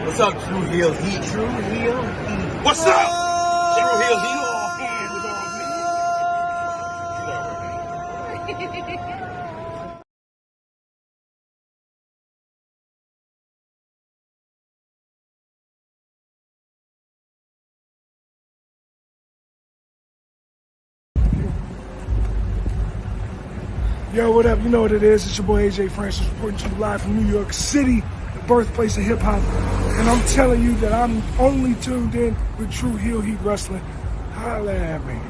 What's up, Tru Heel Heat? Tru Heel Heat. What's up? Tru Heel Heat all hands on me. Yo, what up? You know what it is. It's your boy AJ Francis reporting to you live from New York City, the birthplace of hip-hop. And I'm telling you that I'm only tuned in with Tru Heel Heat Wrestling. Holla at me.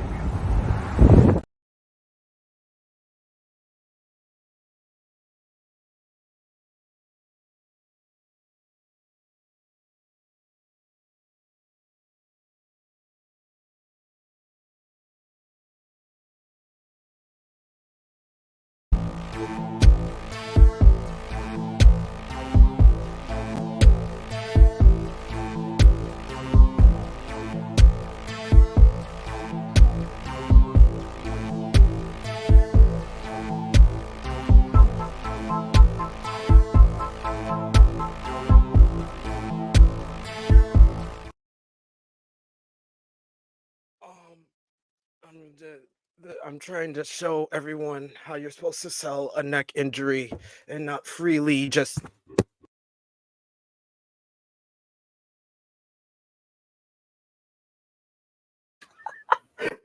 I'm trying to show everyone how you're supposed to sell a neck injury and not freely just.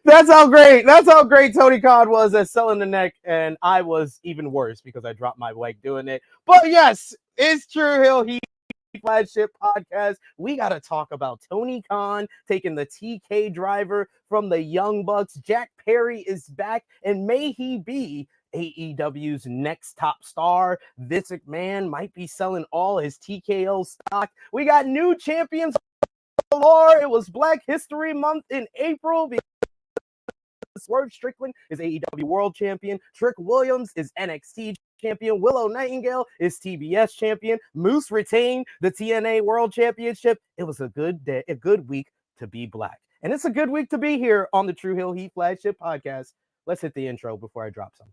That's how great Tony Khan was at selling the neck, and I was even worse because I dropped my leg doing it. But yes, it's Tru Heel Heat flagship podcast. We got to talk about Tony Khan taking the TK driver from the Young Bucks. Jack Perry is back, and may he be AEW's next top star. Vince McMahon might be selling all his TKO stock. We got new champions galore. It was Black History Month in April. Swerve Strickland is AEW World Champion. Trick Williams is NXT Champion. Willow Nightingale is TBS Champion. Moose retained the TNA World Championship. It was a good day, a good week to be black. And it's a good week to be here on the Tru Heel Heat flagship podcast. Let's hit the intro before I drop some.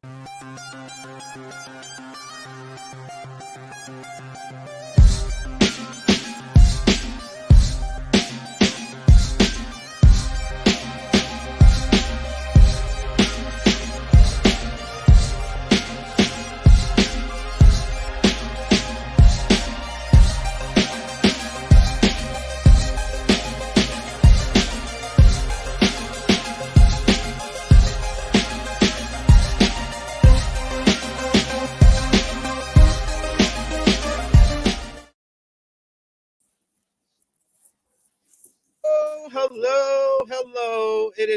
Hello. It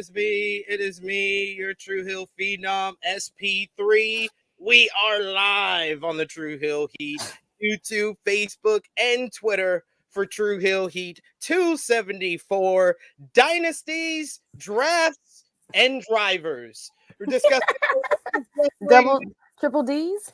is me, your Tru Heel Phenom, SP3. We are live on the Tru Heel Heat, YouTube, Facebook, and Twitter for Tru Heel Heat 274, Dynasties, Drafts, and Drivers. We're discussing Triple D's?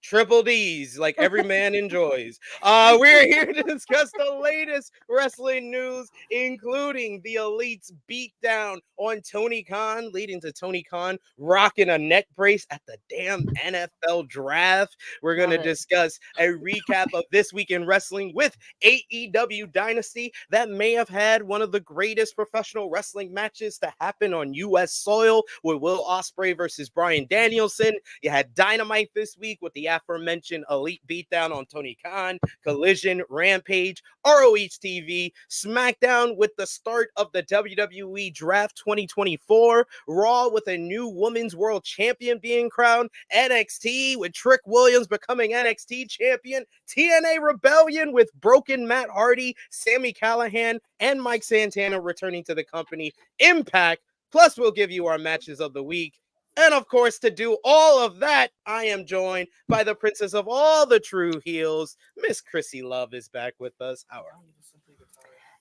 Triple D's, like every man enjoys. We're here to discuss the latest wrestling news, including the Elite's beatdown on Tony Khan, leading to Tony Khan rocking a neck brace at the damn NFL draft. We're going to discuss a recap of this week in wrestling with AEW Dynasty that may have had one of the greatest professional wrestling matches to happen on U.S. soil with Will Ospreay versus Bryan Danielson. You had Dynamite this week with the aforementioned Elite beatdown on Tony Khan, Collision, Rampage, ROH TV, SmackDown with the start of the WWE Draft 2024, Raw with a new Women's World Champion being crowned, NXT with Trick Williams becoming NXT Champion, TNA Rebellion with Broken Matt Hardy, Sami Callihan, and Mike Santana returning to the company, Impact, plus we'll give you our matches of the week. And of course, to do all of that, I am joined by the princess of all the true heels, Miss Krssi Love is back with us. How are you?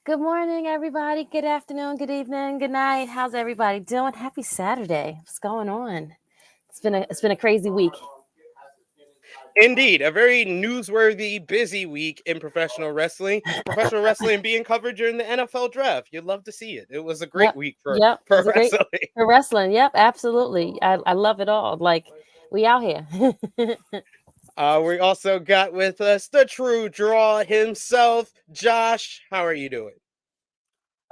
Good morning, everybody. Good afternoon, good evening, good night. How's everybody doing? Happy Saturday. What's going on? It's been a crazy week. Indeed, a very newsworthy, busy week in professional wrestling. Professional wrestling being covered during the NFL draft. You'd love to see it. It was a great week for wrestling. For wrestling, yep, absolutely. I love it all. Like, we out here. We also got with us the True Draw himself, Josh. How are you doing?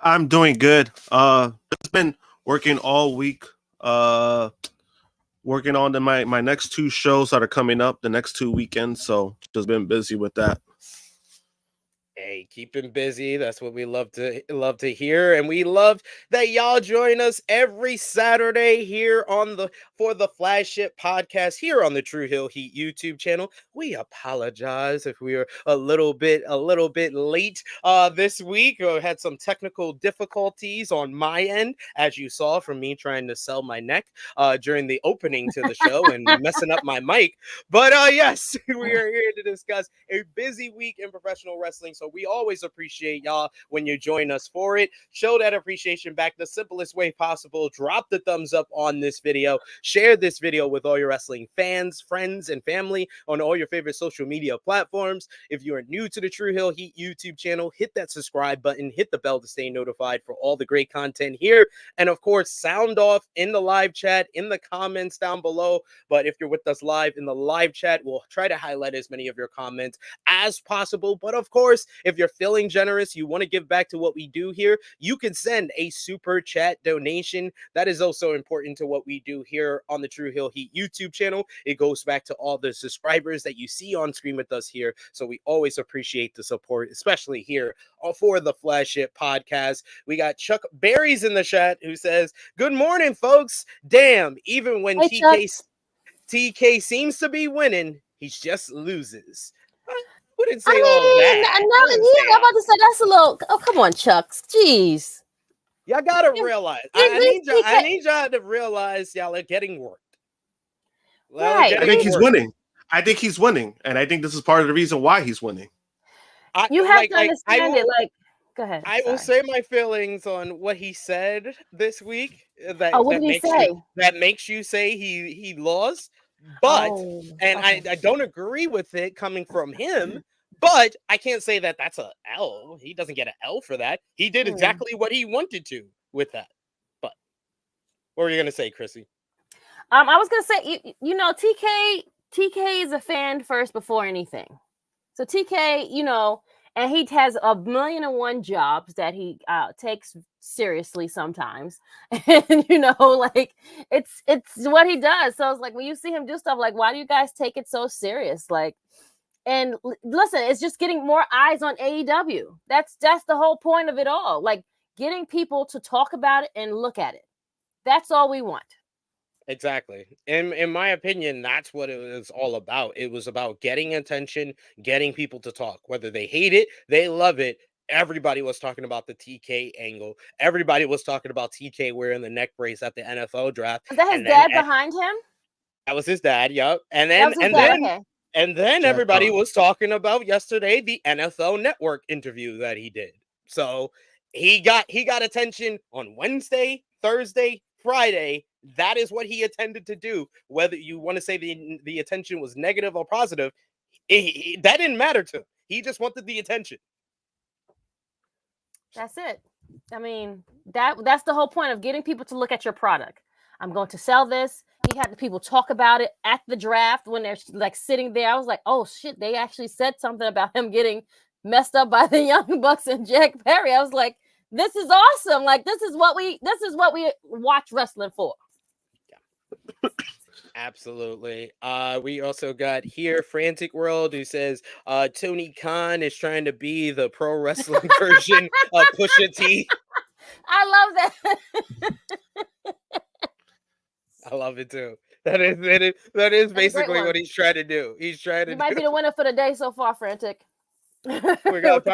I'm doing good. It's been working all week. Working on my next two shows that are coming up the next 2 weekends. So just been busy with that. Hey, keep him busy. That's what we love to hear, and we love that y'all join us every Saturday here for the flagship podcast here on the Tru Heel Heat YouTube channel. We apologize if we are a little bit late this week, or had some technical difficulties on my end, as you saw from me trying to sell my neck during the opening to the show and messing up my mic. But yes, we are here to discuss a busy week in professional wrestling. So we always appreciate y'all when you join us for it. Show that appreciation back the simplest way possible. Drop the thumbs up on this video. Share this video with all your wrestling fans, friends, and family on all your favorite social media platforms. If you are new to the Tru Heel Heat YouTube channel, hit that subscribe button, hit the bell to stay notified for all the great content here. And of course, sound off in the live chat, in the comments down below. But if you're with us live in the live chat, we'll try to highlight as many of your comments as possible. But of course, if you're feeling generous, you want to give back to what we do here, you can send a super chat donation. That is also important to what we do here on the Tru Heel Heat YouTube channel. It goes back to all the subscribers that you see on screen with us here. So we always appreciate the support, especially here for the flagship podcast. We got Chuck Berry's in the chat who says, "Good morning, folks. Damn, even when TK seems to be winning, he just loses." Wouldn't say all that. I'm about to say that's a little. Oh, come on, Chucks. Jeez. Y'all gotta realize. I need y'all to realize y'all are getting worked. Right. I think he's winning. And I think this is part of the reason why he's winning. You have to understand it. Go ahead. I will say my feelings on what he said this week. What did he say? That makes you say he lost. But I don't agree with it coming from him. But I can't say that that's a L. He doesn't get an L for that. He did exactly what he wanted to with that. But what were you gonna say, Krssi? I was gonna say, you know, TK is a fan first before anything. So TK, you know, and he has 1,000,001 jobs that he takes seriously sometimes, and you know, like it's what he does. So it's like when you see him do stuff, like, why do you guys take it so serious? Like. And listen, it's just getting more eyes on AEW. That's the whole point of it all. Like getting people to talk about it and look at it. That's all we want. Exactly. In my opinion, that's what it was all about. It was about getting attention, getting people to talk. Whether they hate it, they love it. Everybody was talking about the TK angle. Everybody was talking about TK wearing the neck brace at the NFL draft. Is that his dad behind him? That was his dad. Yep. And then everybody was talking about yesterday the NFL Network interview that he did. So he got attention on Wednesday, Thursday, Friday. That is what he intended to do. Whether you want to say the attention was negative or positive, that didn't matter to him. He just wanted the attention. That's it. I mean, that's the whole point of getting people to look at your product. I'm going to sell this. He had the people talk about it at the draft when they're like sitting there. I was like, oh shit, they actually said something about him getting messed up by the Young Bucks and Jack Perry. I was like, this is awesome. Like this is what we watch wrestling for. Yeah. Absolutely. We also got here Frantic World who says Tony Khan is trying to be the pro wrestling version of Pusha T. I love that. I love it too. That is basically what he's trying to do. He's trying to. You might be the winner for the day so far, Frantic. We got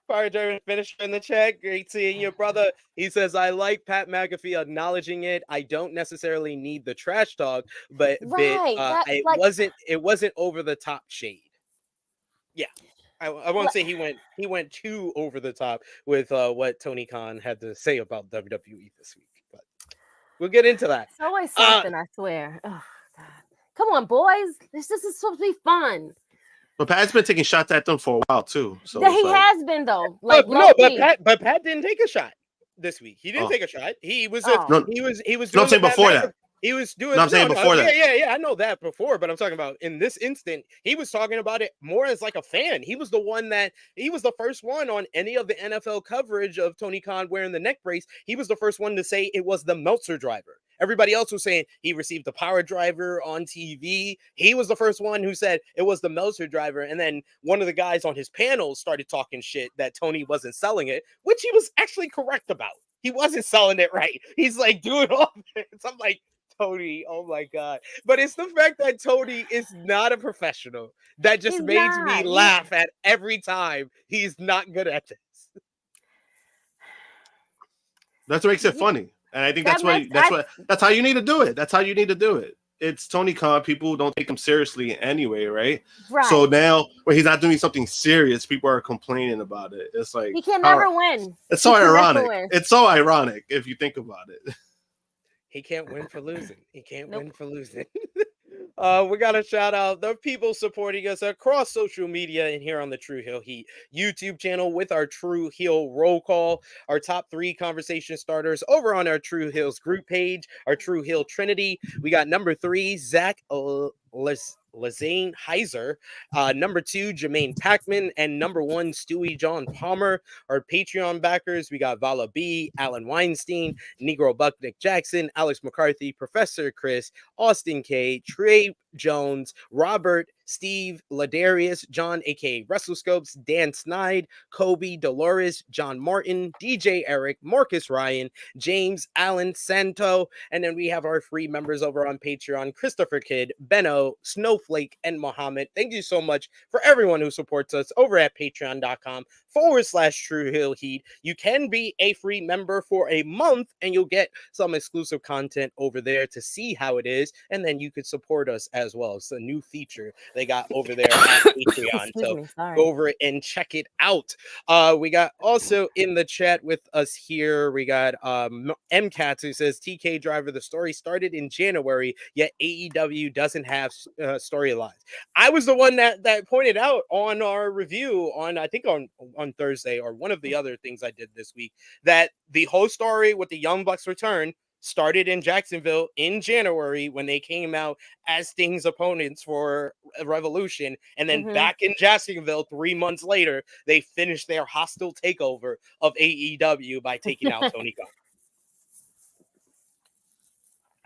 Fire German finisher in the chat. Great seeing you, brother. He says, "I like Pat McAfee acknowledging it. I don't necessarily need the trash talk, but it wasn't over the top shade." Yeah. I won't say he went too over the top with what Tony Khan had to say about WWE this week, but we'll get into that. It's always something, I swear. Oh, God. Come on, boys. This is supposed to be fun. But Pat's been taking shots at them for a while too. So yeah, he has been though. Like but Pat didn't take a shot this week. He didn't take a shot. He was doing saying before that. He was doing. No, I'm saying before that. Yeah. I know that before, but I'm talking about in this instant. He was talking about it more as like a fan. He was the first one on any of the NFL coverage of Tony Khan wearing the neck brace. He was the first one to say it was the Meltzer driver. Everybody else was saying he received the power driver on TV. He was the first one who said it was the Meltzer driver. And then one of the guys on his panel started talking shit that Tony wasn't selling it, which he was actually correct about. He wasn't selling it right. He's like doing all this. I'm like, Tony, oh my God. But it's the fact that Tony is not a professional that just makes me laugh at every time. He's not good at this. That's what makes it funny. And I think that's how you need to do it. That's how you need to do it. It's Tony Khan. People don't take him seriously anyway, right? Right. So now when he's not doing something serious, people are complaining about it. It's like he can never win. It's so ironic. It's so ironic if you think about it. He can't win for losing. He can't win for losing. We got to shout out the people supporting us across social media and here on the Tru Heel Heat YouTube channel with our Tru Heel roll call, our top 3 conversation starters over on our Tru Heels group page, our Tru Heel Trinity. We got number 3, Zach Lazane Heiser, number 2, Jermaine Packman, and number 1, Stewie John Palmer. Our Patreon backers, we got Vala B, Alan Weinstein, Negro Buck Nick Jackson, Alex McCarthy, Professor Chris, Austin K, Trey Jones, Robert, Steve, Ladarius, John, aka WrestleScopes, Dan Snide, Kobe, Dolores, John Martin, DJ Eric, Marcus Ryan, James, Alan, Santo, and then we have our free members over on Patreon, Christopher Kidd, Benno, Snowflake, and Mohammed. Thank you so much for everyone who supports us over at patreon.com/Tru Heel Heat. You can be a free member for a month and you'll get some exclusive content over there to see how it is, and then you could support us as well. It's a new feature they got over there at Patreon. So go over it and check it out. We got also in the chat with us here, we got MCats who says TK Driver, the story started in January, yet AEW doesn't have storylines. I was the one that pointed out on our review on, I think on Thursday, or one of the other things I did this week, that the whole story with the Young Bucks return started in Jacksonville in January when they came out as Sting's opponents for Revolution. And then back in Jacksonville 3 months later, they finished their hostile takeover of AEW by taking out Tony Khan.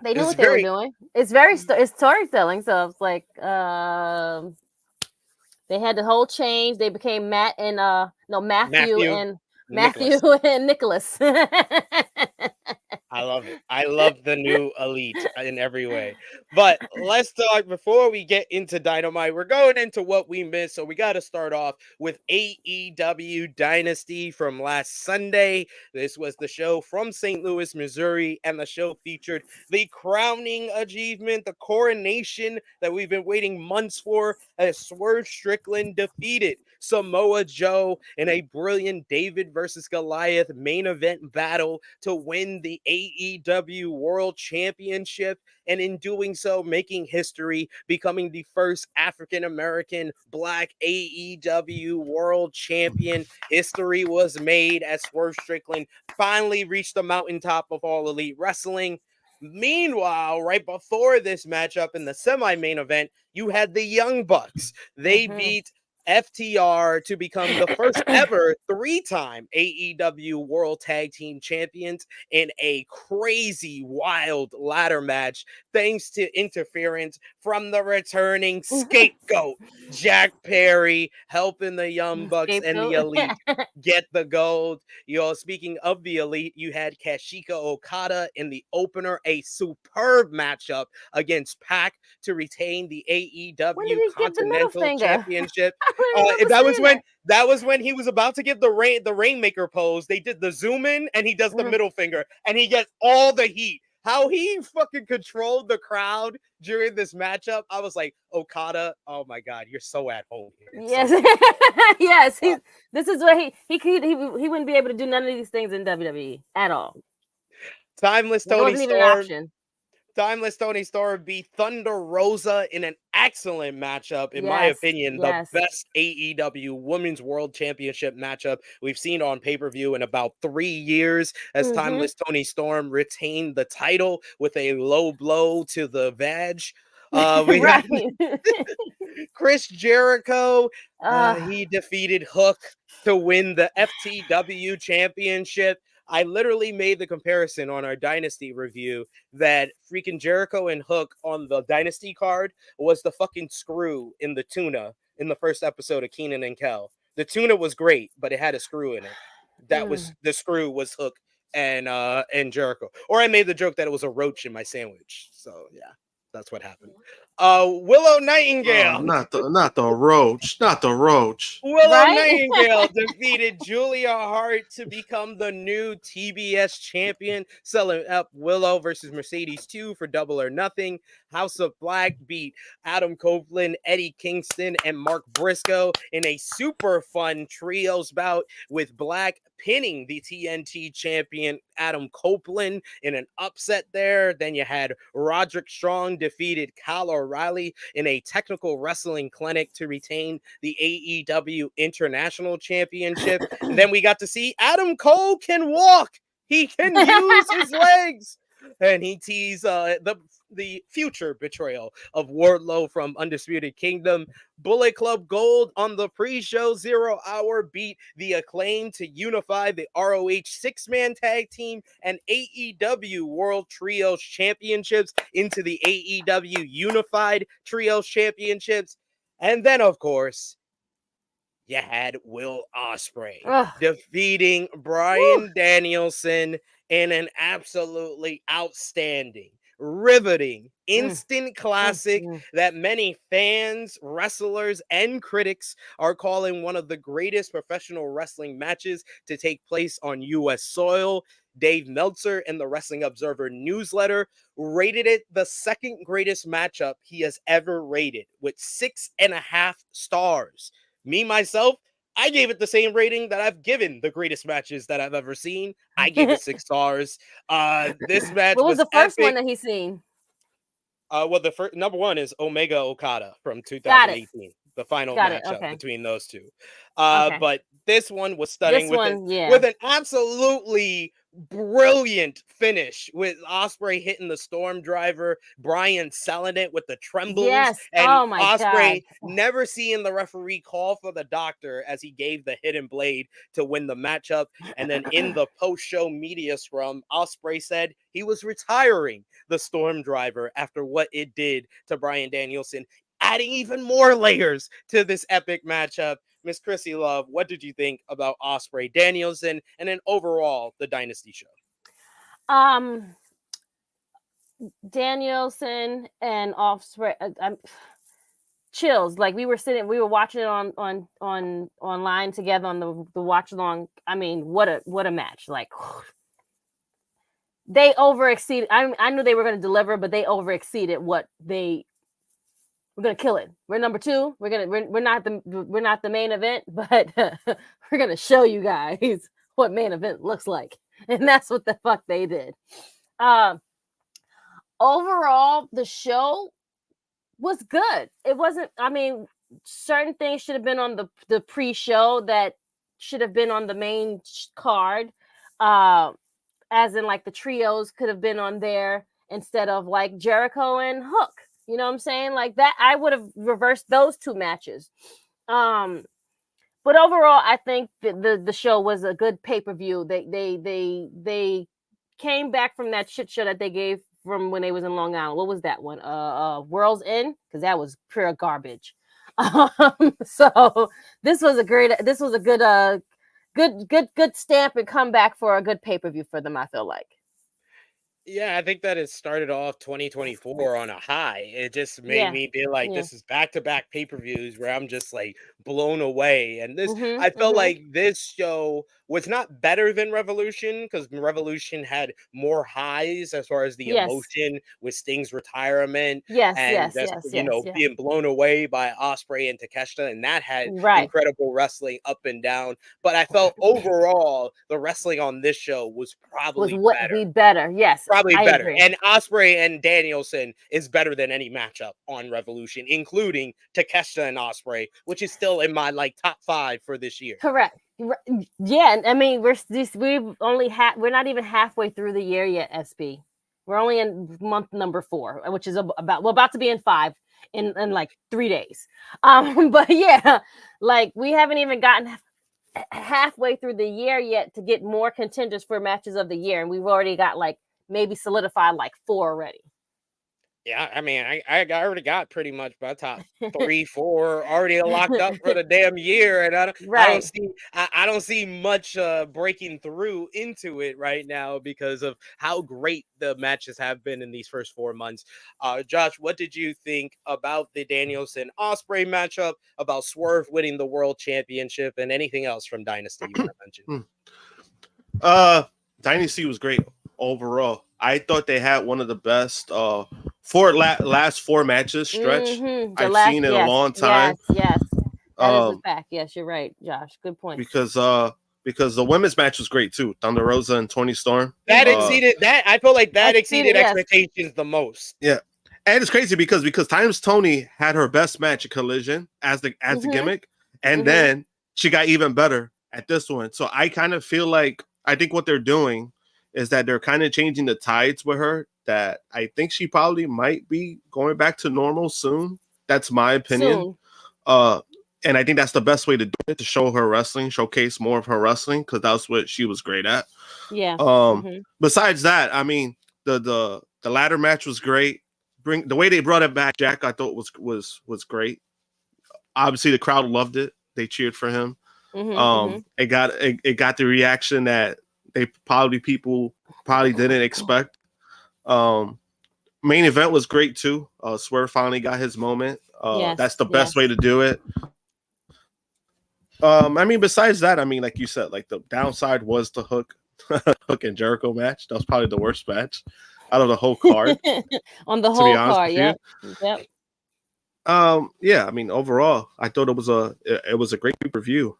They knew what they were doing. It's it's storytelling. So it's like they had the whole change. They became Matthew and Nicholas. I love it. I love the new elite in every way. But let's talk before we get into Dynamite. We're going into what we missed. So we got to start off with AEW Dynasty from last Sunday. This was the show from St. Louis, Missouri, and the show featured the crowning achievement, the coronation that we've been waiting months for, as Swerve Strickland defeated Samoa Joe in a brilliant David versus Goliath main event battle to win the AEW World Championship, and in doing so, making history, becoming the first African-American Black AEW World Champion. History was made as Swerve Strickland finally reached the mountaintop of All Elite Wrestling. Meanwhile, right before this matchup in the semi-main event, you had the Young Bucks. They beat FTR to become the first ever 3-time AEW World Tag Team Champions in a crazy, wild ladder match, thanks to interference from the returning scapegoat, Jack Perry, helping the Young Bucks and the Elite get the gold. Speaking of the Elite, you had Kazuchika Okada in the opener, a superb matchup against Pac to retain the AEW Continental Championship. That was when he was about to give the Rainmaker pose. They did the zoom in and he does the middle finger and he gets all the heat. How he fucking controlled the crowd during this matchup. I was like, Okada, oh my God, you're so at home here. Yes. Yes. This is what he wouldn't be able to do none of these things in WWE at all. Timeless Tony Storm. Timeless Tony Storm beat Thunder Rosa in an excellent matchup. In my opinion, the best AEW Women's World Championship matchup we've seen on pay-per-view in about 3 years, as Timeless Tony Storm retained the title with a low blow to the vag. We had Chris Jericho. He defeated Hook to win the FTW Championship. I literally made the comparison on our Dynasty review that freaking Jericho and Hook on the Dynasty card was the fucking screw in the tuna in the first episode of Keenan and Kel. The tuna was great, but it had a screw in it. That was the screw was Hook and Jericho. Or I made the joke that it was a roach in my sandwich. So yeah, that's what happened. Willow Nightingale. Not the roach. Not the roach. Willow Nightingale defeated Julia Hart to become the new TBS champion, selling up Willow versus Mercedes 2 for Double or Nothing. House of Black beat Adam Copeland, Eddie Kingston, and Mark Briscoe in a super fun trios bout, with Black pinning the TNT champion Adam Copeland in an upset there. Then you had Roderick Strong defeated Kyle O'Reilly in a technical wrestling clinic to retain the AEW International Championship. And then we got to see Adam Cole can walk. He can use his legs. And he teased the future betrayal of Wardlow from Undisputed Kingdom. Bullet Club Gold on the pre-show 0 hour beat the Acclaim to unify the ROH 6-man tag team and AEW World Trios Championships into the AEW Unified Trios Championships. And then, of course, you had Will Ospreay defeating Bryan Danielson in an absolutely outstanding, riveting, instant classic that many fans, wrestlers, and critics are calling one of the greatest professional wrestling matches to take place on U.S. soil. Dave Meltzer in the Wrestling Observer newsletter rated it the second greatest matchup he has ever rated, with 6.5 stars. Me, myself, I gave it the same rating that I've given the greatest matches that I've ever seen. I gave it 6 stars. This match what was the first epic. one that he's seen? Well, the first number one is Omega Okada from 2018. The final matchup between those two. But this one was stunning with an absolutely brilliant finish, with Ospreay hitting the Storm Driver, Bryan selling it with the trembles, and Ospreay never seeing the referee call for the doctor as he gave the hidden blade to win the matchup. And then in the post-show media scrum, Ospreay said he was retiring the Storm Driver after what it did to Bryan Danielson, adding even more layers to this epic matchup. Miss Krssi Love, what did you think about Ospreay Danielson and then overall the Dynasty show? Danielson and Ospreay, chills. Like we were watching it on online together on the watch along. I mean, what a match! Like they overexceeded. I knew they were going to deliver, but they overexceeded what they. We're gonna kill it. We're number 2. We're not the main event, but we're gonna show you guys what main event looks like, and that's what the fuck they did. Overall, the show was good. It wasn't. I mean, certain things should have been on the pre-show that should have been on the main card, as in like the trios could have been on there instead of like Jericho and Hook. You know what I'm saying? Like that, I would have reversed those 2 matches. But overall, I think the show was a good pay-per-view. They came back from that shit show that they gave from when they was in Long Island. What was that one? World's End, because that was pure garbage. So this was a good stamp and comeback for a good pay-per-view for them, I feel like. Yeah, I think that it started off 2024 on a high. It just made me feel like this is back-to-back pay-per-views where I'm just like blown away. And this, I felt like this show was not better than Revolution, because Revolution had more highs as far as the emotion with Sting's retirement. Being blown away by Ospreay and Takeshita, and that had incredible wrestling up and down. But I felt overall the wrestling on this show was probably better. probably I better. agree. And Ospreay and Danielson is better than any matchup on Revolution, including Takeshita and Ospreay, which is still in my like top 5 for this year. Correct. Yeah, I mean we're not even halfway through the year yet, SB. We're only in month number 4, which is about to be in 5 in like 3 days. But yeah, like we haven't even gotten halfway through the year yet to get more contenders for matches of the year, and we've already got like maybe solidified like 4 already. Yeah, I mean, I already got pretty much my top 3, 4 already locked up for the damn year, and Right. I don't see much breaking through into it right now because of how great the matches have been in these first 4 months. Josh, what did you think about the Danielson Ospreay matchup, about Swerve winning the World Championship, and anything else from Dynasty you want to mention? Dynasty was great overall. I thought they had one of the best last 4 matches stretch I've seen in a long time. Yes. That is a fact. Yes, you're right, Josh. Good point. Because the women's match was great too. Thunder Rosa and Toni Storm. That exceeded that. I feel like that exceeded expectations the most. Yeah. And it's crazy because times Toni had her best match at Collision as the gimmick, and then she got even better at this one. So I kind of feel like I think what they're doing is that they're kind of changing the tides with her, that I think she probably might be going back to normal soon. That's my opinion. And I think that's the best way to do it, to show her wrestling, showcase more of her wrestling, because that's what she was great at. Yeah. Besides that, I mean, the ladder match was great. The way they brought it back, Jack, I thought was great. Obviously, the crowd loved it. They cheered for him. It got the reaction that people probably didn't expect. Main event was great too. Swerve finally got his moment. That's the best way to do it. I mean, besides that, I mean, like you said, like the downside was the Hook and Jericho match. That was probably the worst match out of the whole card. On the whole card, yep. Yeah, I mean, overall, I thought it was a great pay-per-view.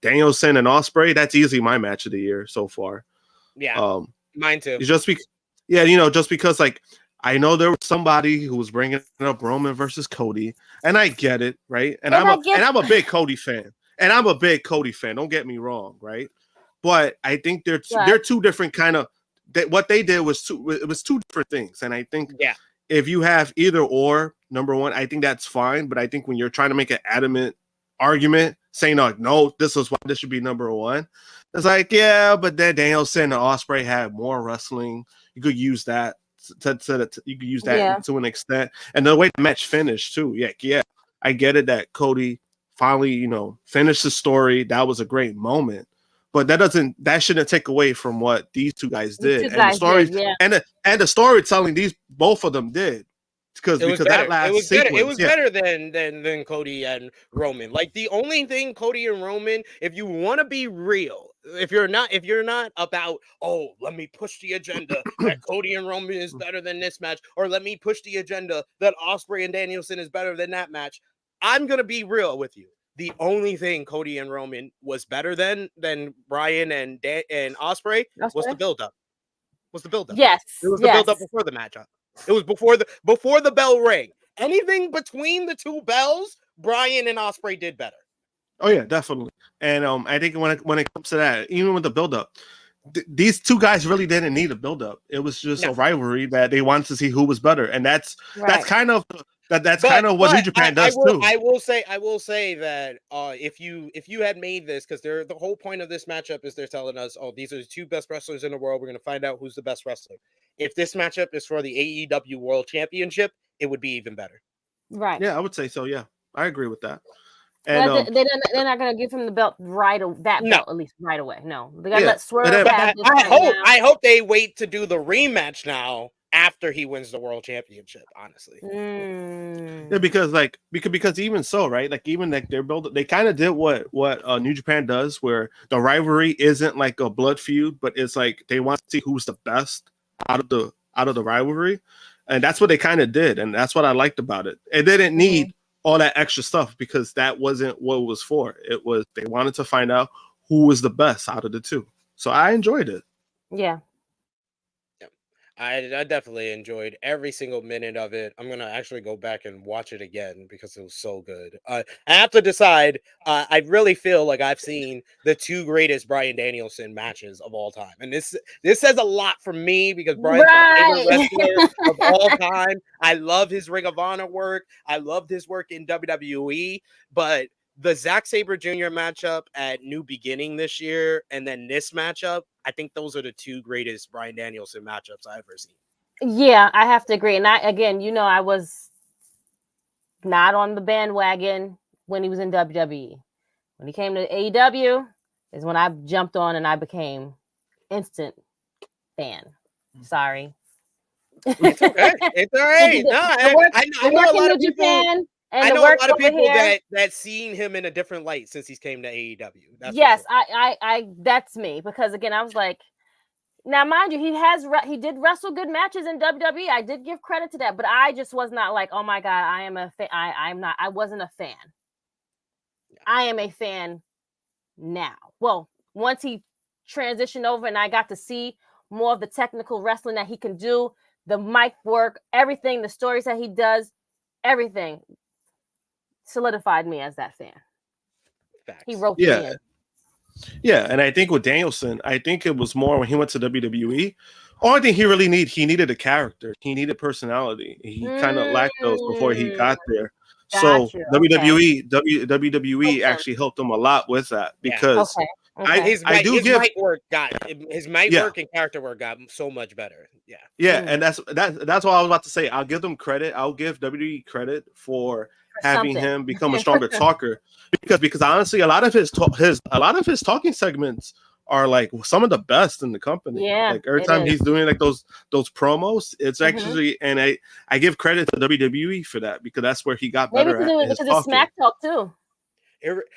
Danielson and Ospreay, that's easily my match of the year so far. Yeah, mine too. Just because like I know there was somebody who was bringing up Roman versus Cody, and I get it, right? And I'm a big Cody fan, Don't get me wrong, right? But I think they're two different kind of. What they did was two different things, and I think if you have either or, number one, I think that's fine. But I think when you're trying to make an adamant argument saying like, no, this is why this should be number one, it's like, yeah, but then Danielson and Ospreay had more wrestling. You could use that to an extent, and the way the match finished too. Yeah, I get it that Cody finally, finished the story. That was a great moment. But that shouldn't take away from what these two guys did, and the storytelling both of them did, because that last sequence, it was better than Cody and Roman. Like the only thing Cody and Roman, if you want to be real, if you're not about, oh, let me push the agenda that Cody and Roman is better than this match, or let me push the agenda that Ospreay and Danielson is better than that match, I'm gonna be real with you. The only thing Cody and Roman was better than Bryan and Ospreay was the build-up. Yes. It was the build-up before the matchup. It was before the bell rang. Anything between the two bells, Bryan and Ospreay did better. Oh yeah, definitely. And I think when it comes to that, even with the build-up, these two guys really didn't need a build-up. It was just a rivalry that they wanted to see who was better, and that's kind of. That's kind of what New Japan does too. I will say that if you had made this, because the whole point of this matchup is they're telling us, oh, these are the two best wrestlers in the world. We're going to find out who's the best wrestler. If this matchup is for the AEW World Championship, it would be even better. Right. Yeah, I would say so. Yeah, I agree with that. And they're not going to give him the belt at least right away. No, they got to let Swerve. I hope they wait to do the rematch now, after he wins the world championship, honestly. Yeah, because even so, right? Like even like they kind of did what New Japan does, where the rivalry isn't like a blood feud, but it's like they want to see who's the best out of the rivalry, and that's what they kind of did, and that's what I liked about it. It didn't need all that extra stuff because that wasn't what it was for. It was they wanted to find out who was the best out of the two, so I enjoyed it. Yeah. I definitely enjoyed every single minute of it. I'm gonna actually go back and watch it again because it was so good. I have to decide. I really feel like I've seen the two greatest Bryan Danielson matches of all time, and this says a lot for me because Bryan's my favorite Right. wrestler of all time. I love his Ring of Honor work. I loved his work in WWE, but the Zack Sabre Jr. matchup at New Beginning this year, and then this matchup, I think those are the two greatest Bryan Danielson matchups I've ever seen. Yeah, I have to agree. And I was not on the bandwagon when he was in WWE. When he came to AEW is when I jumped on and I became instant fan. Sorry. It's okay. It's all right. No, I know a lot of people. Japan and I the know a work lot of over people here. that seen him in a different light since he's came to AEW. That's Yes, for sure. I that's me, because again, I was like, now mind you, he did wrestle good matches in WWE. I did give credit to that, but I just was not like, oh my god, I am a fan. I wasn't a fan. I am a fan now. Well, once he transitioned over and I got to see more of the technical wrestling that he can do, the mic work, everything, the stories that he does, everything solidified me as that fan. Facts. He roped me in. Yeah, and I think with Danielson, I think it was more when he went to WWE. Only thing he needed a character. He needed personality. He kind of lacked those before he got there. Gotcha. So WWE actually helped him a lot with that because his mic work and character work got so much better. Yeah, and that's what I was about to say. I'll give them credit. I'll give WWE credit for having him become a stronger talker because honestly, a lot of his talking segments are like some of the best in the company. Yeah, like every time he's doing like those promos, it's actually, and I give credit to WWE for that because that's where he got better at his because it's smack talk too.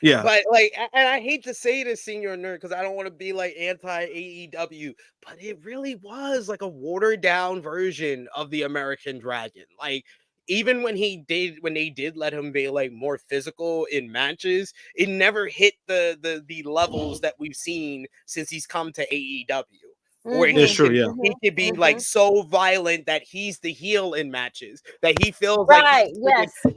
Yeah, but like, and I hate to say this, Senior Nerd, because I don't want to be like anti AEW, but it really was like a watered down version of the American Dragon. Like, even when they did let him be like more physical in matches, it never hit the levels that we've seen since he's come to AEW. Where he could be like so violent that he's the heel in matches, that he feels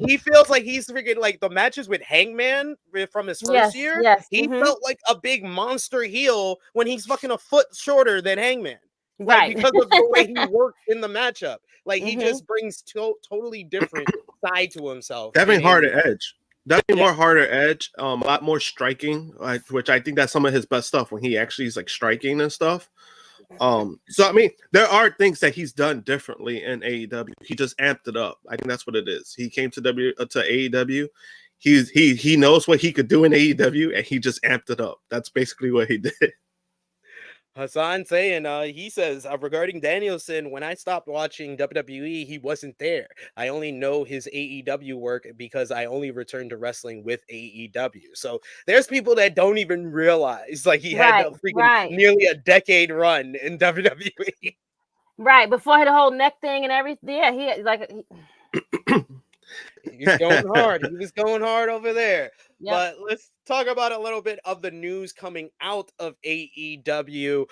he feels like he's freaking like the matches with Hangman from his first year. He felt like a big monster heel when he's fucking a foot shorter than Hangman, like because of the way he worked in the matchup. Like he just brings totally different side to himself. Definitely harder edge. Definitely more harder edge, a lot more striking, which I think that's some of his best stuff when he actually is like striking and stuff. So I mean, there are things that he's done differently in AEW. He just amped it up. I think that's what it is. He came to AEW. He knows what he could do in AEW, and he just amped it up. That's basically what he did. Hassan saying, he says, regarding Danielson, when I stopped watching WWE, he wasn't there. I only know his AEW work because I only returned to wrestling with AEW. So there's people that don't even realize like he had a freaking nearly a decade run in WWE. Right, before the whole neck thing and everything. Yeah, he was going hard. He was going hard over there. Yep. But let's talk about a little bit of the news coming out of AEW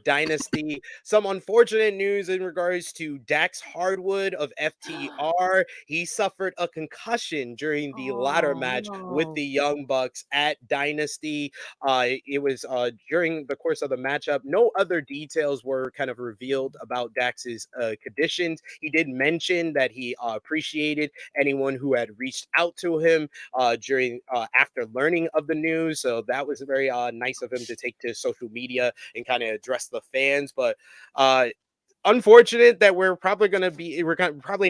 Dynasty. Some unfortunate news in regards to Dax Hardwood of FTR. He suffered a concussion during the ladder match with the Young Bucks at Dynasty. It was during the course of the matchup. No other details were kind of revealed about Dax's conditions. He did mention that he appreciated anyone who had reached out to him during after learning of the news. So that was very nice of him to take to social media and kind of address the fans. But unfortunate that we're probably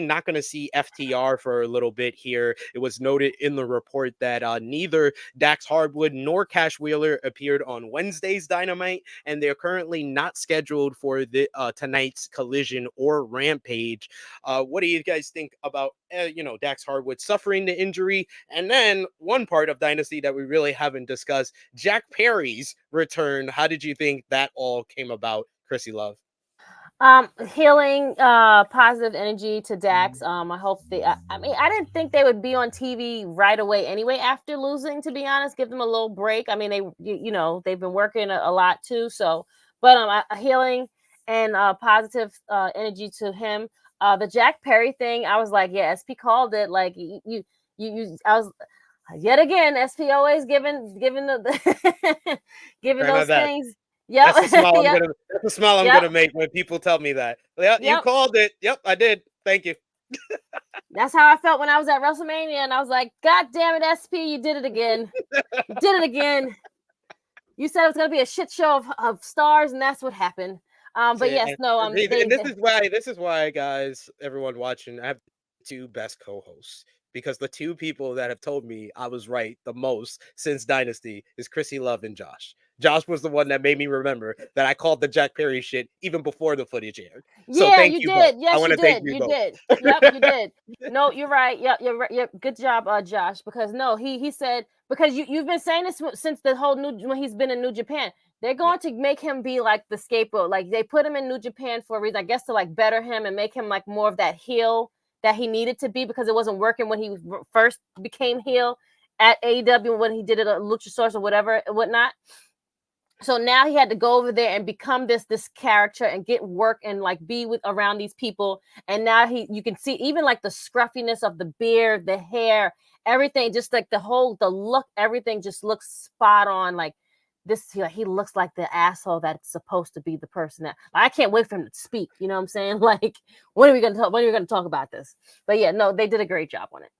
not going to see FTR for a little bit here. It was noted in the report that neither Dax Hardwood nor Cash Wheeler appeared on Wednesday's Dynamite, and they're currently not scheduled for the tonight's Collision or Rampage. What do you guys think about Dax Hardwood suffering the injury? And then one part of Dynasty that we really haven't discussed, Jack Perry's return. How did you think that all came about, Krssi Love? Healing, positive energy to Dax. I hope I didn't think they would be on TV right away anyway after losing, to be honest. Give them a little break. I mean, they've been working a lot too. So, but healing and positive energy to him. The Jack Perry thing, I was like, yeah, SP called it. Like you I was yet again, SP always giving the giving those things. Yep. That's the smile yep. I'm gonna make when people tell me that. Yeah, you called it. Yep, I did. Thank you. That's how I felt when I was at WrestleMania, and I was like, God damn it, SP, you did it again. You did it again. You said it was gonna be a shit show of stars, and that's what happened. But yes, no. This is why, guys, everyone watching, I have two best co-hosts, because the two people that have told me I was right the most since Dynasty is Krssi Love and Josh. Josh was the one that made me remember that I called the Jack Perry shit even before the footage aired. So yeah, thank you you did. both. Yes, I want you to thank did. you You both. did. Yep, you did. No, you're right. Yep, you're right. Yep. Good job, Josh. Because no, he said, because you've been saying this since the whole when he's been in New Japan. They're going to make him be like the scapegoat. Like they put him in New Japan for a reason, I guess, to like better him and make him like more of that heel that he needed to be, because it wasn't working when he first became heel at AEW, when he did it at Luchasaurus or whatever, whatnot. So now he had to go over there and become this character and get work and like be with around these people. And now you can see even like the scruffiness of the beard, the hair, everything, just like the look, everything just looks spot on. Like this, he looks like the asshole that's supposed to be the person that I can't wait for him to speak. You know what I'm saying? Like, when are we going to talk about this? But yeah, no, they did a great job on it.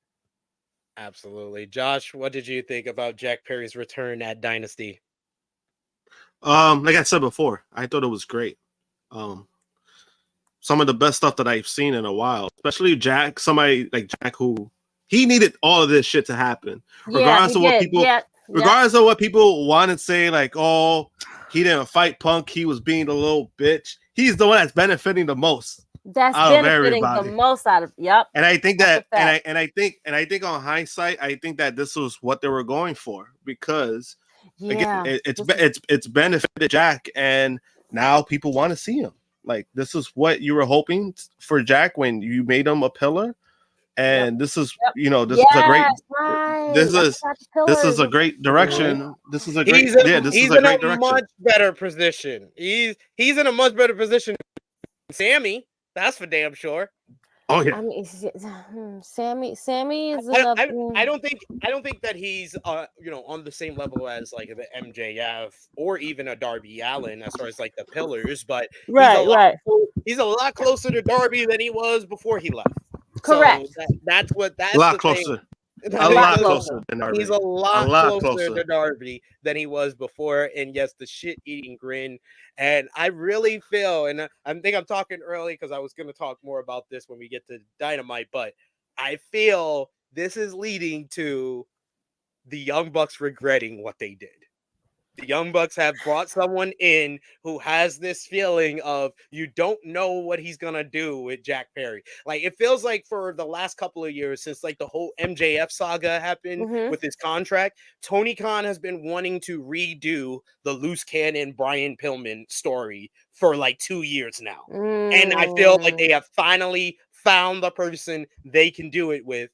Absolutely. Josh, what did you think about Jack Perry's return at Dynasty? Like I said before, I thought it was great. Some of the best stuff that I've seen in a while, especially Jack, somebody like Jack who he needed all of this shit to happen, regardless of what people, regardless of what people want to say, like, oh, he didn't fight Punk, he was being the little bitch. He's the one that's benefiting the most. That's benefiting the most out of And I think that, and I think on hindsight, I think that this was what they were going for, because again, it's benefited Jack, and now people want to see him. Like, this is what you were hoping for Jack when you made him a pillar, and this is this is a great this is a great direction. This is a great he's in a much better position. He's in a much better position than Sammy. That's for damn sure. Oh yeah. I mean, Sammy is. I don't think that he's on the same level as like the MJF or even a Darby Allin as far as like the pillars, but he's a lot closer to Darby than he was before he left. Correct. So that's a lot closer. A lot closer than Darby. He's a lot closer to Darby than he was before. And yes, the shit-eating grin. And I really feel, and I think I'm talking early because I was going to talk more about this when we get to Dynamite, but I feel this is leading to the Young Bucks regretting what they did. The Young Bucks have brought someone in who has this feeling of you don't know what he's going to do with Jack Perry. Like, it feels like for the last couple of years, since like the whole MJF saga happened with his contract, Tony Khan has been wanting to redo the loose cannon Brian Pillman story for like 2 years now. And I feel like they have finally found the person they can do it with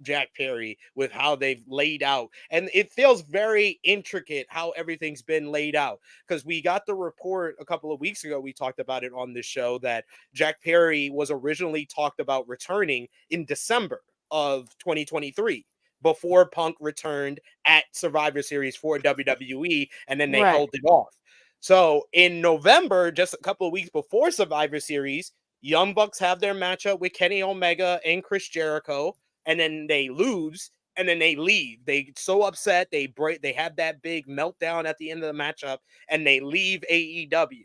Jack Perry, with how they've laid out. And it feels very intricate how everything's been laid out, because we got the report a couple of weeks ago. We talked about it on this show that Jack Perry was originally talked about returning in December of 2023 before Punk returned at Survivor Series for WWE, and then they held it off. So in November, just a couple of weeks before Survivor Series, Young Bucks have their matchup with Kenny Omega and Chris Jericho, and then they lose, and then they leave. They get so upset, they have that big meltdown at the end of the matchup, and they leave AEW.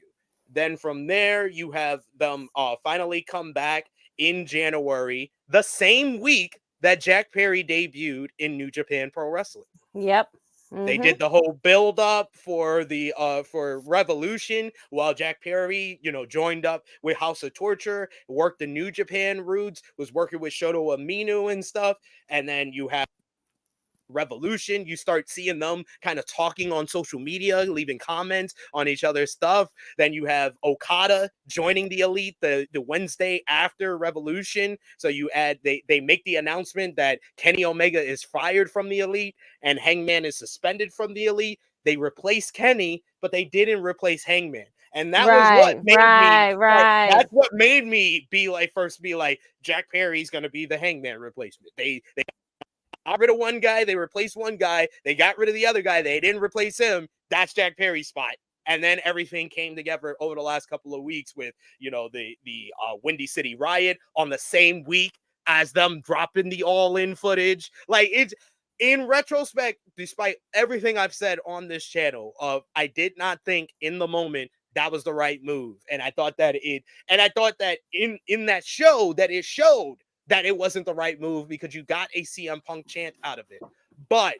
Then from there, you have them finally come back in January, the same week that Jack Perry debuted in New Japan Pro Wrestling. Yep. They did the whole build up for the for Revolution, while Jack Perry, joined up with House of Torture, worked the New Japan roots, was working with Shota Umino and stuff. And then you have Revolution, you start seeing them kind of talking on social media, leaving comments on each other's stuff. Then you have Okada joining the Elite the Wednesday after Revolution. So you add, they make the announcement that Kenny Omega is fired from the Elite and Hangman is suspended from the Elite. They replaced Kenny, but they didn't replace Hangman. And that was what made me right. That's what made me be like Jack Perry's gonna be the Hangman replacement. They got rid of one guy, they replaced one guy, they got rid of the other guy, they didn't replace him. That's Jack Perry's spot. And then everything came together over the last couple of weeks with, you know, the Windy City Riot on the same week as them dropping the All-In footage. Like, it's in retrospect, despite everything I've said on this channel, I did not think in the moment that was the right move. And I thought that in that show that it showed that it wasn't the right move because you got a CM Punk chant out of it. But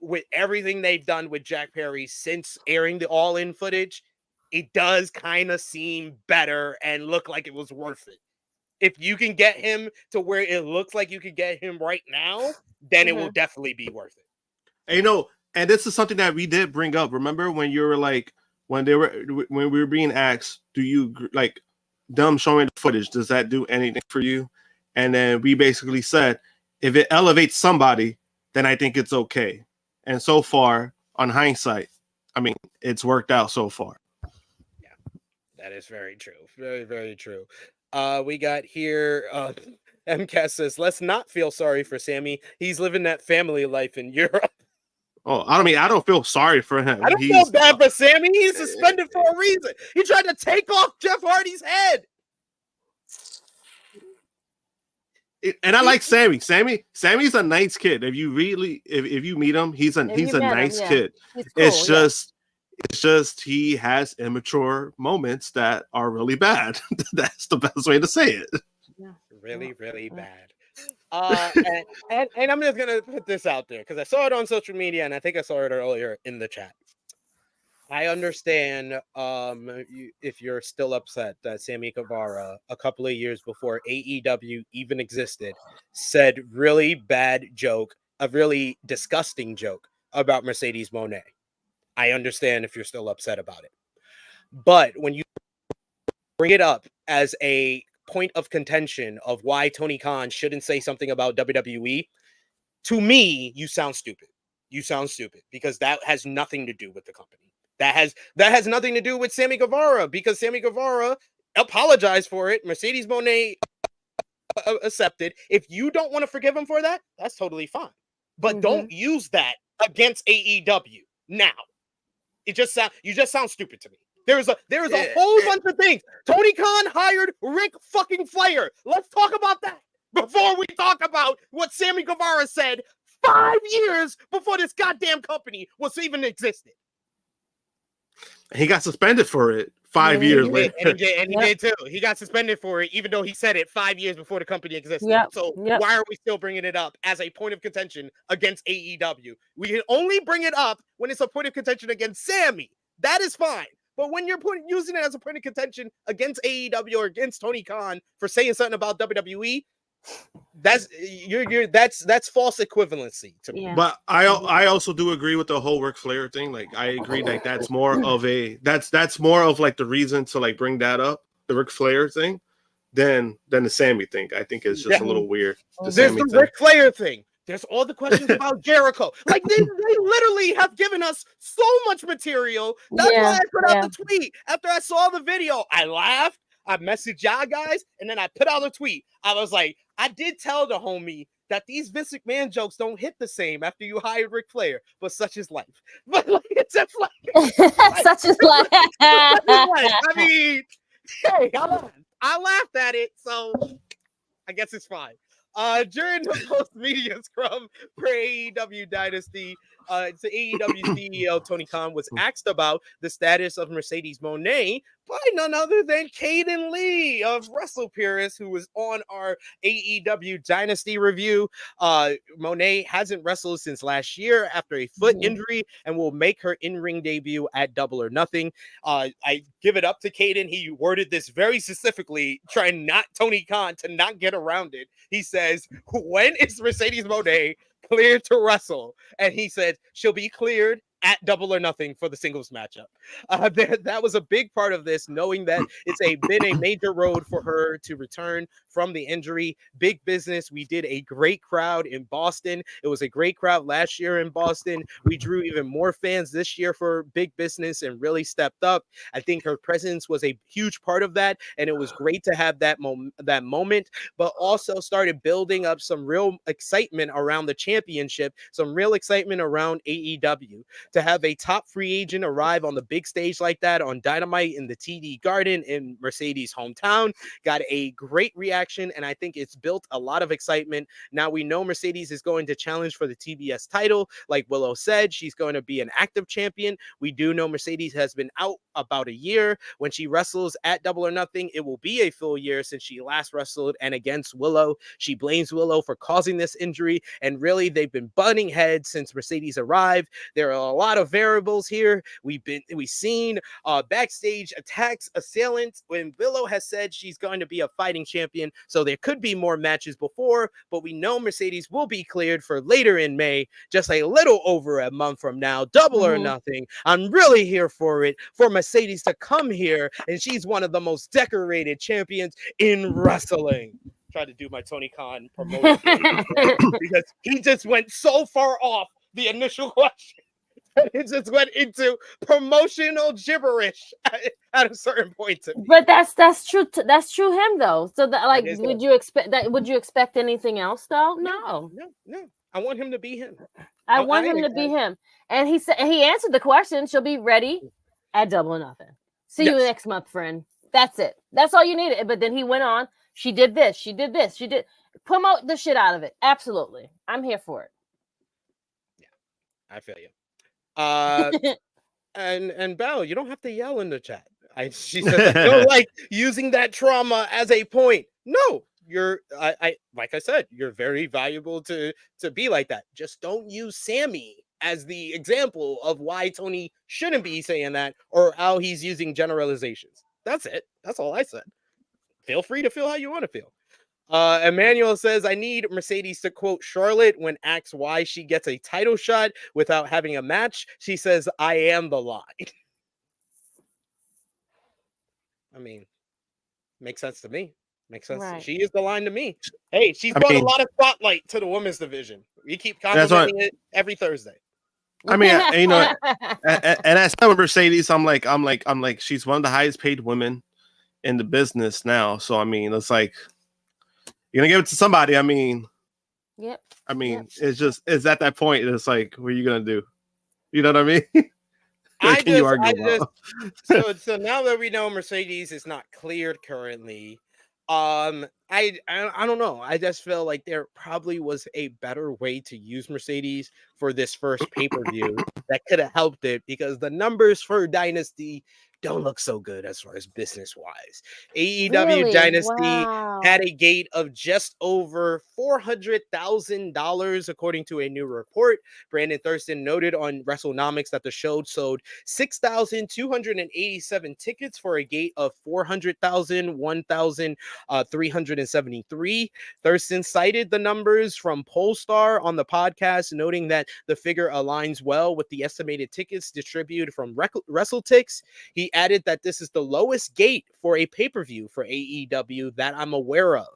with everything they've done with Jack Perry since airing the All-In footage, it does kind of seem better and look like it was worth it. If you can get him to where it looks like you could get him right now, then it will definitely be worth it. And, you know, and this is something that we did bring up. Remember when you were like, when we were being asked, do you like them showing the footage? Does that do anything for you? And then we basically said, if it elevates somebody, then I think it's okay. And so far, on hindsight, I mean, it's worked out so far. Yeah, that is very true. Very, very true. We got here, MCAS says, let's not feel sorry for Sammy. He's living that family life in Europe. Oh, I don't feel sorry for him. I don't feel bad for Sammy. He's suspended for a reason. He tried to take off Jeff Hardy's head. And I like Sammy. Sammy's a nice kid. If you meet him, he's a nice kid. Cool, it's just he has immature moments that are really bad. That's the best way to say it. Yeah. Really, really bad. And I'm just gonna put this out there because I saw it on social media and I think I saw it earlier in the chat. I understand if you're still upset that Sammy Guevara, a couple of years before AEW even existed, said really bad joke, a really disgusting joke about Mercedes Moné. I understand if you're still upset about it. But when you bring it up as a point of contention of why Tony Khan shouldn't say something about WWE, to me, you sound stupid. You sound stupid because that has nothing to do with the company. That has nothing to do with Sammy Guevara because Sammy Guevara apologized for it. Mercedes Moné accepted. If you don't want to forgive him for that, that's totally fine. But don't use that against AEW now. You just sound stupid to me. There's a whole bunch of things. Tony Khan hired Ric fucking Flair. Let's talk about that before we talk about what Sammy Guevara said 5 years before this goddamn company was even existed. He got suspended for it 5 years later. And he did too. He got suspended for it, even though he said it 5 years before the company existed. So why are we still bringing it up as a point of contention against AEW? We can only bring it up when it's a point of contention against Sammy. That is fine. But when you're using it as a point of contention against AEW or against Tony Khan for saying something about WWE, that's false equivalency to me. But I also do agree with the whole Ric Flair thing. Like I agree that that's more of like the reason to like bring that up, the Ric Flair thing, than the Sammy thing. I think it's just a little weird. There's the Ric Flair thing. There's all the questions about Jericho. Like they literally have given us so much material. That's why I put out the tweet after I saw the video. I laughed. I messaged y'all guys, and then I put out a tweet. I was like, I did tell the homie that these Vince McMahon jokes don't hit the same after you hired Ric Flair, but such is life. But like, it's just like such is life. I mean, hey, I laughed at it, so I guess it's fine. During the post-media scrum for AEW Dynasty, the AEW CEO Tony Khan was asked about the status of Mercedes Moné by none other than Caden Lee of Wrestle Purist, who was on our AEW Dynasty review. Moné hasn't wrestled since last year after a foot injury and will make her in-ring debut at Double or Nothing. I give it up to Caden. He worded this very specifically, trying Tony Khan to not get around it. He says, when is Mercedes Moné cleared to wrestle? And he said, she'll be cleared at Double or Nothing for the singles matchup. That was a big part of this, knowing that it's been a major road for her to return from the injury. Big business. We did a great crowd in Boston. It was a great crowd last year in Boston. We drew even more fans this year for big business and really stepped up. I think her presence was a huge part of that, and it was great to have that moment, but also started building up some real excitement around the championship, some real excitement around AEW. To have a top free agent arrive on the big stage like that on Dynamite in the TD Garden in Mercedes' hometown got a great reaction, and I think it's built a lot of excitement. Now we know Mercedes is going to challenge for the TBS title. Like Willow said, she's going to be an active champion. We do know Mercedes has been out about a year. When she wrestles at Double or Nothing, it will be a full year since she last wrestled and against Willow. She blames Willow for causing this injury, and really they've been butting heads since Mercedes arrived. There are a lot of variables here. We've seen backstage attacks, assailants, when Willow has said she's going to be a fighting champion, so there could be more matches before, but we know Mercedes will be cleared for later in May, just a little over a month from now. Double or Nothing. I'm really here for it, for Mercedes to come here, and she's one of the most decorated champions in wrestling. Try to do my Tony Khan promotion because he just went so far off the initial question. It just went into promotional gibberish at a certain point. But that's true. That's true. Him though. So that, like, would you expect that? Would you expect anything else though? No. I want him to be him. I want him to be him. And he said he answered the question. She'll be ready at Double or Nothing. See you next month, friend. That's it. That's all you needed. But then he went on. She did this. She did this. She did promote the shit out of it. Absolutely. I'm here for it. Yeah, I feel you. And Belle, you don't have to yell in the chat. She said, you don't like using that trauma as a point. No, I like I said, you're very valuable to be like that. Just don't use Sammy as the example of why Tony shouldn't be saying that or how he's using generalizations. That's it. That's all I said. Feel free to feel how you want to feel. Emmanuel says, I need Mercedes to quote Charlotte when asked why she gets a title shot without having a match. She says, I am the line. I mean, makes sense to me. Makes sense. Right. She is the line to me. Hey, she's brought a lot of spotlight to the women's division. We keep complimenting it every Thursday. I mean, you know, and as with Mercedes, I'm like, she's one of the highest paid women in the business now. So I mean, it's like, you're gonna give it to somebody. I mean, it's at that point. It's like, what are you gonna do? You know what I mean? So now that we know Mercedes is not cleared currently, I don't know. I just feel like there probably was a better way to use Mercedes for this first pay-per-view that could have helped it, because the numbers for Dynasty don't look so good as far as business-wise. AEW Dynasty had a gate of just over $400,000, according to a new report. Brandon Thurston noted on WrestleNomics that the show sold 6,287 tickets for a gate of 1,373. Thurston cited the numbers from Polestar on the podcast, noting that the figure aligns well with the estimated tickets distributed from WrestleTix. He added that this is the lowest gate for a pay-per-view for AEW that I'm aware of.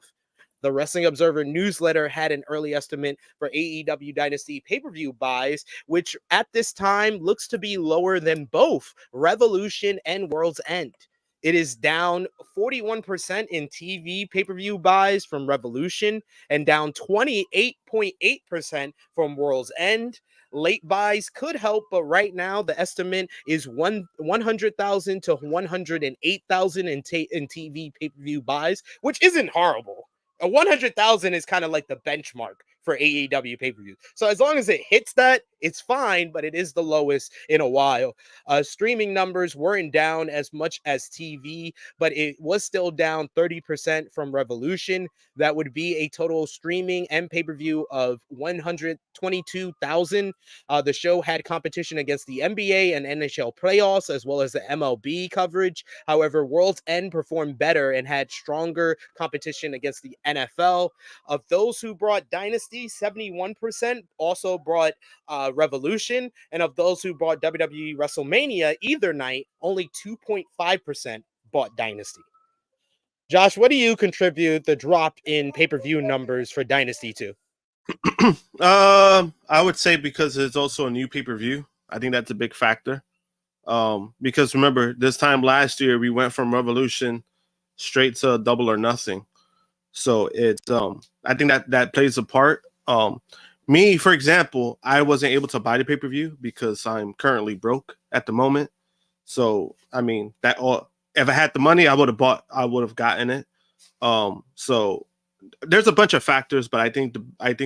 The Wrestling Observer newsletter had an early estimate for AEW Dynasty pay-per-view buys, which at this time looks to be lower than both Revolution and World's End. It is down 41% in TV pay-per-view buys from Revolution and down 28.8% from World's End. Late buys could help, but right now the estimate is 100,000 to 108,000 in TV pay-per-view buys, which isn't horrible. 100,000 is kind of like the benchmark for AEW pay-per-view. So as long as it hits that, it's fine, but it is the lowest in a while. Streaming numbers weren't down as much as TV, but it was still down 30% from Revolution. That would be a total streaming and pay-per-view of 122,000. The show had competition against the NBA and NHL playoffs, as well as the MLB coverage. However, World's End performed better and had stronger competition against the NFL. Of those who brought Dynasty NXT 71% also brought Revolution, and of those who bought WWE WrestleMania either night, only 2.5% bought Dynasty. Josh, what do you contribute the drop in pay-per-view numbers for Dynasty to? I would say because it's also a new pay-per-view. I think that's a big factor. Because remember, this time last year we went from Revolution straight to Double or Nothing. So it's I think that plays a part. Me, for example, I wasn't able to buy the pay-per-view because I'm currently broke at the moment. So I mean that all if I had the money, I would have gotten it. So there's a bunch of factors, but I think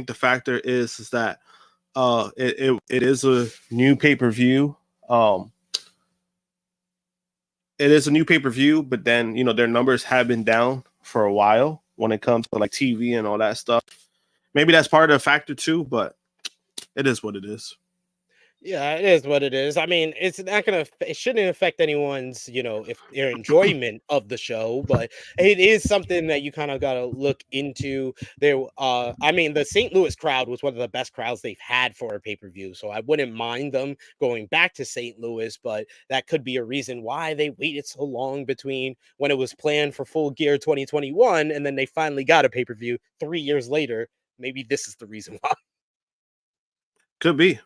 the factor is that it is a new pay-per-view. It is a new pay-per-view, but then their numbers have been down for a while when it comes to like TV and all that stuff. Maybe that's part of the factor too, but it is what it is. Yeah, it is what it is. I mean, it's not gonna. It shouldn't affect anyone's, if their enjoyment of the show, but it is something that you kind of gotta look into. There, I mean, the St. Louis crowd was one of the best crowds they've had for a pay-per-view, so I wouldn't mind them going back to St. Louis, but that could be a reason why they waited so long between when it was planned for Full Gear 2021 and then they finally got a pay-per-view 3 years later. Maybe this is the reason why. Could be.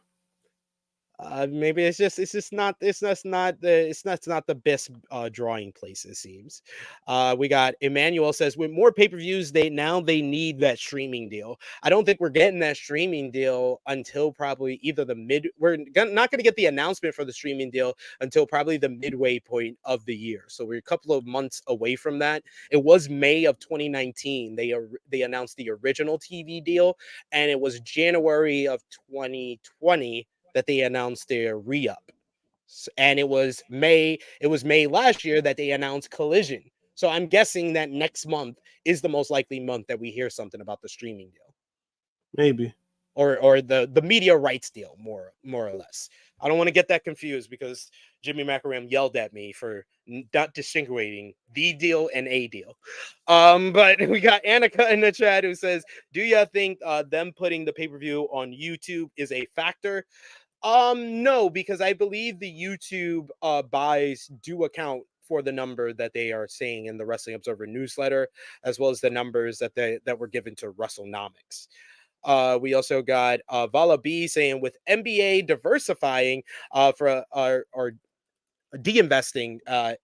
Maybe it's just not the best drawing place, it seems. We got Emmanuel says with more pay-per-views they need that streaming deal. I don't think we're getting that streaming deal until probably either we're not going to get the announcement for the streaming deal until probably the midway point of the year. So we're a couple of months away from that. It was May of 2019 they announced the original TV deal, and it was January of 2020 that they announced their re-up. And it was May last year that they announced Collision. So I'm guessing that next month is the most likely month that we hear something about the streaming deal. Maybe. Or the media rights deal, more or less. I don't want to get that confused because Jimmy Macaram yelled at me for not distinguishing the deal and a deal. But we got Annika in the chat who says, do you think them putting the pay-per-view on YouTube is a factor? No, because I believe the YouTube buys do account for the number that they are saying in the Wrestling Observer newsletter, as well as the numbers that were given to WrestleNomics. We also got Vala B saying with NBA diversifying for or de-investing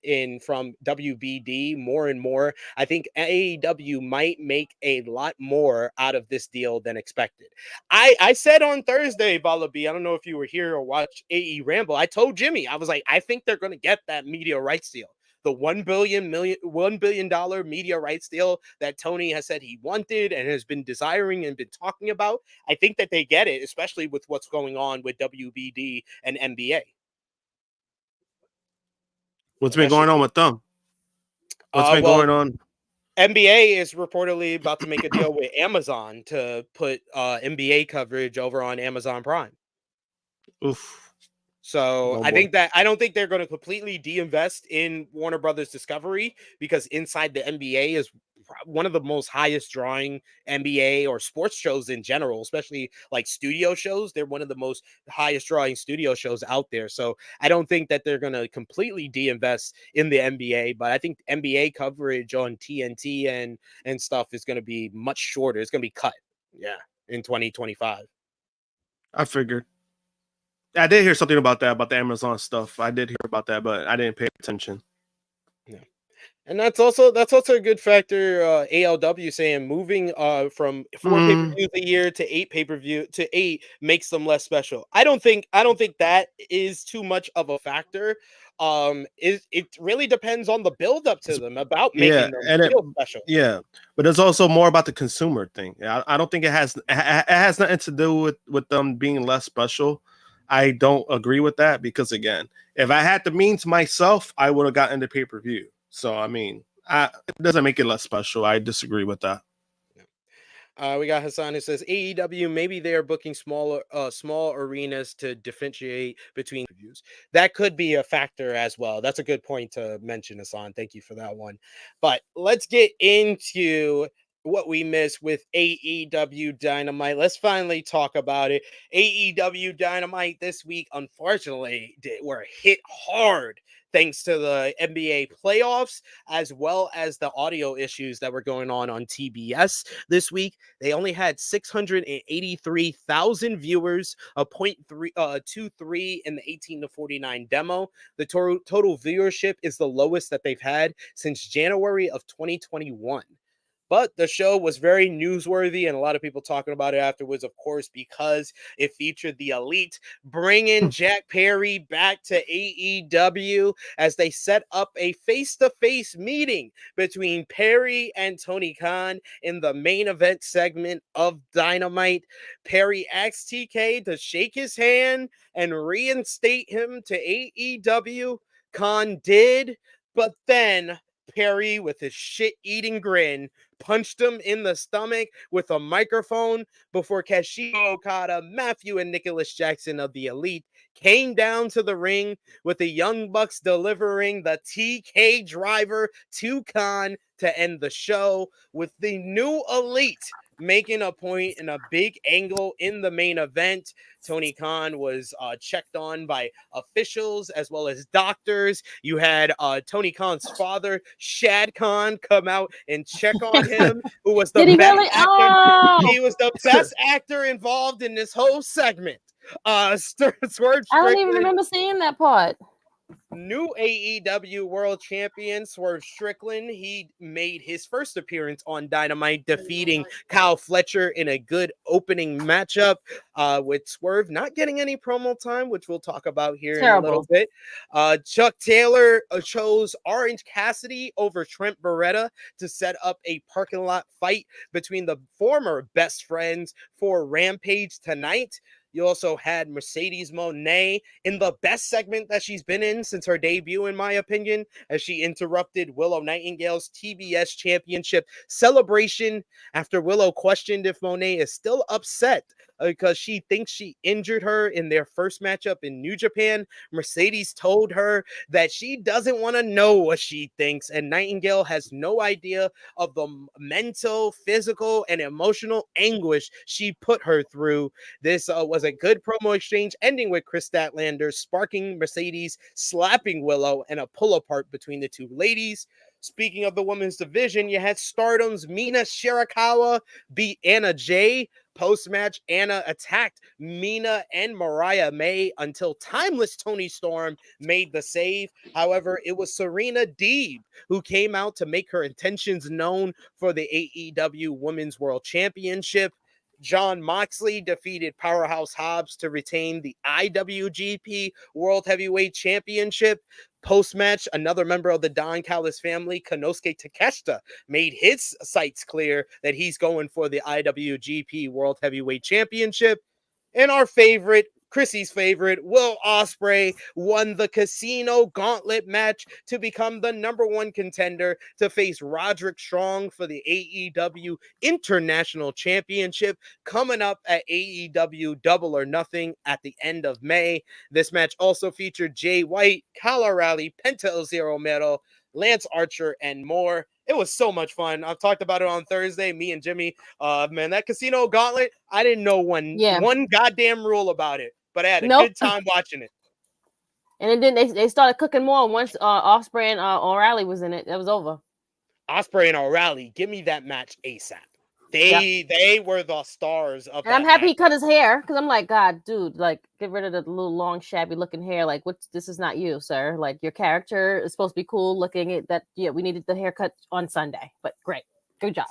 in from WBD more and more, I think AEW might make a lot more out of this deal than expected. I said on Thursday, Vala B, I don't know if you were here or watch AE Ramble, I told Jimmy, I was like, I think they're going to get that media rights deal. The $1 billion media rights deal that Tony has said he wanted and has been desiring and been talking about. I think that they get it, especially with what's going on with WBD and NBA. What's been going on with them? What's been going on? NBA is reportedly about to make a deal with Amazon to put NBA coverage over on Amazon Prime. Oof. So I don't think they're going to completely de-invest in Warner Brothers Discovery, because Inside the NBA is one of the most highest drawing NBA or sports shows in general, especially like studio shows. They're one of the most highest drawing studio shows out there. So I don't think that they're going to completely de-invest in the NBA, but I think NBA coverage on TNT and stuff is going to be much shorter. It's going to be cut. Yeah. In 2025. I figured. I did hear something about that, about the Amazon stuff. I did hear about that, but I didn't pay attention. Yeah. And that's also a good factor. ALW saying moving from 4 pay-per-views a year to 8 pay-per-view to 8 makes them less special. I don't think that is too much of a factor. It really depends on the build up to them about making them feel special. Yeah, but it's also more about the consumer thing. I don't think it has nothing to do with them being less special. I don't agree with that, because again, if I had the means myself, I would have gotten the pay-per-view. So I mean, it doesn't make it less special. I disagree with that. We got Hassan who says AEW, maybe they are booking small arenas to differentiate between reviews. That could be a factor as well. That's a good point to mention, Hassan. Thank you for that one. But let's get into what we missed with AEW Dynamite. Let's finally talk about it. AEW Dynamite this week, unfortunately, were hit hard thanks to the NBA playoffs, as well as the audio issues that were going on TBS this week. They only had 683,000 viewers, a 0.23 in the 18 to 49 demo. The total viewership is the lowest that they've had since January of 2021. But the show was very newsworthy, and a lot of people talking about it afterwards, of course, because it featured the Elite bringing Jack Perry back to AEW as they set up a face-to-face meeting between Perry and Tony Khan in the main event segment of Dynamite. Perry asked TK to shake his hand and reinstate him to AEW. Khan did, but then Perry, with his shit-eating grin, punched him in the stomach with a microphone before Kazuchika Okada, Matthew, and Nicholas Jackson of the Elite came down to the ring, with the Young Bucks delivering the TK driver to Khan to end the show, with the new Elite making a point in a big angle in the main event. Tony Khan was checked on by officials as well as doctors. You had Tony Khan's father, Shad Khan, come out and check on him, who was the Did he best really? actor. Oh, He was the best actor involved in this whole segment. Swerve I don't even Strickland, remember seeing that part. new AEW World Champion Swerve Strickland. He made his first appearance on Dynamite, defeating Kyle Fletcher in a good opening matchup, with Swerve not getting any promo time, which we'll talk about here in a little bit. Chuck Taylor chose Orange Cassidy over Trent Beretta to set up a parking lot fight between the former best friends for Rampage tonight. You also had Mercedes Moné in the best segment that she's been in since her debut, in my opinion, as she interrupted Willow Nightingale's TBS Championship celebration after Willow questioned if Moné is still upset because she thinks she injured her in their first matchup in New Japan. Mercedes told her that she doesn't want to know what she thinks, and Nightingale has no idea of the mental, physical, and emotional anguish she put her through. This was a good promo exchange, ending with Chris Statlander sparking Mercedes, slapping Willow, and a pull apart between the two ladies. Speaking of the women's division, you had Stardom's Mina Shirakawa beat Anna Jay. Post-match, Anna attacked Mina and Mariah May until timeless Toni Storm made the save. However, it was Serena Deeb who came out to make her intentions known for the AEW Women's World Championship. John Moxley defeated Powerhouse Hobbs to retain the IWGP World Heavyweight Championship. Post-match, another member of the Don Callis family, Konosuke Takeshita, made his sights clear that he's going for the IWGP World Heavyweight Championship. And our favorite, Krssy's favorite, Will Ospreay, won the Casino Gauntlet match to become the #1 contender to face Roderick Strong for the AEW International Championship, coming up at AEW Double or Nothing at the end of May. This match also featured Jay White, Kyle O'Reilly, Penta El Zero Miedo, Lance Archer, and more. It was so much fun. I've talked about it on Thursday, me and Jimmy. Man, that Casino Gauntlet, I didn't know one goddamn rule about it, but I had a good time watching it. And then they started cooking more once Ospreay and O'Reilly was in it. It was over. Ospreay and O'Reilly, give me that match ASAP. They were the stars of. And I'm happy he cut his hair, because I'm like, God, dude, like, get rid of the little long, shabby looking hair. Like, this is not you, sir. Like, your character is supposed to be cool looking. At that, yeah, we needed the haircut on Sunday, but great, good job.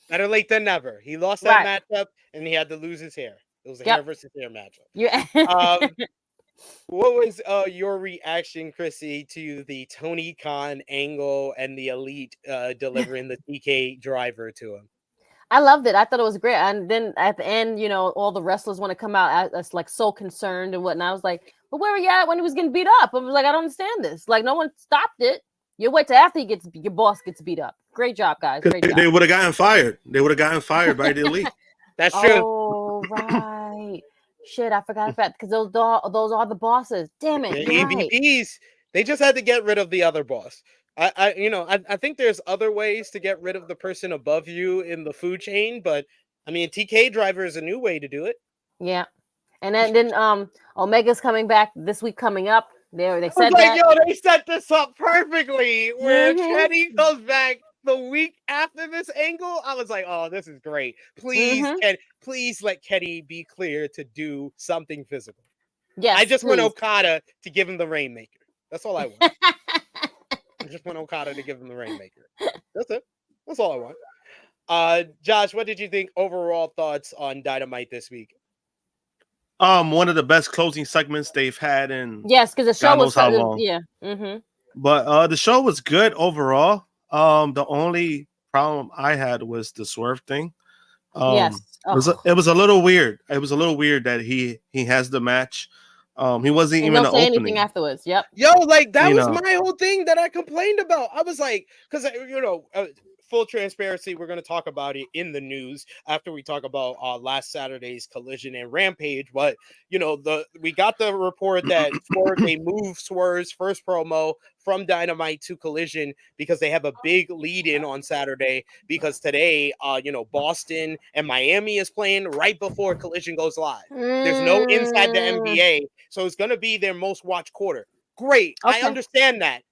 Better late than never. He lost that matchup, and he had to lose his hair. It was a hair versus hair matchup. Yeah. What was your reaction, Krssi, to the Tony Khan angle and the Elite delivering the TK driver to him? I loved it. I thought it was great. And then at the end, you know, all the wrestlers want to come out as like so concerned and whatnot. I was like, but where were you at when he was getting beat up? I was like, I don't understand this. Like, no one stopped it. You wait till after your boss gets beat up. Great job, guys. Great job. They would have gotten fired. They would have gotten fired by the Elite. That's true. Oh, right. Shit, I forgot that, because those are the bosses. Damn it. The EVPs. They just had to get rid of the other boss. I think there's other ways to get rid of the person above you in the food chain, but I mean, TK driver is a new way to do it. Yeah. And then Omega's coming back this week coming up. They I said was like, that. yo, they set this up perfectly where Kenny goes back the week after this angle. I was like, oh, this is great. Please, please let Kenny be clear to do something physical. Yes, I just want Okada to give him the Rainmaker. That's all I want. I just want Okada to give him the Rainmaker. That's it. That's all I want. Josh, what did you think? Overall thoughts on Dynamite this week? One of the best closing segments they've had in because the show was how long. Yeah. But the show was good overall. The only problem I had was the Swerve thing. It was a little weird. It was a little weird that he has the match. He wasn't even say anything afterwards. Yep. Yo, like that was my whole thing that I complained about. I was like, because full transparency, we're going to talk about it in the news after we talk about last Saturday's Collision and Rampage. But we got the report that they moved Swerve's first promo from Dynamite to Collision because they have a big lead in on Saturday. Because today, Boston and Miami is playing right before Collision goes live. There's no Inside the NBA, so it's going to be their most watched quarter. Great, I understand that.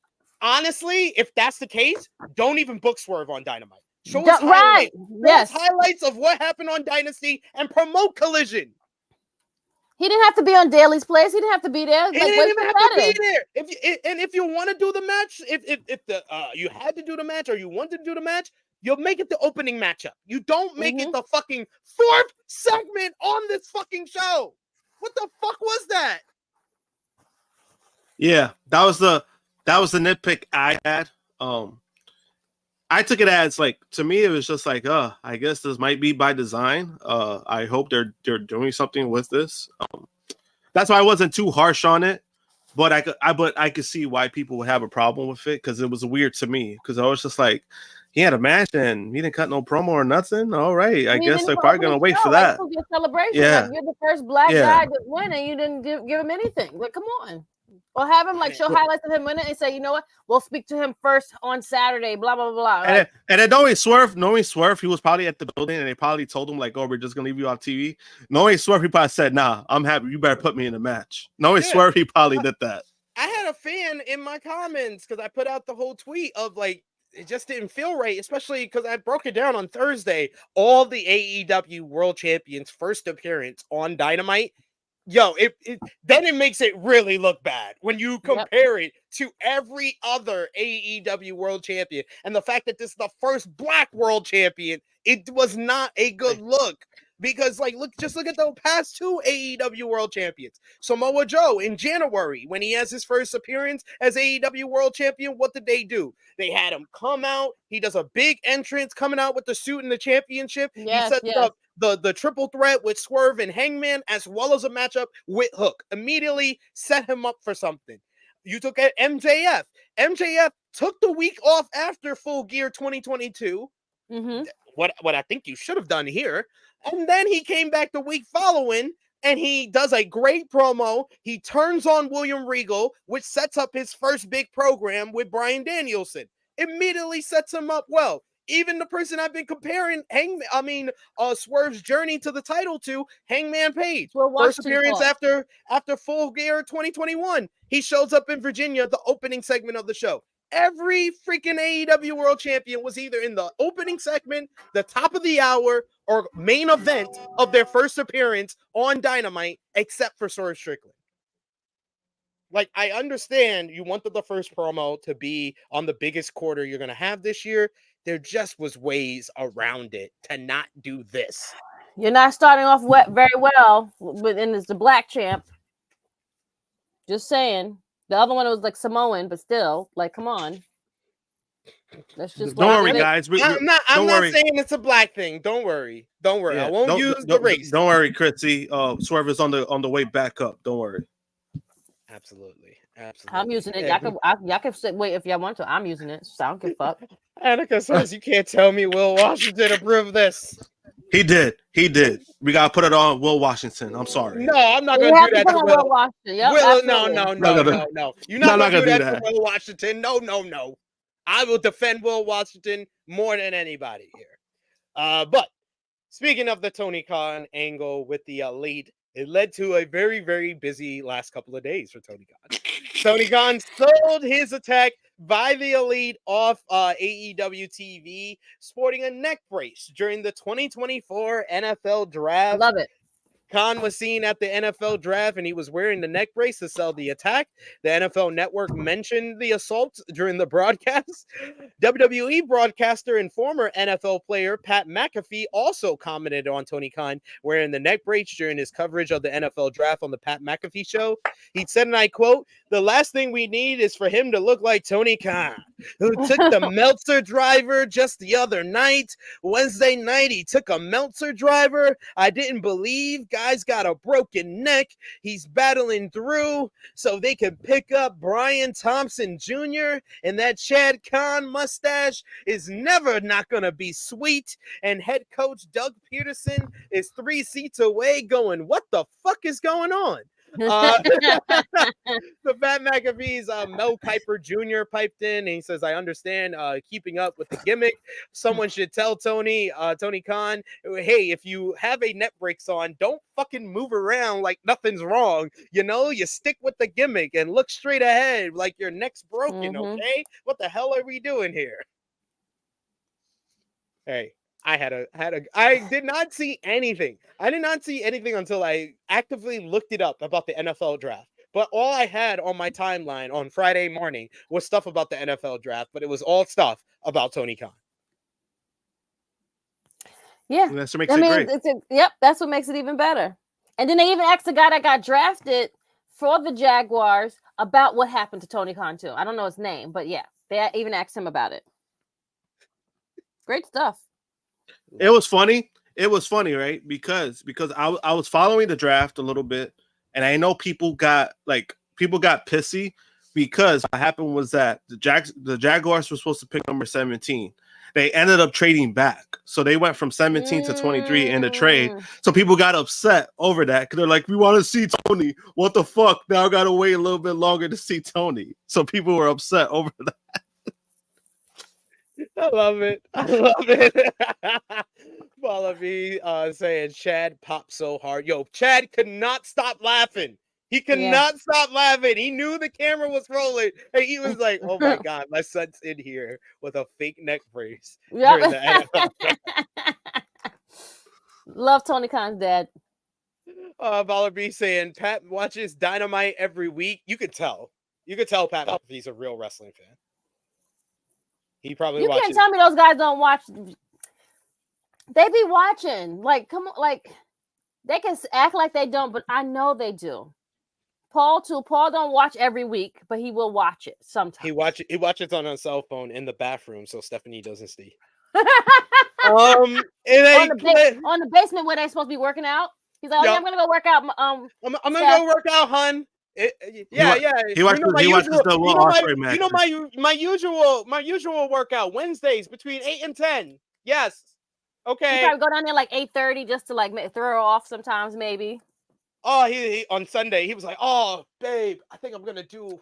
Honestly, if that's the case, don't even book Swerve on Dynamite. Show us highlights. Yes. Highlights of what happened on Dynasty and promote Collision. He didn't have to be on Daly's place. He didn't have to be there. He didn't even have to be there. If you want to do the match, if you had to do the match or you wanted to do the match, you'll make it the opening matchup. You don't make it the fucking fourth segment on this fucking show. What the fuck was that? Yeah, that was the nitpick I had. I took it as like, to me, it was just like, I guess this might be by design. I hope they're doing something with this. That's why I wasn't too harsh on it, but I could see why people would have a problem with it because it was weird to me. Because I was just like, he had a match and he didn't cut no promo or nothing. All right, I guess they're probably gonna wait for that. Like, celebration. Yeah, like, you're the first black guy to win, and you didn't give him anything. Like, come on. Or have him show highlights of him winning and say, you know what, we'll speak to him first on Saturday, blah, blah, blah. And then knowing Swerve, he was probably at the building and they probably told him, like, oh, we're just going to leave you on TV. Knowing Swerve, he probably said, nah, I'm happy. You better put me in the match. Knowing Swerve, he probably did that. I had a fan in my comments because I put out the whole tweet of, like, it just didn't feel right, especially because I broke it down on Thursday. All the AEW World Champions' first appearance on Dynamite. Yo, then it makes it really look bad when you compare it to every other AEW World Champion. And the fact that this is the first Black World Champion, it was not a good look. Because, like, look at the past two AEW World Champions. Samoa Joe in January, when he has his first appearance as AEW World Champion, what did they do? They had him come out. He does a big entrance coming out with the suit and the championship. He sets up the triple threat with Swerve and Hangman, as well as a matchup with Hook. Immediately set him up for something. You took at MJF. MJF took the week off after Full Gear 2022. What I think you should have done here. And then he came back the week following and he does a great promo. He turns on William Regal, which sets up his first big program with Bryan Danielson. Immediately sets him up well. Even the person I've been comparing Swerve's journey to the title to, Hangman Page. First appearance after Full Gear 2021. He shows up in Virginia, the opening segment of the show. Every freaking AEW World Champion was either in the opening segment, the top of the hour, or main event of their first appearance on Dynamite, except for Swerve Strickland. Like, I understand you wanted the first promo to be on the biggest quarter you're going to have this year. There just was ways around it to not do this. You're not starting off very well, and it's the Black Champ. Just saying. The other one was like Samoan, but still, like, come on. Let's just don't worry, guys. I'm not saying it's a black thing. Don't worry. Yeah, I won't use the race. Don't worry, Krssi. Swerve is on the way back up. Don't worry. Absolutely. I'm using it. Y'all can sit, wait if y'all want to. I'm using it, so I don't give a fuck. Annika says you can't tell me Will Washington approved this. He did. We gotta put it on Will Washington. I'm sorry. No, I'm not gonna do that to Will Washington. Yep, Will, no. You're not gonna do that to Will Washington. No. I will defend Will Washington more than anybody here. But speaking of the Tony Khan angle with the Elite, it led to a very, very busy last couple of days for Tony Khan. Tony Khan sold his attack by the Elite off AEW TV, sporting a neck brace during the 2024 NFL Draft. I love it. Khan was seen at the NFL draft and he was wearing the neck brace to sell the attack. The NFL Network mentioned the assault during the broadcast. WWE broadcaster and former NFL player Pat McAfee also commented on Tony Khan wearing the neck brace during his coverage of the NFL draft on the Pat McAfee show. He said, and I quote, "The last thing we need is for him to look like Tony Khan, who took the Meltzer driver just the other night. Wednesday night, he took a Meltzer driver. I didn't believe guy's got a broken neck. He's battling through so they can pick up Brian Thompson Jr. And that Chad Khan mustache is never not going to be sweet. And head coach Doug Peterson is 3 seats away going, what the fuck is going on?" The Pat McAfee's Mel Kiper Jr. piped in and he says, "I understand keeping up with the gimmick. Someone should tell Tony Khan, hey, if you have a net breaks on, don't fucking move around like nothing's wrong. You know, you stick with the gimmick and look straight ahead like your neck's broken, okay? What the hell are we doing here?" Hey, I did not see anything. I did not see anything until I actively looked it up about the NFL draft. But all I had on my timeline on Friday morning was stuff about the NFL draft, but it was all stuff about Tony Khan. Yeah. That's what makes it great. Yep, that's what makes it even better. And then they even asked the guy that got drafted for the Jaguars about what happened to Tony Khan too. I don't know his name, but yeah, they even asked him about it. Great stuff. It was funny. It was funny, right? Because I was following the draft a little bit, and I know people got pissy because what happened was that the Jaguars were supposed to pick number 17. They ended up trading back, so they went from 17 to 23 in the trade. So people got upset over that because they're like, "We want to see Tony. What the fuck? Now I got to wait a little bit longer to see Tony." So people were upset over that. I love it. I love it. Wallaby saying Chad popped so hard. Yo, Chad could not stop laughing. He could not stop laughing. He knew the camera was rolling. And he was like, "Oh my God, my son's in here with a fake neck brace." During the NFL. Love Tony Khan's dad. Wallaby saying Pat watches Dynamite every week. You could tell. You could tell Pat he's a real wrestling fan. He probably watches. You can't tell me those guys don't watch. They be watching. Like, come on, like they can act like they don't, but I know they do. Paul too. Paul don't watch every week, but he will watch it sometimes. He watches on a cell phone in the bathroom, so Stephanie doesn't see. On the basement where they're supposed to be working out. He's like, "Oh, yeah, I'm gonna go work out." I'm gonna go work out, hun. Yeah. He watches the Will Ospreay match. You know my usual workout Wednesdays between 8 and 10. Yes. Okay. You probably go down there like 8:30 just to like throw her off sometimes, maybe. Oh, he on Sunday he was like, "Oh, babe, I think I'm gonna do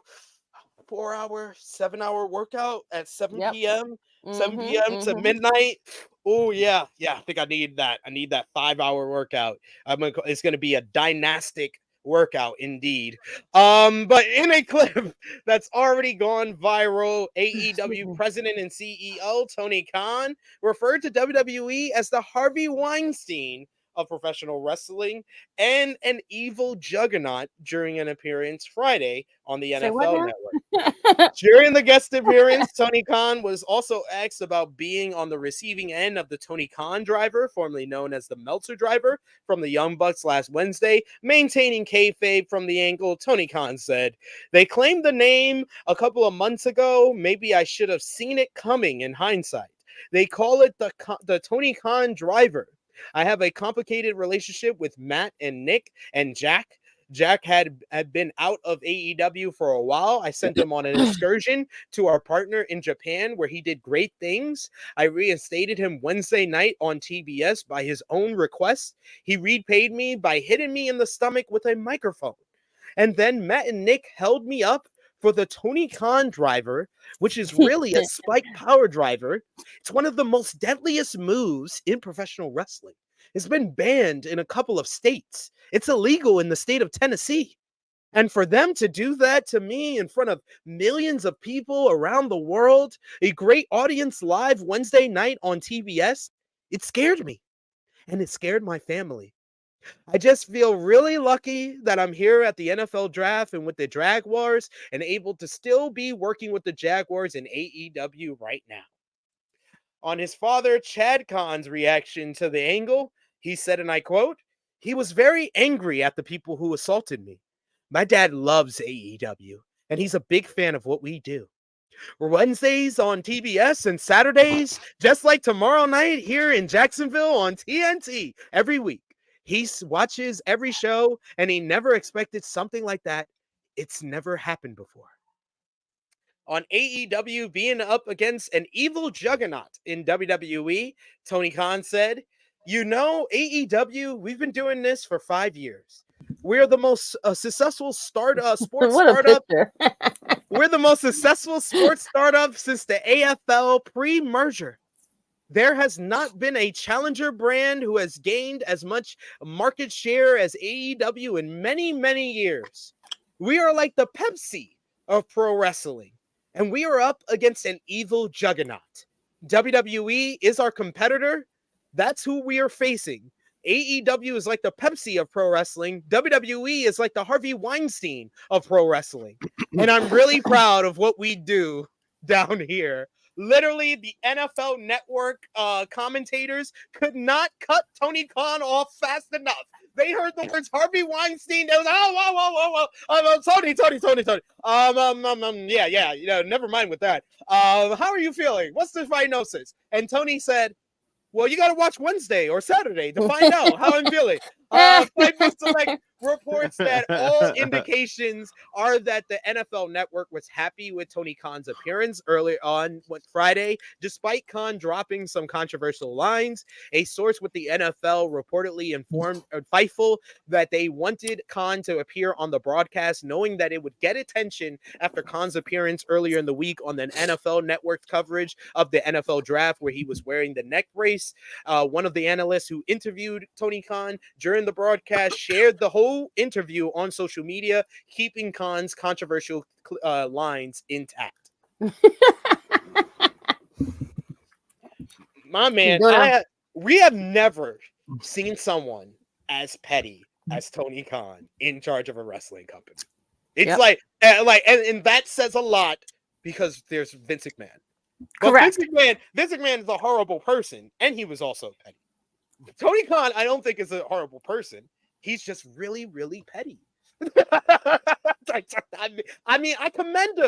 4-hour, 7-hour workout at 7 p.m. 7 p.m. to midnight." Oh yeah. I think I need that. I need that 5-hour workout. It's gonna be a dynastic workout indeed. But in a clip that's already gone viral, AEW president and CEO Tony Khan referred to WWE as the Harvey Weinstein of professional wrestling and an evil juggernaut during an appearance Friday on the NFL Network. During the guest appearance, Tony Khan was also asked about being on the receiving end of the Tony Khan driver, formerly known as the Meltzer driver, from the Young Bucks last Wednesday. Maintaining kayfabe from the angle, Tony Khan said, "They claimed the name a couple of months ago. Maybe I should have seen it coming in hindsight. They call it the Tony Khan driver. I have a complicated relationship with Matt and Nick and Jack. Jack had been out of AEW for a while. I sent him on an excursion to our partner in Japan where he did great things. I reinstated him Wednesday night on TBS by his own request. He repaid me by hitting me in the stomach with a microphone. And then Matt and Nick held me up for the Tony Khan driver, which is really a spike power driver. It's one of the most deadliest moves in professional wrestling. It's been banned in a couple of states. It's illegal in the state of Tennessee. And for them to do that to me in front of millions of people around the world, a great audience live Wednesday night on TBS, it scared me. And it scared my family. I just feel really lucky that I'm here at the NFL draft and with the Jaguars and able to still be working with the Jaguars in AEW right now. On his father, Chad Khan's reaction to the angle, he said, and I quote, "He was very angry at the people who assaulted me. My dad loves AEW, and he's a big fan of what we do. Wednesdays on TBS and Saturdays, just like tomorrow night here in Jacksonville on TNT every week. He watches every show, and he never expected something like that. It's never happened before." On AEW being up against an evil juggernaut in WWE, Tony Khan said, "You know, AEW, we've been doing this for 5 years. We're the most successful sports startup. We're the most successful sports startup since the AFL pre-merger. There has not been a challenger brand who has gained as much market share as AEW in many, many years. We are like the Pepsi of pro wrestling, and we are up against an evil juggernaut. WWE is our competitor. That's who we are facing. AEW is like the Pepsi of pro wrestling. WWE is like the Harvey Weinstein of pro wrestling. And I'm really proud of what we do down here." Literally, the NFL Network commentators could not cut Tony Khan off fast enough. They heard the words Harvey Weinstein. They was whoa, Tony. Yeah, you know, never mind with that. How are you feeling? What's the diagnosis? And Tony said, "Well, you got to watch Wednesday or Saturday to find out how I'm feeling." Fightful Select reports that all indications are that the NFL Network was happy with Tony Khan's appearance early on Friday, despite Khan dropping some controversial lines. A source with the NFL reportedly informed Fightful that they wanted Khan to appear on the broadcast, knowing that it would get attention after Khan's appearance earlier in the week on the NFL Network coverage of the NFL draft, where he was wearing the neck brace. One of the analysts who interviewed Tony Khan during the broadcast shared the whole interview on social media, keeping Khan's controversial lines intact. My man, we have never seen someone as petty as Tony Khan in charge of a wrestling company. It's and that says a lot because there's Vince McMahon. But Correct. Vince McMahon is a horrible person, and he was also petty. Tony Khan, I don't think is a horrible person. He's just really, really petty. I mean, I commend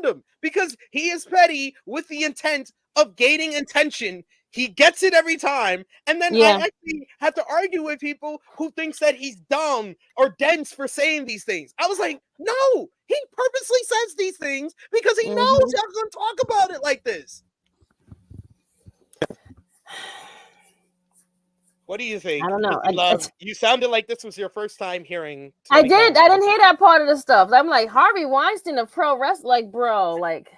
him. Because he is petty with the intent of gaining attention. He gets it every time. And then I actually have to argue with people who thinks that he's dumb or dense for saying these things. I was like, no, he purposely says these things because he knows I'm going to talk about it like this. What do you think? I don't know. You sounded like this was your first time hearing. I didn't hear that part of the stuff. I'm like, Harvey Weinstein of pro wrestling, like, bro, like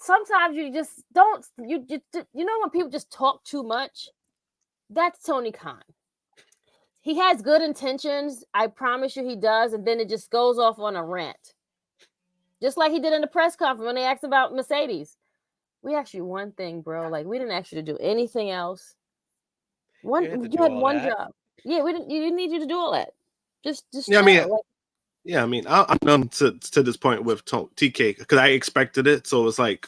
sometimes you just don't, you know, when people just talk too much, that's Tony Khan. He has good intentions. I promise you he does. And then it just goes off on a rant. Just like he did in the press conference when they asked about Mercedes. We asked you one thing, bro. Like, we didn't ask you to do anything else. You had one job. Yeah, we didn't need you to do all that. Just yeah. I mean, I'm done to this point with TK because I expected it. So it's like,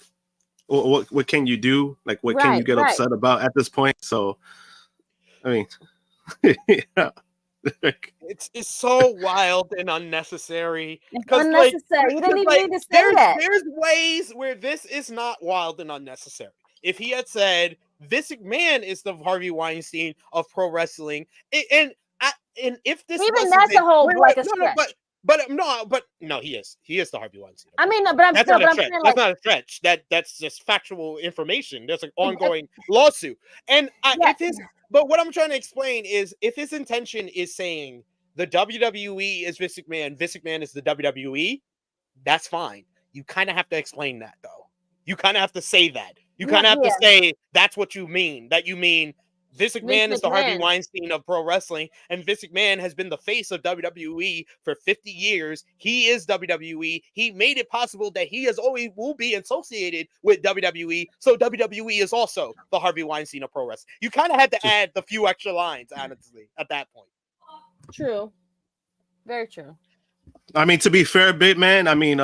what can you do? Like, what can you get upset about at this point? So, I mean, yeah. It's so wild and unnecessary. Unnecessary. You didn't even need to say that. There's ways where this is not wild and unnecessary. If he had said, Vince McMahon is the Harvey Weinstein of pro wrestling, and if this even that's a whole like a stretch. But no, he is the Harvey Weinstein. I mean, but that's not a stretch. That's not a stretch. That's just factual information. There's an ongoing lawsuit, and but what I'm trying to explain is if his intention is saying the WWE is Vince McMahon is the WWE, That's fine. You kind of have to explain that, though. You kind of have to say that. You kind of have to say that's what you mean. That you mean Vince McMahon is the Harvey Weinstein of pro wrestling, and Vince McMahon has been the face of WWE for 50 years. He is WWE. He made it possible that he has always will be associated with WWE. So WWE is also the Harvey Weinstein of pro wrestling. You kind of had to add the few extra lines, honestly, at that point. True. Very true. I mean, to be fair, big man, I mean,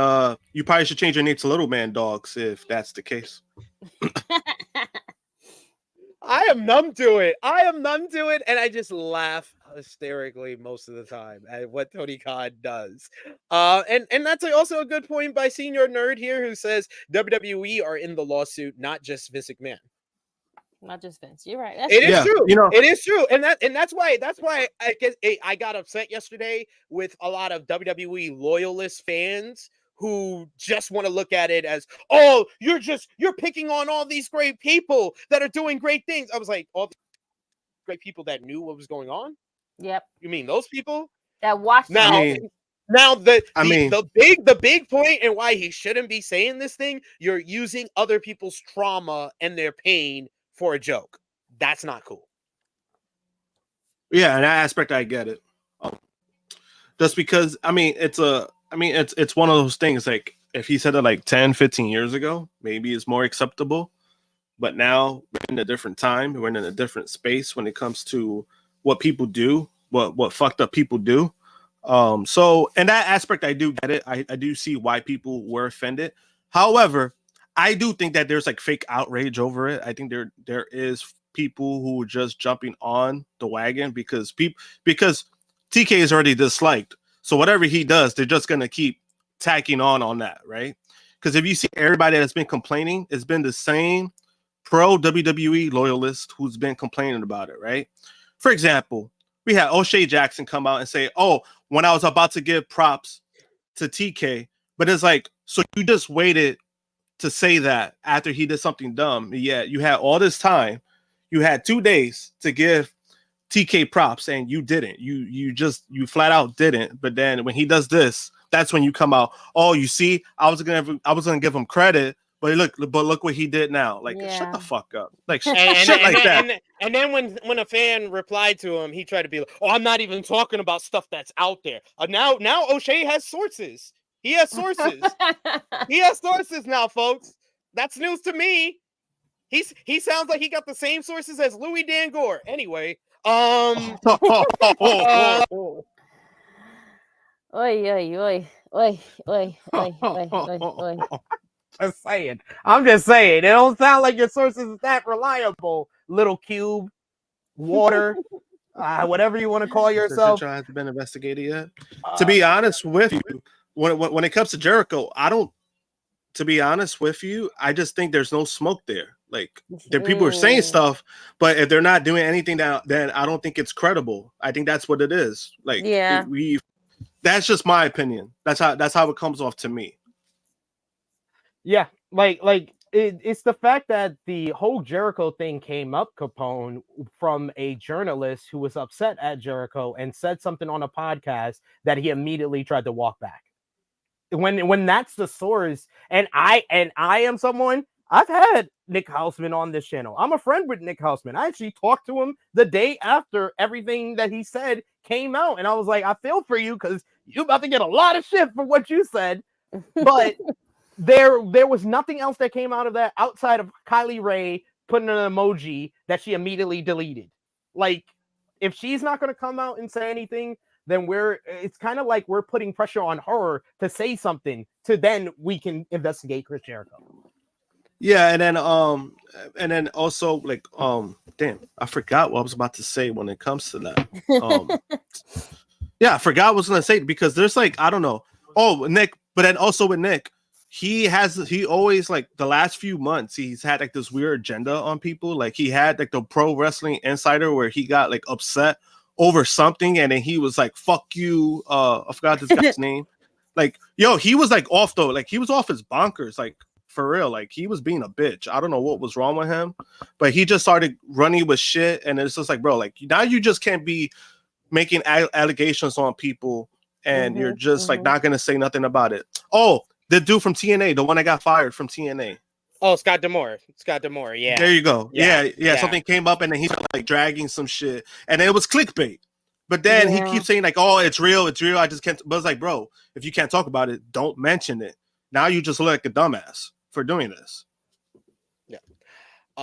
you probably should change your name to Little Man Dogs if that's the case. I am numb to it. And I just laugh hysterically most of the time at what Tony Khan does. And that's also a good point by Senior Nerd here, who says WWE are in the lawsuit, not just Vince McMahon. Not just Vince. You're right. It is true. You know, it is true, and that's why I guess I got upset yesterday with a lot of WWE loyalist fans who just want to look at it as, oh, you're picking on all these great people that are doing great things. I was like, all the great people that knew what was going on. Yep. You mean those people that watched now? The big point and why he shouldn't be saying this thing. You're using other people's trauma and their pain for a joke. That's not cool. Yeah, in that aspect, I get it. Just because, I mean, it's one of those things, like, if he said it like 10, 15 years ago, maybe it's more acceptable. But now we're in a different time. We're in a different space when it comes to what people do, what fucked up people do. So in that aspect, I do get it. I do see why people were offended. However, I do think that there's like fake outrage over it. I think there is people who are just jumping on the wagon because TK is already disliked. So whatever he does, they're just gonna keep tacking on that, right? Because if you see everybody that's been complaining, it's been the same pro WWE loyalist who's been complaining about it, right? For example, we had O'Shea Jackson come out and say, "Oh, when I was about to give props to TK," but it's like, so you just waited to say that after he did something dumb. Yeah, you had all this time. You had 2 days to give TK props, and you didn't. You flat out didn't. But then when he does this, that's when you come out. Oh, you see, I was gonna give him credit, but look what he did now. Like, shut the fuck up. Like, shit like that. And then when a fan replied to him, he tried to be like, "Oh, I'm not even talking about stuff that's out there." Now O'Shea has sources. He has sources. He has sources now, folks. That's news to me. He sounds like he got the same sources as Louis Dangor. Anyway, Oi. I'm just saying. It don't sound like your sources is that reliable. Little Cube, water, whatever you want to call yourself. Hasn't been investigated yet. To be honest with you, when it comes to Jericho, to be honest with you, I just think there's no smoke there. Like, people are saying stuff, but if they're not doing anything, then I don't think it's credible. I think that's what it is. Like, that's just my opinion. That's how it comes off to me. Yeah, like it's the fact that the whole Jericho thing came up, Capone, from a journalist who was upset at Jericho and said something on a podcast that he immediately tried to walk back. When that's the source, and I am someone, I've had Nick Hausman on this channel. I'm a friend with Nick Hausman. I actually talked to him the day after everything that he said came out, and I was like, I feel for you because you're about to get a lot of shit for what you said. But there was nothing else that came out of that outside of Kylie Ray putting an emoji that she immediately deleted. Like, if she's not going to come out and say anything, then it's kind of like we're putting pressure on her to say something to then we can investigate Chris Jericho. Yeah, and then also, like, damn, I forgot what I was about to say when it comes to that. Yeah, I forgot what I was gonna say because there's like, I don't know. Oh, Nick, but then also with Nick, he always, like, the last few months he's had like this weird agenda on people. Like, he had like the Pro Wrestling Insider where he got like upset over something, and then he was like, "Fuck you." I forgot this guy's name. Like, yo, he was like off though. Like, he was off his bonkers. Like, for real. Like, he was being a bitch. I don't know what was wrong with him, but he just started running with shit, and it's just like, bro, like, now you just can't be making allegations on people and you're just like not gonna say nothing about it. Oh, the dude from TNA, the one that got fired from TNA. Oh, Scott D'Amore. Yeah. There you go. Yeah. Something came up, and then he's like dragging some shit, and it was clickbait. But then he keeps saying like, "Oh, it's real. I just can't." But it's like, bro, if you can't talk about it, don't mention it. Now you just look like a dumbass for doing this. Yeah.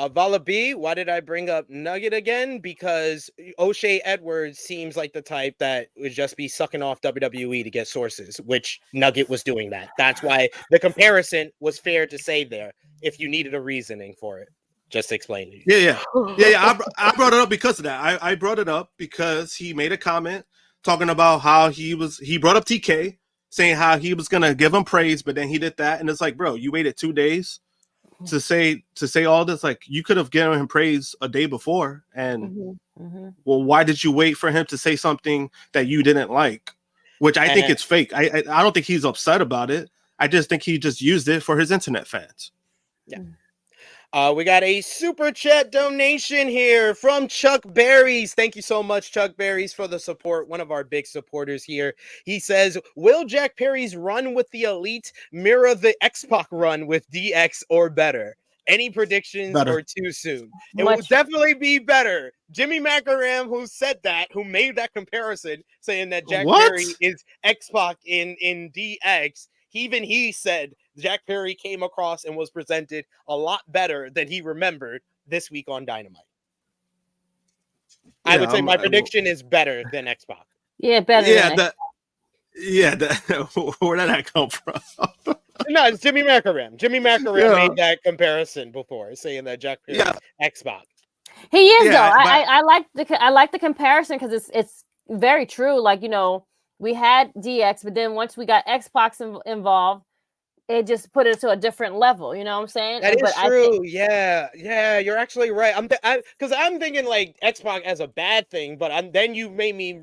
Vala B, why did I bring up Nugget again? Because O'Shea Edwards seems like the type that would just be sucking off WWE to get sources, which Nugget was doing that. That's why the comparison was fair to say there if you needed a reasoning for it. Just explain to you. Yeah. I brought it up because of that. I brought it up because he made a comment talking about how he brought up TK, saying how he was going to give him praise, but then he did that. And it's like, bro, you waited 2 days to say all this. Like, you could have given him praise a day before, and well, why did you wait for him to say something that you didn't like? Which I think it's fake. I don't think he's upset about it. I just think he just used it for his internet fans. Yeah. We got a super chat donation here from Chuck Berries. Thank you so much, Chuck Berries, for the support. One of our big supporters here. He says, will Jack Perry's run with the Elite mirror the X-Pac run with DX or better? Any predictions or too soon? It will definitely be better. Jimmy Macaram, who made that comparison, saying that Jack Perry is X-Pac in DX. He said Jack Perry came across and was presented a lot better than he remembered this week on Dynamite. I would say my prediction is better than X-Pac. Yeah, better than where did that come from? No, it's Jimmy Macaram. Jimmy Macaram made that comparison before, saying that Jack Perry is X-Pac. He is, though. I like the comparison because it's very true. Like, we had DX, but then once we got X-Pac involved, it just put it to a different level. You know what I'm saying? That is true. Yeah, you're actually right. Because I'm thinking like X-Pac as a bad thing, but then you made me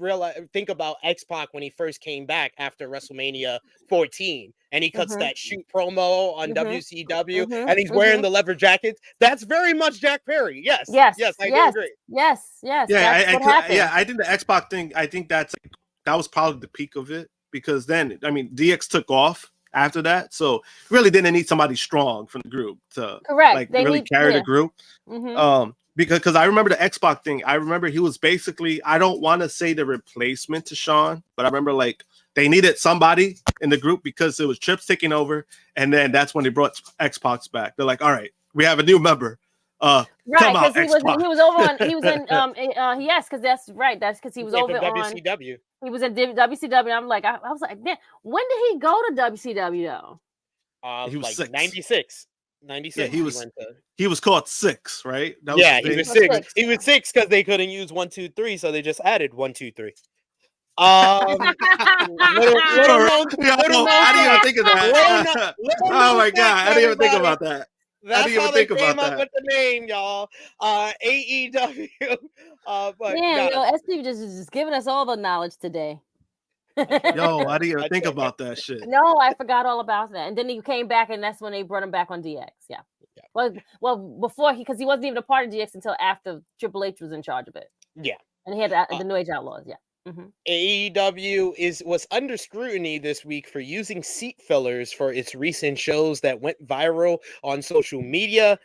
think about X-Pac when he first came back after WrestleMania 14, and he cuts that shoot promo on WCW, and he's wearing the leather jackets. That's very much Jack Perry. Yes, I do agree. Yes. Yeah, I think the X-Pac thing. I think that was probably the peak of it, because then DX took off after that, so really didn't need somebody strong from the group to carry the group. Because I remember the X-Pac thing. I remember he was basically, I don't want to say the replacement to Shawn, but I remember like they needed somebody in the group because it was Trips taking over, and then that's when they brought X-Pac back. They're like, all right, we have a new member. Right, because he was over on, he was in yes, because that's right. That's because he was over on WCW. He was in WCW. I'm like, I was like, man, when did he go to WCW though? He was like 96. Yeah, he was called 6, right? He was 6. He was 6 because they couldn't use 1, 2, 3, so they just added 1, 2, 3. How do you even think of that? Oh my god, I didn't even think about that. That's how they came up with the name, y'all. AEW. SP just giving us all the knowledge today. Yo, I didn't even think about that shit. No, I forgot all about that. And then he came back, and that's when they brought him back on DX. Yeah. Well, before because he wasn't even a part of DX until after Triple H was in charge of it. Yeah. And he had the New Age Outlaws. Yeah. AEW was under scrutiny this week for using seat fillers for its recent shows that went viral on social media.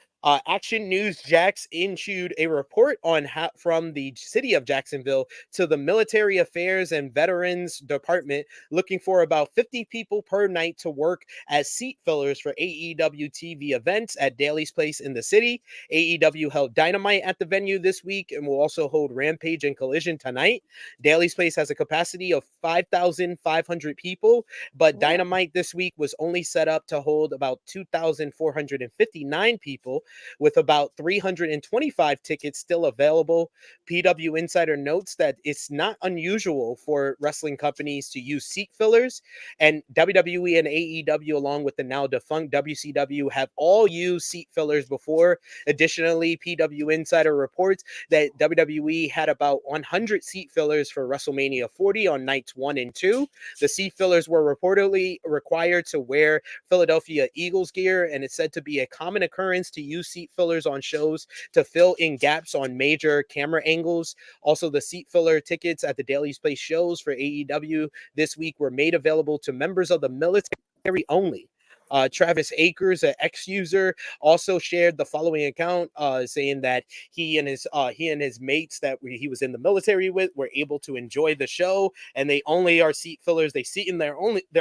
Action News Jax issued a report on from the city of Jacksonville to the Military Affairs and Veterans Department, looking for about 50 people per night to work as seat fillers for AEW TV events at Daly's Place in the city. AEW held Dynamite at the venue this week and will also hold Rampage and Collision tonight. Daly's Place has a capacity of 5,500 people, but Dynamite this week was only set up to hold about 2,459 people, with about 325 tickets still available. PW Insider notes that it's not unusual for wrestling companies to use seat fillers, and WWE and AEW, along with the now defunct WCW, have all used seat fillers before. Additionally, PW Insider reports that WWE had about 100 seat fillers for WrestleMania 40 on nights 1 and 2. The seat fillers were reportedly required to wear Philadelphia Eagles gear, and it's said to be a common occurrence to use use seat fillers on shows to fill in gaps on major camera angles. Also, the seat filler tickets at the Daily's Place shows for AEW this week were made available to members of the military only. Travis Akers, an ex-user, also shared the following account, saying that he and his mates that he was in the military with were able to enjoy the show, and they only are seat fillers. They sit in their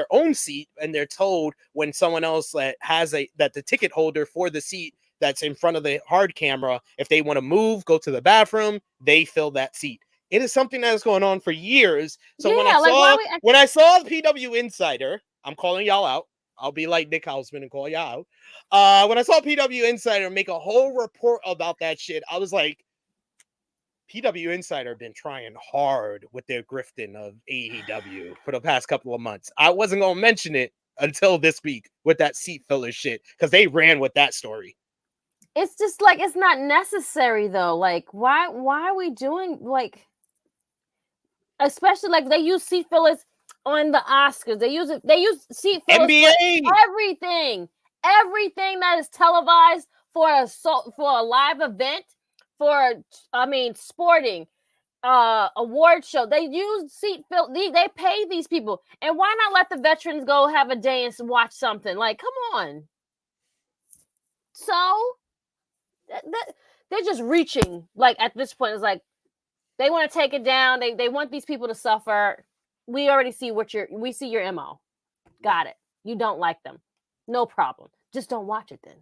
own seat, and they're told when someone else that the ticket holder for the seat that's in front of the hard camera, if they want to move, go to the bathroom, they fill that seat. It is something that is going on for years. So when I saw the PW Insider, I'm calling y'all out. I'll be like Nick Hausman and call y'all out. When I saw PW Insider make a whole report about that shit, I was like, PW Insider been trying hard with their grifting of AEW for the past couple of months. I wasn't going to mention it until this week with that seat filler shit because they ran with that story. It's just like, it's not necessary though. Like, why are we doing, like, especially like they use seat fillers on the Oscars. They use seat fillers NBA. for everything that is televised for a live event, sporting, award show. They use seat fill. They pay these people, and why not let the veterans go have a day and watch something? Like, come on. So they're just reaching. Like at this point, it's like they want to take it down. They want these people to suffer. We already see we see your MO. Got it. You don't like them. No problem. Just don't watch it then.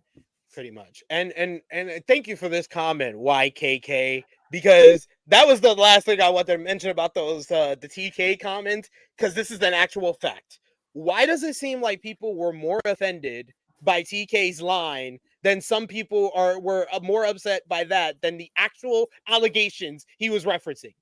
Pretty much. And thank you for this comment, YKK, because that was the last thing I wanted to mention about those the TK comments, because this is an actual fact. Why does it seem like people were more offended by TK's line than some people were more upset by that than the actual allegations he was referencing?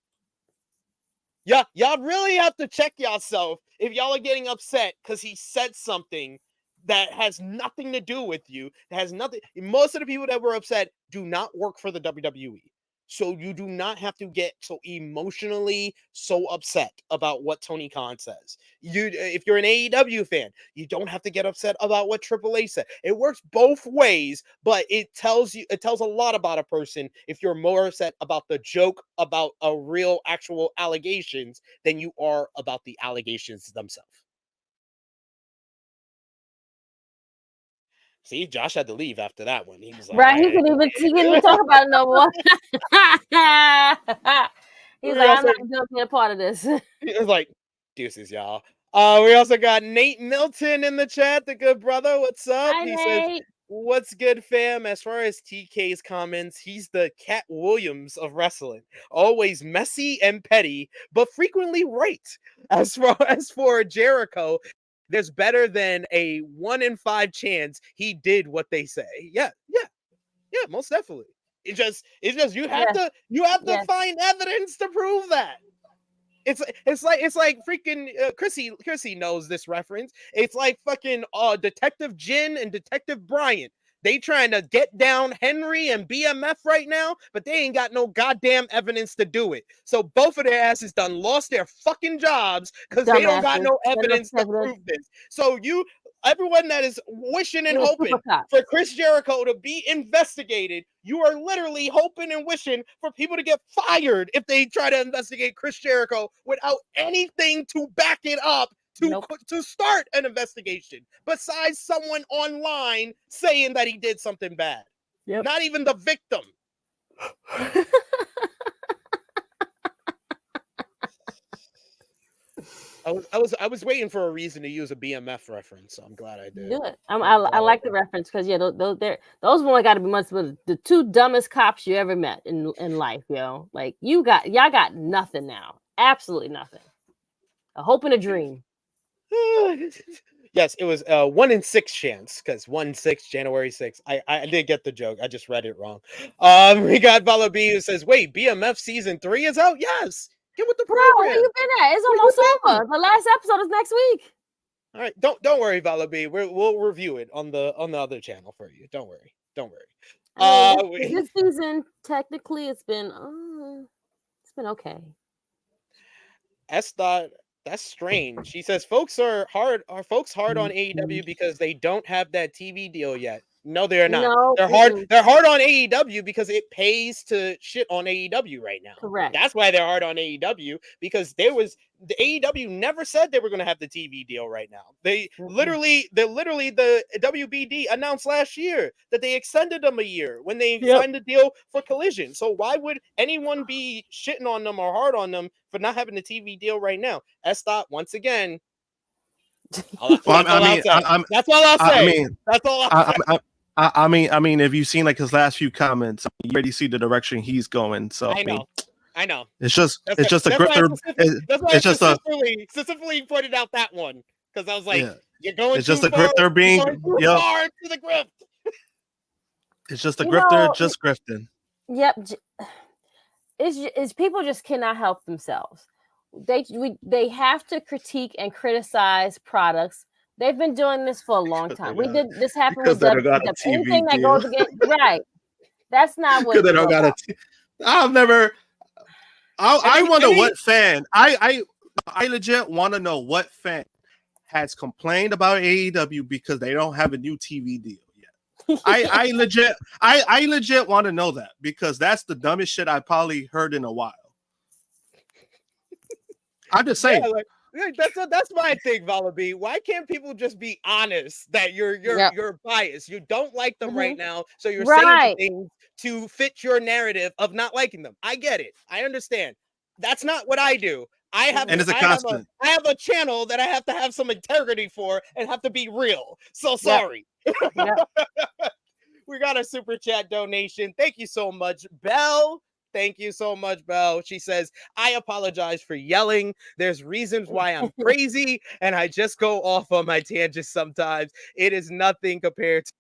Yeah, y'all really have to check yourself if y'all are getting upset because he said something that has nothing to do with you. That has nothing. Most of the people that were upset do not work for the WWE. So you do not have to get so emotionally so upset about what Tony Khan says. If you're an AEW fan, you don't have to get upset about what Triple H said. It works both ways, but it tells a lot about a person if you're more upset about the joke about a real actual allegations than you are about the allegations themselves. See, Josh had to leave after that one. He was like, right, he couldn't even talk about it no more. He's like, I'm not going to be a part of this. He was like, deuces, y'all. We also got Nate Milton in the chat, the good brother. What's up? Hi, He Nate. says, what's good, fam? As far as TK's comments, he's the Cat Williams of wrestling. Always messy and petty, but frequently right. As for Jericho, there's better than a 1 in 5 chance he did what they say. Yeah, most definitely. It's just you have to find evidence to prove that. It's like freaking Krssi knows this reference. It's like fucking Detective Jin and Detective Bryant. They trying to get down Henry and BMF right now, but they ain't got no goddamn evidence to do it. So both of their asses done lost their fucking jobs because they don't got no evidence to prove this. So everyone that is wishing and hoping for Chris Jericho to be investigated, you are literally hoping and wishing for people to get fired if they try to investigate Chris Jericho without anything to back it up to start an investigation besides someone online saying that he did something bad. Yep. Not even the victim. I was waiting for a reason to use a BMF reference, so I'm glad I did. Good. I like the reference because those one got to be the two dumbest cops you ever met in life, yo. Like y'all got nothing now, absolutely nothing. A hope and a dream. Yes, it was 1 in 6 chance because 1/6 January 6th. I did get the joke. I just read it wrong. We got Vala B who says, "Wait, BMF season 3 is out?" Yes. Get with the program. Bro, where you been at? It's almost over. The last episode is next week. All right, don't worry, Vala B. We'll review it on the other channel for you. Don't worry. This season, technically, it's been okay. That's strange. She says folks are hard on AEW because they don't have that TV deal yet. No, they're not. No, they're hard. They're hard on AEW because it pays to shit on AEW right now. Correct. That's why they're hard on AEW, because the AEW never said they were going to have the TV deal right now. The WBD announced last year that they extended them a year when they signed the deal for Collision. So why would anyone be shitting on them or hard on them for not having the TV deal right now? S-Dot, once again. That's all I'll say. I mean, if you've seen like his last few comments, you already see the direction he's going. So I know. It's just a grifter. That's why I specifically pointed out that one, because I was like, you're going. It's just a grifter being hard to the grift. It's just a grifter, just grifting. Yep. It's people just cannot help themselves. They have to critique and criticize products. They've been doing this for a long time. We did this happen with anything that goes against right. That's not what they don't got I've never. I wonder what fan. I legit want to know what fan has complained about AEW because they don't have a new TV deal yet. I legit want to know that, because that's the dumbest shit I probably heard in a while. I'm just saying. That's my thing, Vala B. Why can't people just be honest that you're biased? You don't like them right now, so you're saying things to fit your narrative of not liking them. I get it. I understand. That's not what I do. I have a channel that I have to have some integrity for and have to be real. So sorry. We got a super chat donation. Thank you so much, Belle. Thank you so much, Belle. She says, I apologize for yelling. There's reasons why I'm crazy, and I just go off on my tangents sometimes. It is nothing compared to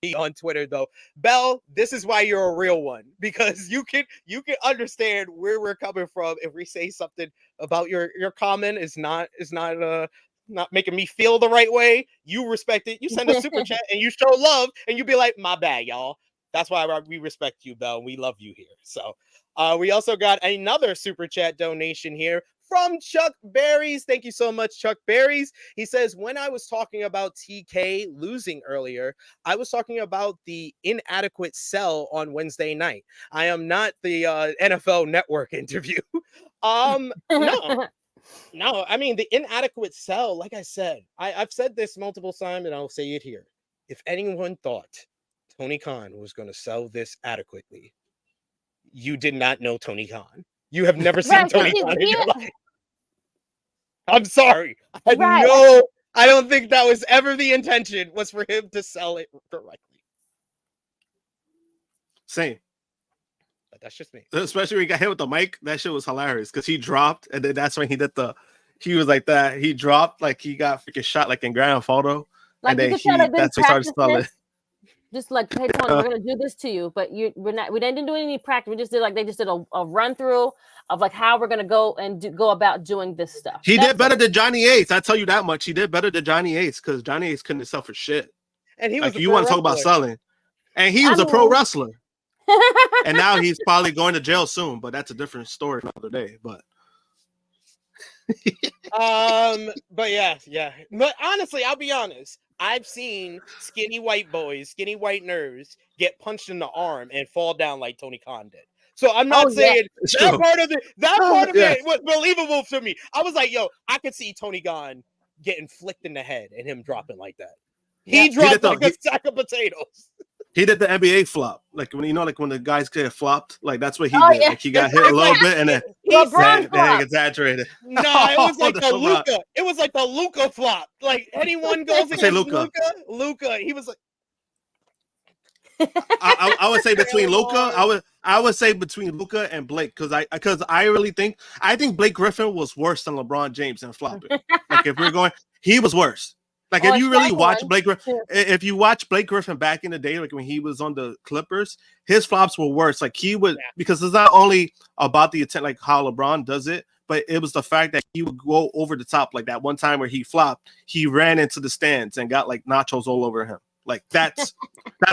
me on Twitter, though. Belle, this is why you're a real one, because you can understand where we're coming from if we say something about your comment is not making me feel the right way. You respect it. You send a super chat and you show love, and you be like, my bad, y'all. That's why we respect you, Belle. We love you here. So we also got another super chat donation here from Chuck Berries. Thank you so much, Chuck Berries. He says, when I was talking about TK losing earlier, I was talking about the inadequate sell on Wednesday night. I am not the NFL Network interview. No. I mean, the inadequate sell, like I said, I've said this multiple times, and I'll say it here. If anyone thought Tony Khan was going to sell this adequately, you did not know Tony Khan. You have never seen Tony Khan in your life. I'm sorry. I don't think that was ever the intention, was for him to sell it correctly. Same. But that's just me. Especially when he got hit with the mic. That shit was hilarious, because he dropped, and then that's when he was like that. He dropped like he got freaking shot like in Grand Photo. Like, and then that's when he started selling. Just like, hey Tony, we're gonna do this to you, but we didn't do any practice. We just did they just did a run through of like how we're gonna go and go about doing this stuff. He did better than Johnny Ace. I tell you that much. He did better than Johnny Ace, because Johnny Ace couldn't sell for shit. And he was like, you want to talk about selling, and he was a pro wrestler, and now he's probably going to jail soon. But that's a different story for another day. But but yeah. But honestly, I'll be honest. I've seen skinny white boys, skinny white nerds get punched in the arm and fall down like Tony Khan did. So I'm not saying that part of it was believable to me. I was like, yo, I could see Tony Khan getting flicked in the head and him dropping like that. He dropped like a sack of potatoes. He did the NBA flop, like when when the guys get flopped, like that's what he did. Yeah. Like he got hit a little bit and then he exaggerated. No, it was like the Luka. It was like the Luka flop. Like anyone goes against Luka, he was like. I would say between Luka, I would say between Luka and Blake, because I really think Blake Griffin was worse than LeBron James in flopping. Like if we're going, he was worse. Like if you really watch Blake Griffin, if you watch Blake Griffin back in the day, like when he was on the Clippers, his flops were worse. Like he would, because it's not only about the attempt, like how LeBron does it, but it was the fact that he would go over the top. Like that one time where he flopped, he ran into the stands and got like nachos all over him. Like that's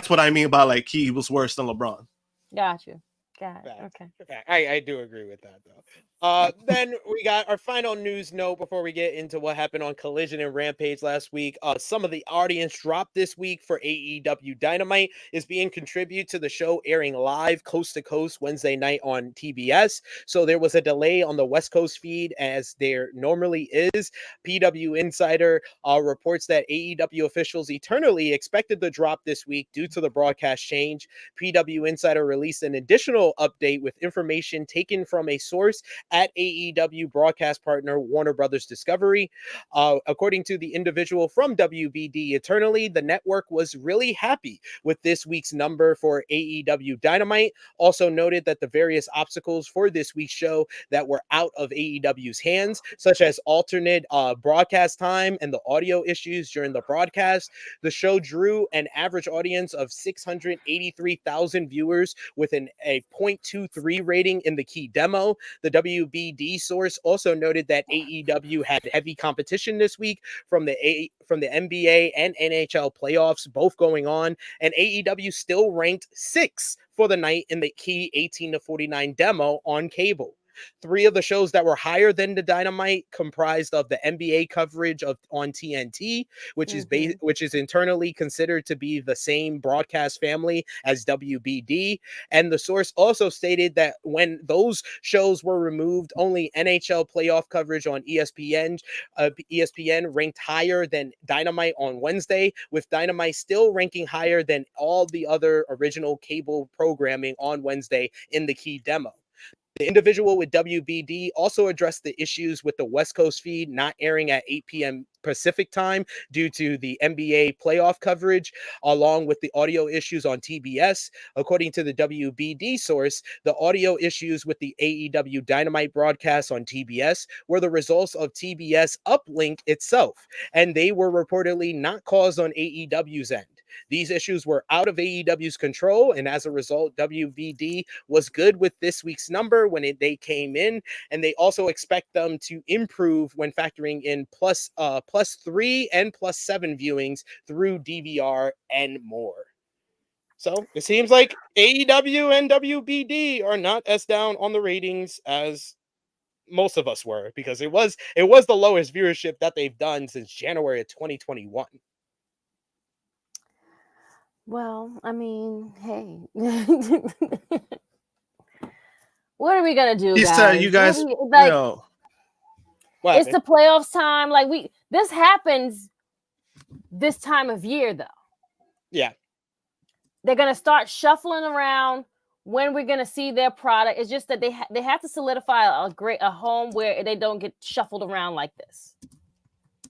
what I mean by like he was worse than LeBron. Got you. Okay. I do agree with that though. Then we got our final news note before we get into what happened on Collision and Rampage last week. Some of the audience drop this week for AEW Dynamite is being contributed to the show airing live coast to coast Wednesday night on TBS. So there was a delay on the West Coast feed as there normally is. PW Insider reports that AEW officials eternally expected the drop this week due to the broadcast change. PW Insider released an additional update with information taken from a source at AEW broadcast partner Warner Brothers Discovery. According to the individual from WBD Eternally, the network was really happy with this week's number for AEW Dynamite. Also noted that the various obstacles for this week's show that were out of AEW's hands, such as alternate broadcast time and the audio issues during the broadcast, the show drew an average audience of 683,000 viewers with a 0.23 rating in the key demo. The WBD source also noted that AEW had heavy competition this week from the NBA and NHL playoffs, both going on, and AEW still ranked 6th for the night in the key 18 to 49 demo on cable. 3 of the shows that were higher than the Dynamite comprised of the NBA coverage on TNT, which is internally considered to be the same broadcast family as WBD. And the source also stated that when those shows were removed, only NHL playoff coverage on ESPN ranked higher than Dynamite on Wednesday, with Dynamite still ranking higher than all the other original cable programming on Wednesday in the key demo. The individual with WBD also addressed the issues with the West Coast feed not airing at 8 p.m. Pacific time due to the NBA playoff coverage, along with the audio issues on TBS. According to the WBD source, the audio issues with the AEW Dynamite broadcast on TBS were the results of TBS uplink itself, and they were reportedly not caused on AEW's end. These issues were out of AEW's control, and as a result, WBD was good with this week's number when they came in, and they also expect them to improve when factoring in plus 3 and plus 7 viewings through DVR and more. So it seems like AEW and WBD are not as down on the ratings as most of us were, because it was the lowest viewership that they've done since January of 2021. Well, I mean, hey. What are we gonna do, He guys? said, "You guys, it's the playoffs time. Like this happens this time of year, though. Yeah, they're gonna start shuffling around when we're gonna see their product. It's just that they have to solidify a home where they don't get shuffled around like this.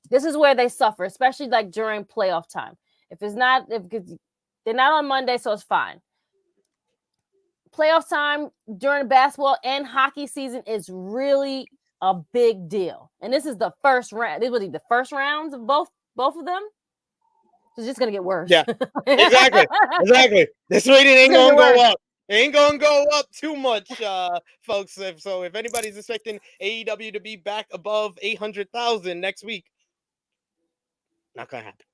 This is where they suffer, especially like during playoff time. If they're not on Monday, so it's fine. Playoff time during basketball and hockey season is really a big deal. And this is the first round. This was the first rounds of both of them. It's just gonna get worse. Yeah, exactly. This rating ain't gonna go up. It ain't gonna go up too much, folks. If anybody's expecting AEW to be back above 800,000 next week, not gonna happen.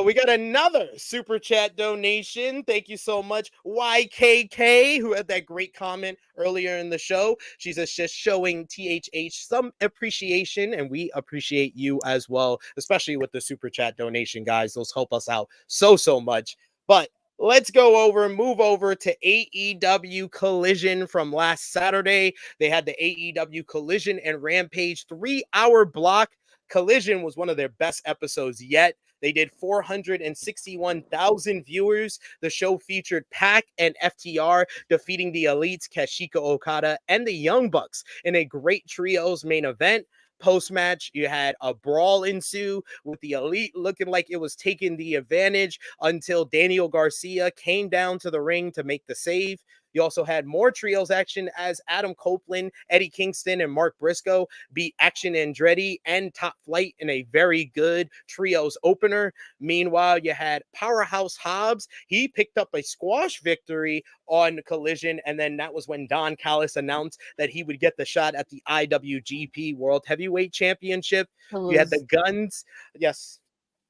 We got another super chat donation. Thank you so much, YKK, who had that great comment earlier in the show. She's just showing THH some appreciation, and we appreciate you as well, especially with the super chat donation, guys. Those help us out so much. But let's move over to AEW Collision from last Saturday. They had the AEW Collision and Rampage 3-hour block. Collision was one of their best episodes yet. They did 461,000 viewers. The show featured Pac and FTR defeating the Elites, Kazuchika Okada, and the Young Bucks in a great trios main event. Post-match, you had a brawl ensue with the Elite looking like it was taking the advantage until Daniel Garcia came down to the ring to make the save. You also had more trios action as Adam Copeland, Eddie Kingston, and Mark Briscoe beat Action Andretti and Top Flight in a very good trios opener. Meanwhile, you had Powerhouse Hobbs. He picked up a squash victory on Collision, and then that was when Don Callis announced that he would get the shot at the IWGP World Heavyweight Championship. You had the Guns. Yes.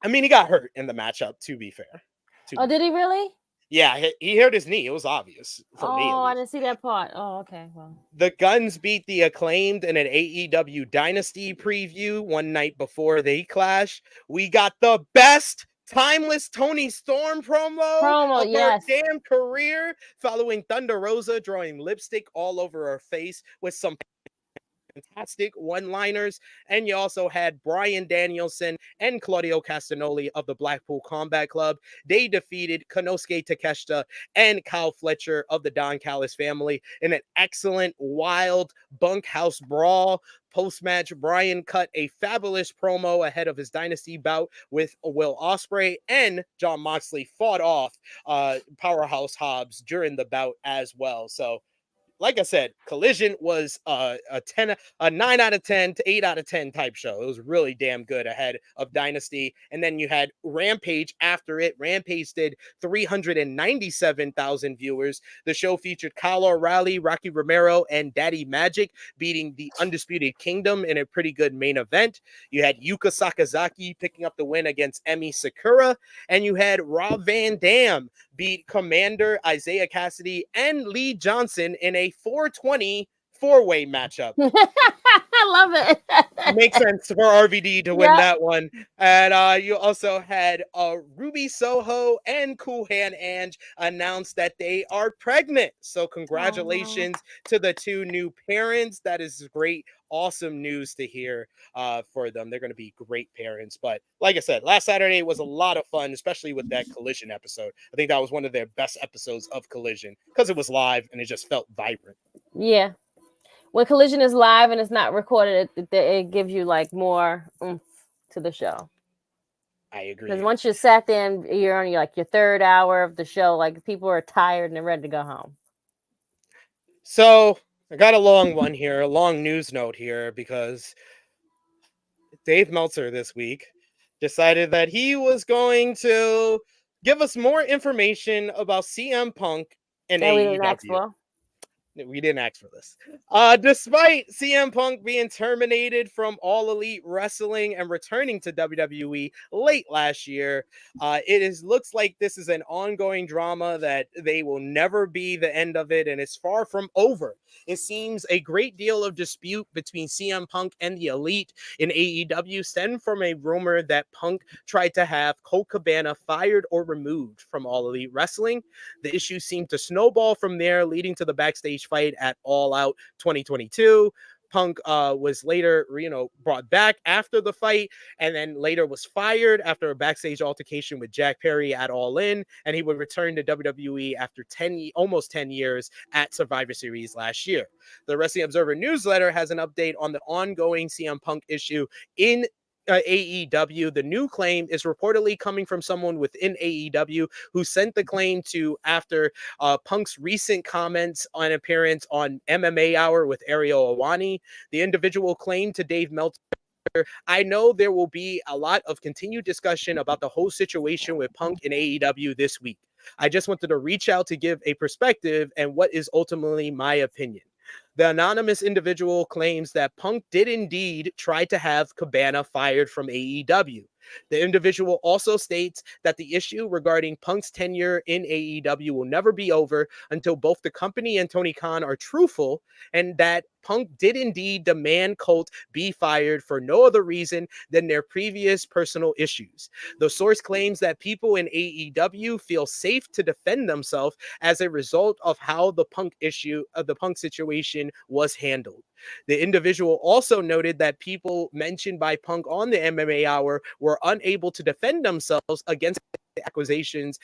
I mean, he got hurt in the matchup, to be fair. Did he really? Yeah, he hurt his knee. It was obvious for me. Oh, I didn't see that part. Oh, okay. Well, The Guns beat the Acclaimed in an AEW Dynasty preview one night before they clash. We got the best timeless Tony Storm promo of our yes. damn career, following Thunder Rosa drawing lipstick all over her face with some fantastic one-liners. And you also had Bryan Danielson and Claudio Castagnoli of the Blackpool Combat Club. They defeated Konosuke Takeshita and Kyle Fletcher of the Don Callis family in an excellent, wild bunkhouse brawl. Post-match, Bryan cut a fabulous promo ahead of his Dynasty bout with Will Ospreay, and Jon Moxley fought off Powerhouse Hobbs during the bout as well. So, like I said, Collision was a 9 out of 10 to 8 out of 10 type show. It was really damn good ahead of Dynasty. And then you had Rampage after it. Rampage did 397,000 viewers. The show featured Kyle O'Reilly, Rocky Romero, and Daddy Magic beating the Undisputed Kingdom in a pretty good main event. You had Yuka Sakazaki picking up the win against Emi Sakura. And you had Rob Van Dam beat Commander Isaiah Cassidy and Lee Johnson in a 420 four-way matchup. I love it. Makes sense for RVD to win that one. And you also had Ruby Soho and Cool Hand Ange announce that they are pregnant. So congratulations to the two new parents. That is great. Awesome news to hear for them. They're going to be great parents. But like I said, last Saturday was a lot of fun, especially with that Collision episode. I think that was one of their best episodes of Collision because it was live and it just felt vibrant. Yeah. When Collision is live and it's not recorded, it gives you like more oomph to the show. I agree. Because once you sat there and you're on your third hour of the show, like people are tired and they're ready to go home. So I got a long one here, a long news note here, because Dave Meltzer this week decided that he was going to give us more information about CM Punk and AEW. We didn't ask for. We didn't ask for this. Despite CM Punk being terminated from All Elite Wrestling and returning to WWE late last year, looks like this is an ongoing drama that they will never be the end of it, and it's far from over. It seems a great deal of dispute between CM Punk and the Elite in AEW stemmed from a rumor that Punk tried to have Colt Cabana fired or removed from All Elite Wrestling. The issue seemed to snowball from there, leading to the Backstage fight at All Out 2022. Punk was later, brought back after the fight, and then later was fired after a backstage altercation with Jack Perry at All In, and he would return to WWE after almost 10 years at Survivor Series last year. The Wrestling Observer newsletter has an update on the ongoing CM Punk issue in AEW. The new claim is reportedly coming from someone within AEW who sent the claim to after Punk's recent comments on appearance on MMA Hour with Ariel Awani. The individual claimed to Dave Meltzer, "I know there will be a lot of continued discussion about the whole situation with Punk in AEW this week. I just wanted to reach out to give a perspective and what is ultimately my opinion." The anonymous individual claims that Punk did indeed try to have Cabana fired from AEW. The individual also states that the issue regarding Punk's tenure in AEW will never be over until both the company and Tony Khan are truthful, and that Punk did indeed demand Colt be fired for no other reason than their previous personal issues. The source claims that people in AEW feel safe to defend themselves as a result of how the Punk situation was handled. The individual also noted that people mentioned by Punk on the MMA Hour were unable to defend themselves against the accusations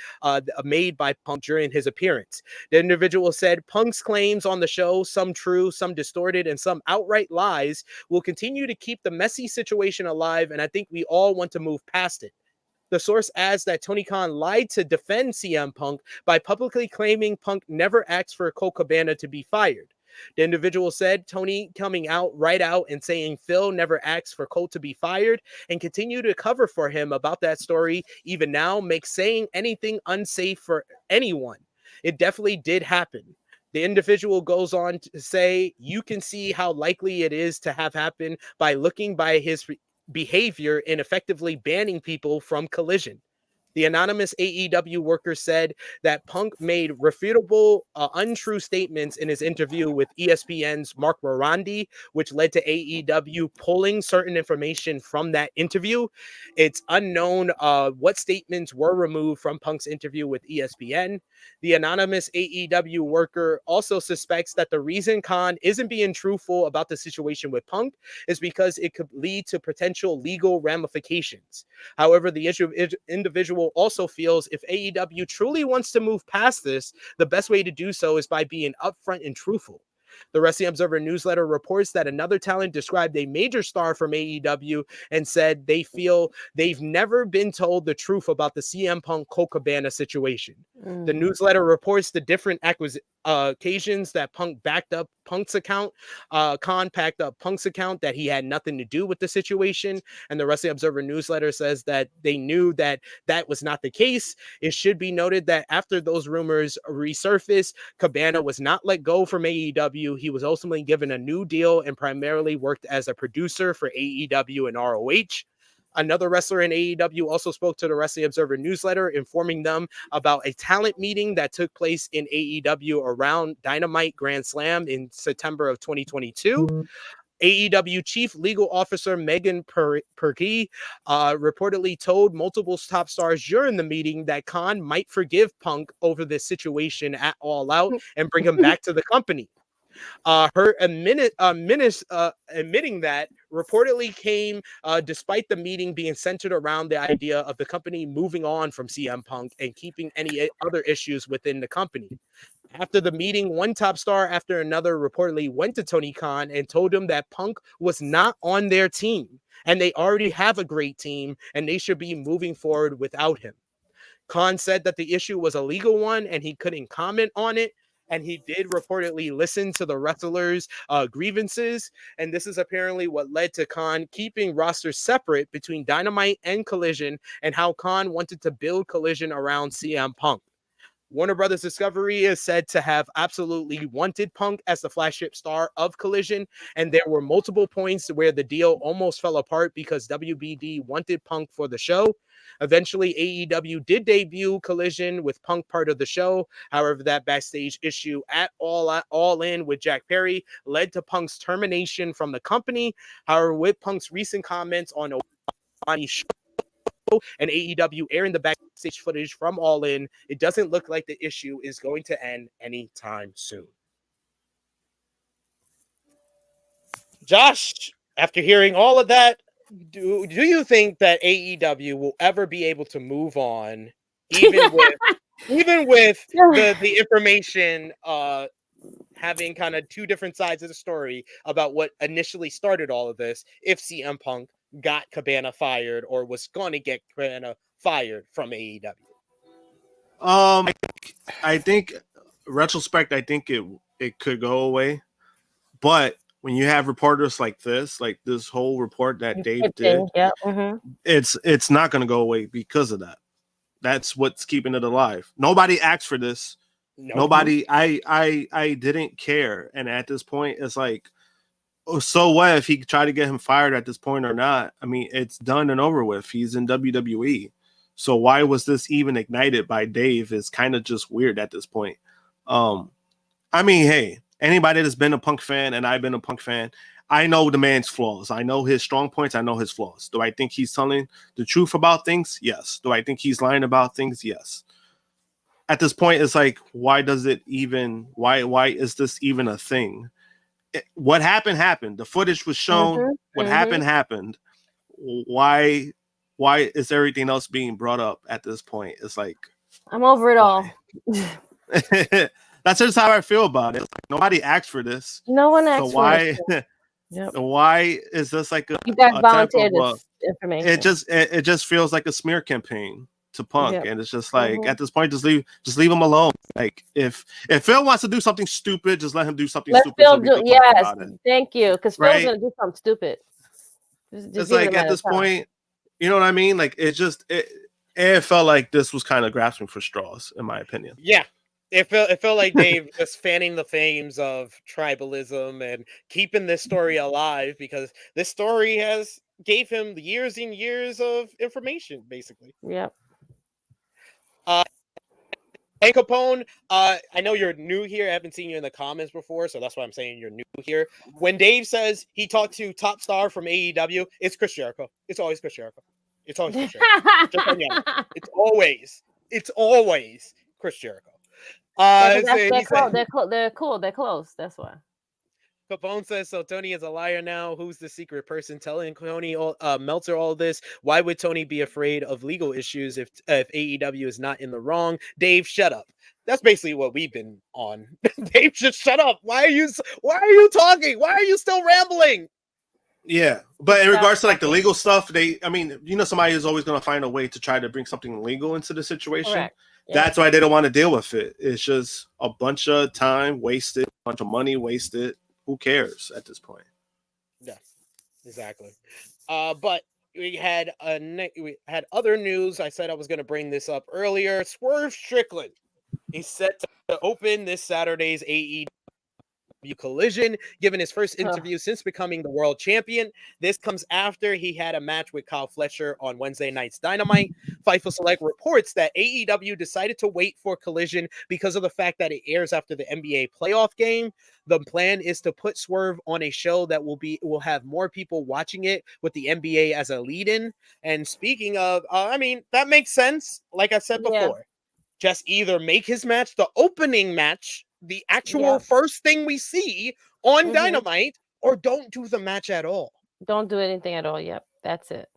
made by Punk during his appearance. The individual said Punk's claims on the show, some true, some distorted, and some outright lies, will continue to keep the messy situation alive, and I think we all want to move past it. The source adds that Tony Khan lied to defend CM Punk by publicly claiming Punk never asked for Colt Cabana to be fired. The individual said Tony coming out and saying Phil never asked for Colt to be fired and continue to cover for him about that story even now makes saying anything unsafe for anyone. It definitely did happen. The individual goes on to say, you can see how likely it is to have happened by looking by his behavior in effectively banning people from Collision. The The anonymous AEW worker said that Punk made refutable, untrue statements in his interview with ESPN's Mark Morandi, which led to AEW pulling certain information from that interview. It's unknown what statements were removed from Punk's interview with ESPN. The anonymous AEW worker also suspects that the reason Khan isn't being truthful about the situation with Punk is because it could lead to potential legal ramifications. However, the individual also feels if AEW truly wants to move past this, the best way to do so is by being upfront and truthful. The Wrestling Observer newsletter reports that another talent described a major star from AEW and said they feel they've never been told the truth about the CM Punk Colt Cabana situation. The newsletter reports the different occasions that Punk backed up Punk's account. Khan packed up Punk's account, that he had nothing to do with the situation. And the Wrestling Observer newsletter says that they knew that that was not the case. It should be noted that after those rumors resurfaced, Cabana was not let go from AEW. He was ultimately given a new deal and primarily worked as a producer for AEW and ROH. Another wrestler in AEW also spoke to the Wrestling Observer newsletter, informing them about a talent meeting that took place in AEW around Dynamite Grand Slam in September of 2022. AEW Chief Legal Officer Megan Perkey reportedly told multiple top stars during the meeting that Khan might forgive Punk over this situation at All Out and bring him back to the company. Her admitting that reportedly came despite the meeting being centered around the idea of the company moving on from CM Punk and keeping any other issues within the company. After the meeting, one top star after another reportedly went to Tony Khan and told him that Punk was not on their team and they already have a great team and they should be moving forward without him. Khan said that the issue was a legal one and he couldn't comment on it. And he did reportedly listen to the wrestlers' grievances. And this is apparently what led to Khan keeping rosters separate between Dynamite and Collision, and how Khan wanted to build Collision around CM Punk. Warner Brothers Discovery is said to have absolutely wanted Punk as the flagship star of Collision, and there were multiple points where the deal almost fell apart because WBD wanted Punk for the show. Eventually, AEW did debut Collision with Punk part of the show. However, that backstage issue at All In with Jack Perry led to Punk's termination from the company. However, with Punk's recent comments on Owani's show and AEW airing the backstage footage from All In, it doesn't look like the issue is going to end anytime soon. Josh, after hearing all of that, do you think that AEW will ever be able to move on, even with the information having kind of two different sides of the story about what initially started all of this, if CM Punk got Cabana fired or was going to get Cabana fired from AEW? I think retrospect, I think it could go away, but when you have reporters like this whole report that Dave did, it's not going to go away because of that. That's what's keeping it alive. Nobody asked for this. Nope. Nobody. I didn't care, and at this point, it's like, oh, so what if he tried to get him fired at this point or not? I mean, it's done and over with. He's in WWE. So why was this even ignited by Dave is kind of just weird at this point. I mean, hey, anybody that's been a Punk fan, and I've been a Punk fan, I know the man's flaws. I know his strong points. I know his flaws. Do I think he's telling the truth about things? Yes. Do I think he's lying about things? Yes. At this point, it's like, why is this even a thing? What happened. The footage was shown. What happened. Why is everything else being brought up at this point? It's like, I'm over it all. That's just how I feel about it. Like, nobody asked for this. No one asked for it. Yep. Why is this like you guys volunteered this information? It just feels like a smear campaign to Punk, and it's just like at this point, just leave him alone. Like if Phil wants to do something stupid, just let him do something stupid. Phil do, yes, thank you, because Phil's gonna do something stupid. Just it's like at this point, you know what I mean? Like it felt like this was kind of grasping for straws, in my opinion. Yeah. It felt like Dave just fanning the flames of tribalism and keeping this story alive, because this story gave him years and years of information, basically. Yep. And Capone, I know you're new here. I haven't seen you in the comments before, so that's why I'm saying you're new here. When Dave says he talked to top star from AEW, it's Chris Jericho. It's always Chris Jericho. It's always Chris Jericho. Just on the other. It's always Chris Jericho. They're He said, cool. They're close. That's why. Capone says, so Tony is a liar now. Who's the secret person telling Tony Meltzer all this? Why would Tony be afraid of legal issues if AEW is not in the wrong? Dave, shut up. That's basically what we've been on. Dave, just shut up. Why are you talking? Why are you still rambling? Yeah, but in regards to like the legal stuff, somebody is always going to find a way to try to bring something legal into the situation. Correct. Yeah. That's why they don't want to deal with it. It's just a bunch of time wasted, a bunch of money wasted. Who cares at this point? Yeah, exactly. But we had other news. I said I was going to bring this up earlier. Swerve Strickland is set to open this Saturday's AEW Collision, given his first interview since becoming the world champion. This comes after he had a match with Kyle Fletcher on Wednesday night's Dynamite. Fightful Select reports that AEW decided to wait for Collision because of the fact that it airs after the NBA playoff game. The plan is to put Swerve on a show that will have more people watching it with the NBA as a lead-in. And speaking of, that makes sense. Like I said before, just either make his match the opening match, the actual first thing we see on Dynamite, or don't do the match at all. Don't do anything at all. Yep, that's it.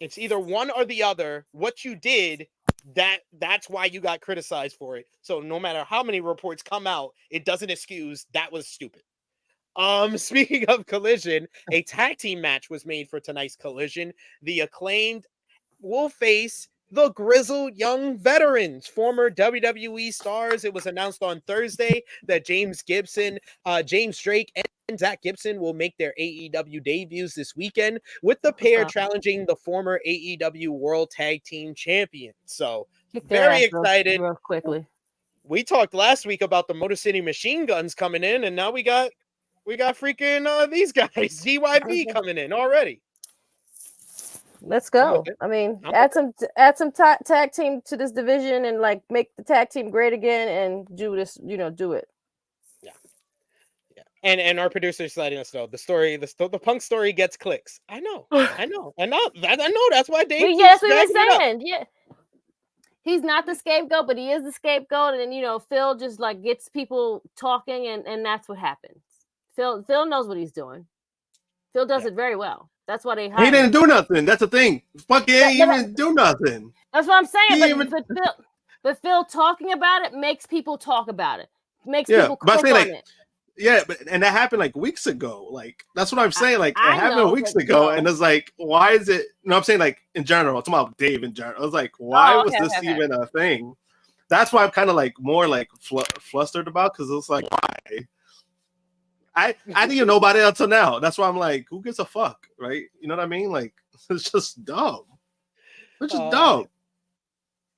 It's either one or the other. What you did, that's why you got criticized for it. So no matter how many reports come out, it doesn't excuse that was stupid. Speaking of Collision, a tag team match was made for tonight's Collision. The Acclaimed will face the Grizzled Young Veterans, former WWE stars. It was announced on Thursday that James Drake, and Zach Gibson will make their AEW debuts this weekend, with the pair challenging the former AEW World Tag Team Champions. So very excited. Real quickly. We talked last week about the Motor City Machine Guns coming in, and now we got freaking these guys, GYV, coming in already. Let's go. I mean, add some tag team to this division and like make the tag team great again and do this, do it. Yeah. And our producer's letting us know the Punk story gets clicks. I know. That's why Dave. Yes, we were saying. Yeah. He's not the scapegoat, but he is the scapegoat. And Phil just like gets people talking, and that's what happens. Phil knows what he's doing. Phil does it very well. That's why they hired He didn't do nothing. That's the thing. Fuck yeah, he didn't do nothing. That's what I'm saying. But Phil talking about it makes people talk about it. Makes people click on it. Yeah, and that happened like weeks ago. Like that's what I'm saying. Like it happened weeks ago, and it's like, why is it? I'm saying like in general. I'm talking about Dave in general. I was like, why was this even a thing? That's why I'm kind of like more like flustered about, because it's like, why? I didn't even know about it until now. That's why I'm like, who gives a fuck, right? You know what I mean? Like, it's just dumb. It's just dumb.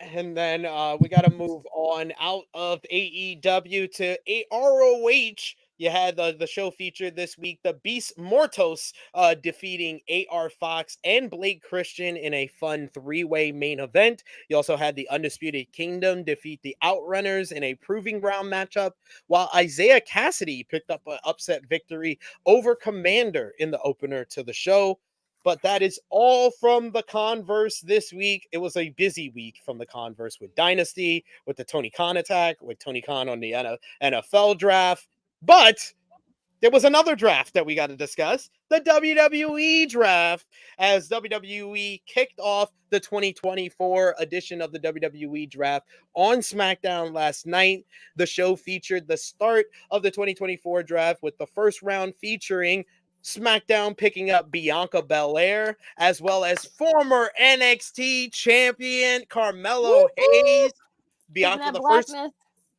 And then we got to move on out of AEW to ROH. You had the show featured this week, the Beast Mortos defeating AR Fox and Blake Christian in a fun 3-way main event. You also had the Undisputed Kingdom defeat the Outrunners in a Proving Ground matchup, while Isaiah Cassidy picked up an upset victory over Commander in the opener to the show. But that is all from the Converse this week. It was a busy week from the Converse with Dynasty, with the Tony Khan attack, with Tony Khan on the NFL draft. But there was another draft that we got to discuss, the WWE draft, as WWE kicked off the 2024 edition of the WWE draft on SmackDown last night. The show featured the start of the 2024 draft with the first round featuring SmackDown picking up Bianca Belair, as well as former NXT champion Carmelo Hayes. Bianca,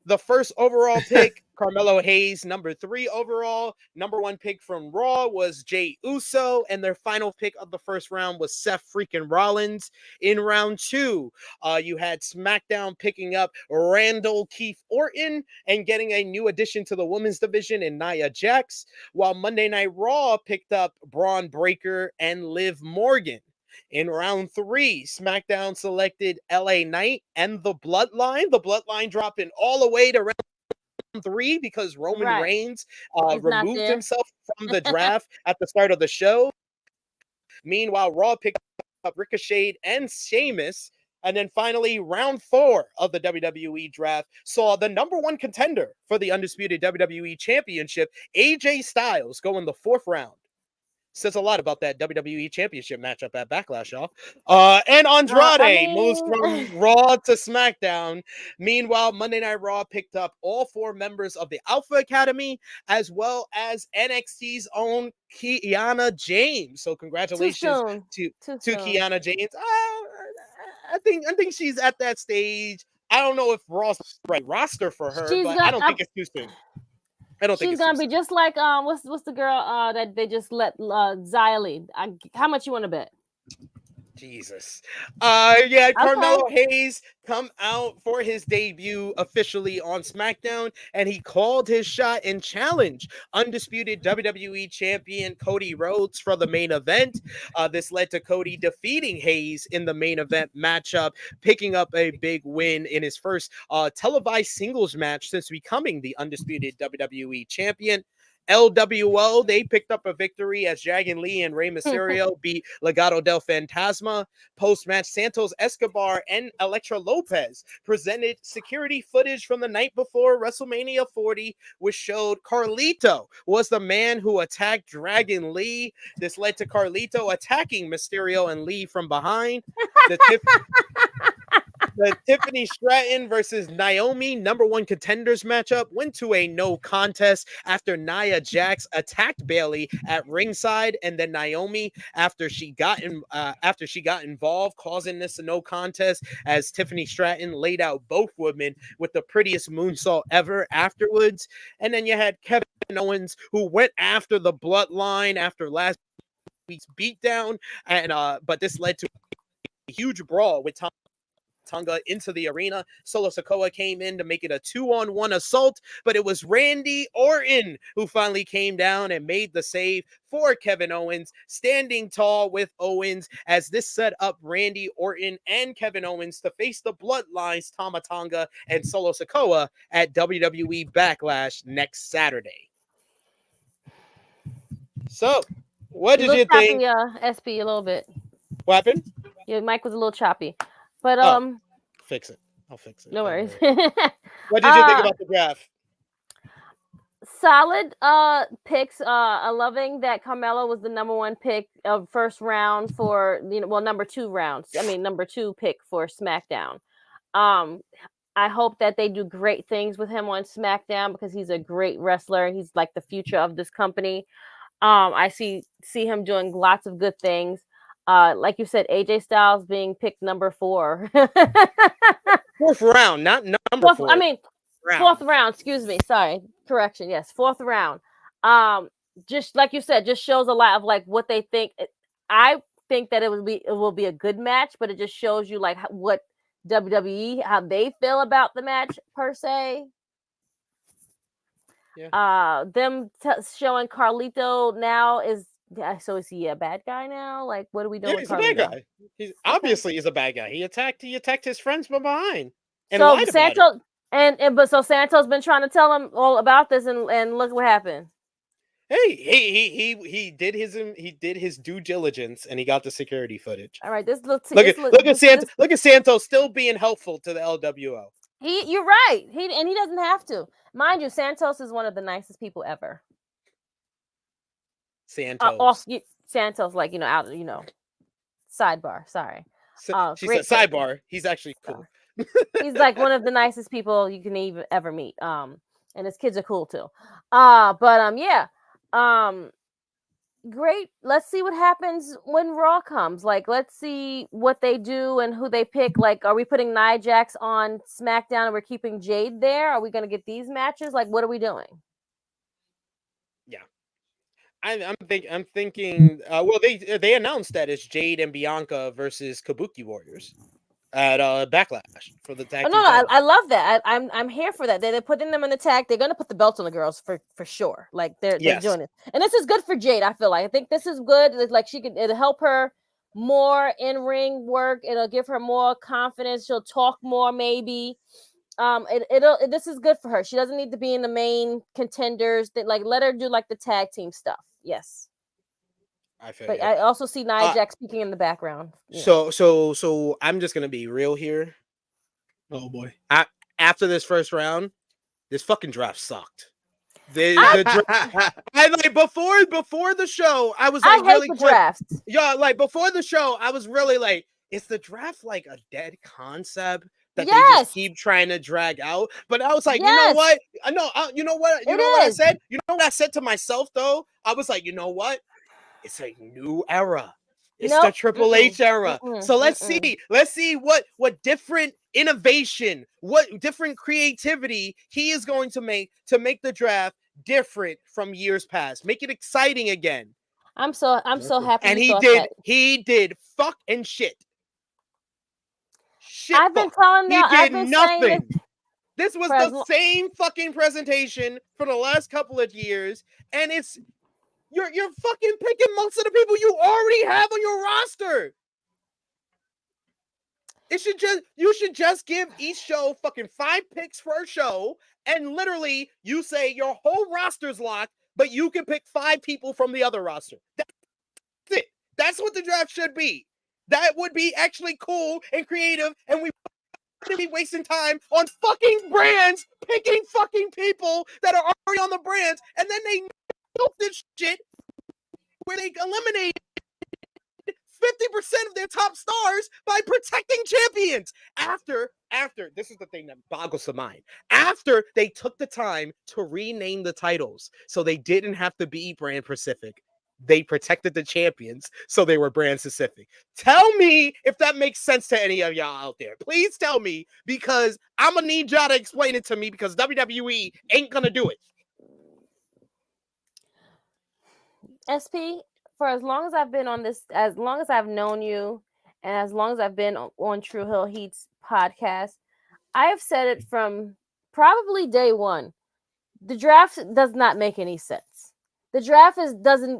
the first overall pick, Carmelo Hayes, number 3 overall. Number 1 pick from Raw was Jey Uso, and their final pick of the first round was Seth freaking Rollins. In round 2, you had SmackDown picking up Randall Keith Orton and getting a new addition to the women's division in Nia Jax, while Monday Night Raw picked up Braun Breaker and Liv Morgan. In round 3, SmackDown selected LA Knight and the Bloodline. The Bloodline dropping all the way to round 3 because Roman Right. Reigns He's not removed there. himself from the draft at the start of the show. Meanwhile, Raw picked up Ricochet and Sheamus. And then finally, round 4 of the WWE draft saw the number 1 contender for the undisputed WWE Championship, AJ Styles, go in the 4th round. Says a lot about that WWE Championship matchup at Backlash, y'all. And Andrade moves from Raw to SmackDown. Meanwhile, Monday Night Raw picked up all 4 members of the Alpha Academy, as well as NXT's own Kiana James. So congratulations to Kiana James. I think she's at that stage. I don't know if Raw's the right roster for her, but I don't think it's too soon. I don't think she's gonna be just like what's the girl that they just let Xylee. How much you want to bet? Jesus. Yeah, Carmelo Hayes come out for his debut officially on SmackDown, and he called his shot and challenged undisputed WWE champion Cody Rhodes for the main event. This led to Cody defeating Hayes in the main event matchup, picking up a big win in his first televised singles match since becoming the undisputed WWE champion. LWO, they picked up a victory as Dragon Lee and Rey Mysterio beat Legado del Fantasma. Post-match, Santos Escobar and Elektra Lopez presented security footage from the night before WrestleMania 40, which showed Carlito was the man who attacked Dragon Lee. This led to Carlito attacking Mysterio and Lee from behind. The Tiffany Stratton versus Naomi number 1 contenders matchup went to a no contest after Nia Jax attacked Bayley at ringside, and then Naomi after she got involved, causing this a no contest as Tiffany Stratton laid out both women with the prettiest moonsault ever afterwards. And then you had Kevin Owens, who went after the Bloodline after last week's beatdown, and but this led to a huge brawl with Tonga into the arena. Solo Sikoa came in to make it a 2-on-1 assault, but it was Randy Orton who finally came down and made the save for Kevin Owens, standing tall with Owens, as this set up Randy Orton and Kevin Owens to face the Bloodlines, Tama Tonga and Solo Sikoa at WWE Backlash next Saturday. So, what did you think? SP a little bit. What happened? Your mic was a little choppy. But fix it. I'll fix it. No worries. What did you think about the draft? Solid picks. Loving that Carmelo was the number 1 pick of first round for number 2 rounds. I mean number 2 pick for SmackDown. I hope that they do great things with him on SmackDown because he's a great wrestler. He's like the future of this company. I see him doing lots of good things. Like you said, AJ Styles being picked number 4. 4th round, not number 4. I mean, round. 4th round. Excuse me. Sorry. Correction. Yes, 4th round. Just like you said, just shows a lot of like what they think. I think that it will be a good match, but it just shows you like what WWE, how they feel about the match per se. Yeah. Them showing Carlito now is. Yeah, so is he a bad guy now? Like, what are we doing? Yeah, he's a bad guy. He's obviously is a bad guy. He attacked his friends from behind. And so lied Santos about it. but Santos been trying to tell him all about this, and look what happened. Hey, he did his due diligence, and he got the security footage. All right, look at Santos still being helpful to the LWO. You're right. He doesn't have to. Mind you, Santos is one of the nicest people ever. Santos. Santos, like, out, sidebar. Sorry. She said sidebar. He's actually cool. He's like one of the nicest people you can ever meet. And his kids are cool too. Great. Let's see what happens when Raw comes. Like, let's see what they do and who they pick. Like, are we putting Nia Jax on SmackDown and we're keeping Jade there? Are we going to get these matches? Like, what are we doing? Yeah. I'm thinking. Well, they announced that it's Jade and Bianca versus Kabuki Warriors at Backlash for the tag. No, I love that. I'm here for that. They're putting them in the tag. They're gonna put the belts on the girls for sure. Like they're doing it, and this is good for Jade. I feel like I think this is good. It's like it'll help her more in-ring work. It'll give her more confidence. She'll talk more, maybe. This is good for her. She doesn't need to be in the main contenders. That like let her do like the tag team stuff. Yes. But I also see Nia Jax speaking in the background. So I'm just gonna be real here. Oh boy! After this first round, this fucking draft sucked. I like before the show, I was like, I hate the draft. Yeah, like before the show, I was really like, is the draft like a dead concept that they just keep trying to drag out? But I was like, you know what? You know what I said? You know what I said to myself though? I was like, you know what? It's a new era. It's the Triple H era. So let's see what different innovation, what different creativity he is going to make the draft different from years past. Make it exciting again. I'm so happy. And he did fuck and shit. I've been telling you, he did nothing. This was the same fucking presentation for the last couple of years, and it's you're fucking picking most of the people you already have on your roster. You should just give each show fucking 5 picks for a show, and literally you say your whole roster's locked, but you can pick 5 people from the other roster. That's it. That's what the draft should be. That would be actually cool and creative, and we wouldn't be wasting time on fucking brands picking fucking people that are already on the brands, and then they milk this shit where they eliminate 50% of their top stars by protecting champions. After this is the thing that boggles the mind. After they took the time to rename the titles so they didn't have to be brand specific, they protected the champions so they were brand specific. Tell me if that makes sense to any of y'all out there. Please tell me, because I'm gonna need y'all to explain it to me, because WWE ain't gonna do it. SP, for as long as I've been on this, as long as I've known you, and as long as I've been on Tru Heel Heat's podcast, I have said it from probably day one. The draft does not make any sense. The draft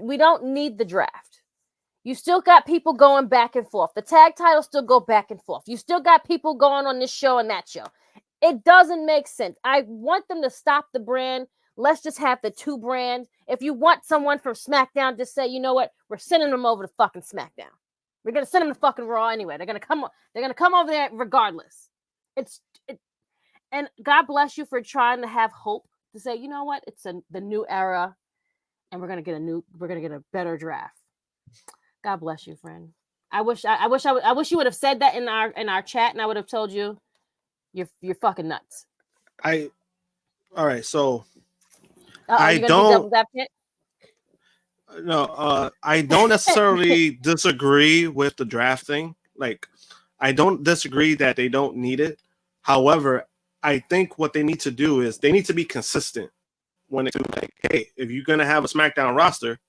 we don't need the draft. You still got people going back and forth. The tag titles still go back and forth. You still got people going on this show and that show. It doesn't make sense. I want them to stop the brand. Let's just have the 2 brands. If you want someone from SmackDown, just say, you know what? We're sending them over to fucking SmackDown. We're gonna send them to fucking Raw anyway. They're gonna come over there regardless. And God bless you for trying to have hope to say, you know what? It's the new era, and we're gonna get a better draft. God bless you, friend. I wish you would have said that in our chat, and I would have told you you're fucking nuts. All right, so I don't necessarily disagree with the draft thing. Like, I don't disagree that they don't need it. However, I think what they need to do is they need to be consistent when it's like, hey, if you're gonna have a SmackDown roster,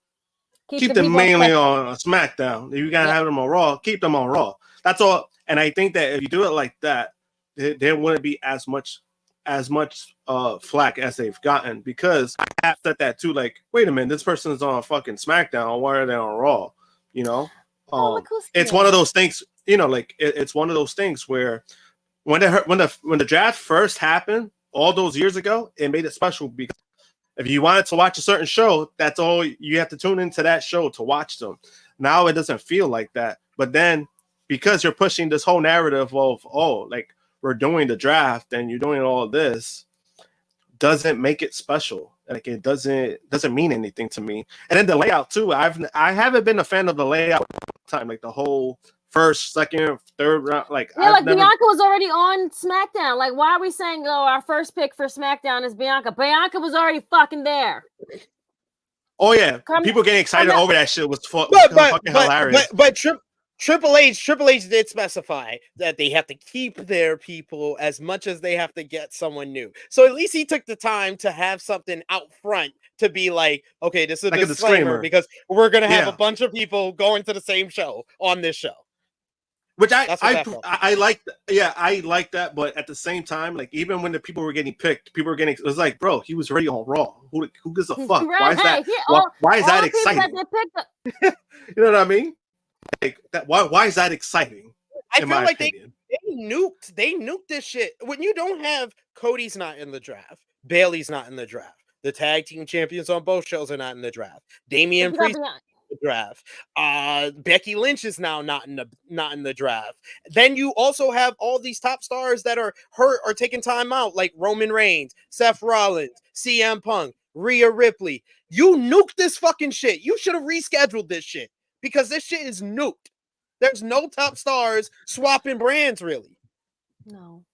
keep them mainly on SmackDown. If you're gonna have them on Raw, keep them on Raw. That's all. And I think that if you do it like that, there wouldn't be as much flack as they've gotten, because I have said that too. Like, wait a minute, this person's on fucking SmackDown. Why are they on Raw? You know, it's one of those things. You know, like it's one of those things where when the draft first happened all those years ago, it made it special, because if you wanted to watch a certain show, that's all you have to tune into that show to watch them. Now it doesn't feel like that. But then, because you're pushing this whole narrative of, like, we're doing the draft and you're doing all this, doesn't make it special. Like, it doesn't mean anything to me. And then the layout too. I haven't been a fan of the layout time, like the whole first, second, third round. Like, Bianca was already on SmackDown. Like, why are we saying, our first pick for SmackDown is Bianca? Bianca was already fucking there. Oh yeah, people getting excited over that shit was fucking hilarious. But Triple H did specify that they have to keep their people as much as they have to get someone new. So at least he took the time to have something out front to be like, okay, this is like a disclaimer, because we're gonna have a bunch of people going to the same show on this show. Which I like. Yeah, I like that. But at the same time, like, even when the people were getting picked, it was like, bro, he was already on Raw. Who gives a fuck? Right, why is that exciting? You know what I mean? like that. Why is that exciting? I feel like they nuked this shit. When you don't have Cody's not in the draft, Bailey's not in the draft, the tag team champions on both shows are not in the draft. Damian Priest in the draft. Becky Lynch is now not in the draft. Then you also have all these top stars that are hurt or taking time out, like Roman Reigns, Seth Rollins, CM Punk, Rhea Ripley. You nuked this fucking shit. You should have rescheduled this shit because this shit is nuked. There's no top stars swapping brands, really. No.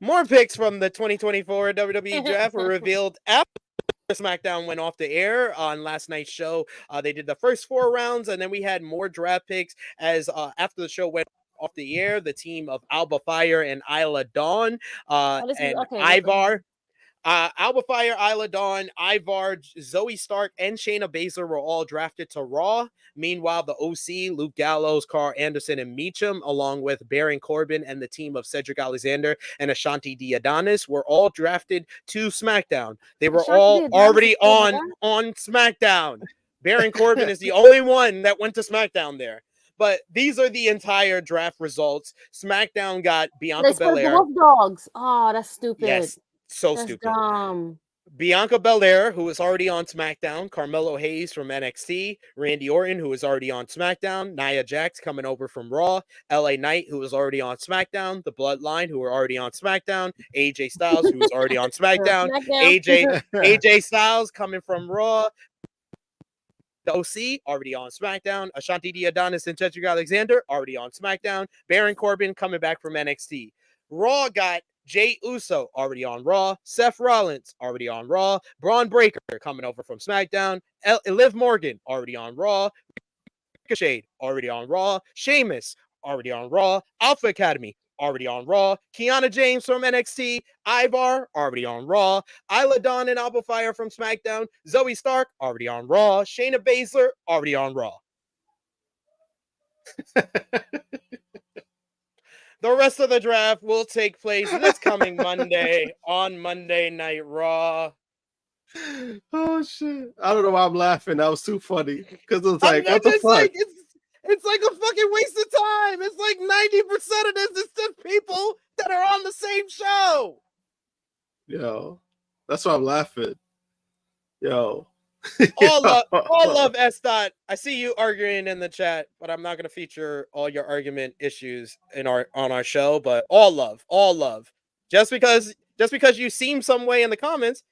More picks from the 2024 WWE Draft were revealed after SmackDown went off the air on last night's show. They did the first 4 rounds, and then we had more draft picks as after the show went off the air. The team of Alba Fire and Isla Dawn and Ivar. Alba Fire, Isla Dawn, Ivar, Zoe Stark, and Shayna Baszler were all drafted to Raw. Meanwhile, the OC, Luke Gallows, Carl Anderson, and Meacham, along with Baron Corbin and the team of Cedric Alexander and Ashanti Diadonis, were all drafted to SmackDown. They were all already on SmackDown. Baron Corbin is the only one that went to SmackDown there. But these are the entire draft results. SmackDown got Bianca Belair. Wolf Dogs. Oh, that's stupid. Yes. So that's stupid. Dumb. Bianca Belair, who was already on SmackDown, Carmelo Hayes from NXT, Randy Orton, who was already on SmackDown, Nia Jax coming over from Raw, LA Knight, who was already on SmackDown, The Bloodline, who were already on SmackDown, AJ Styles, who was already on SmackDown, AJ Styles coming from Raw, the OC, already on SmackDown, Ashanti Diadonis and Cedric Alexander, already on SmackDown, Baron Corbin coming back from NXT. Raw got Jey Uso, already on Raw. Seth Rollins, already on Raw. Braun Breaker, coming over from SmackDown. Liv Morgan, already on Raw. Ricochet, already on Raw. Sheamus, already on Raw. Alpha Academy, already on Raw. Kiana James from NXT. Ivar, already on Raw. Isla Dawn and Alba Fire from SmackDown. Zoe Stark, already on Raw. Shayna Baszler, already on Raw. The rest of the draft will take place this coming Monday on Monday Night Raw. Oh shit! I don't know why I'm laughing. That was too funny because it's like, what the fuck? Like, it's like a fucking waste of time. It's like 90% of this is just people that are on the same show. Yo, that's why I'm laughing. Yo. All love, S. Dot. I see you arguing in the chat, but I'm not going to feature all your argument issues on our show. But all love. Just because you seem some way in the comments,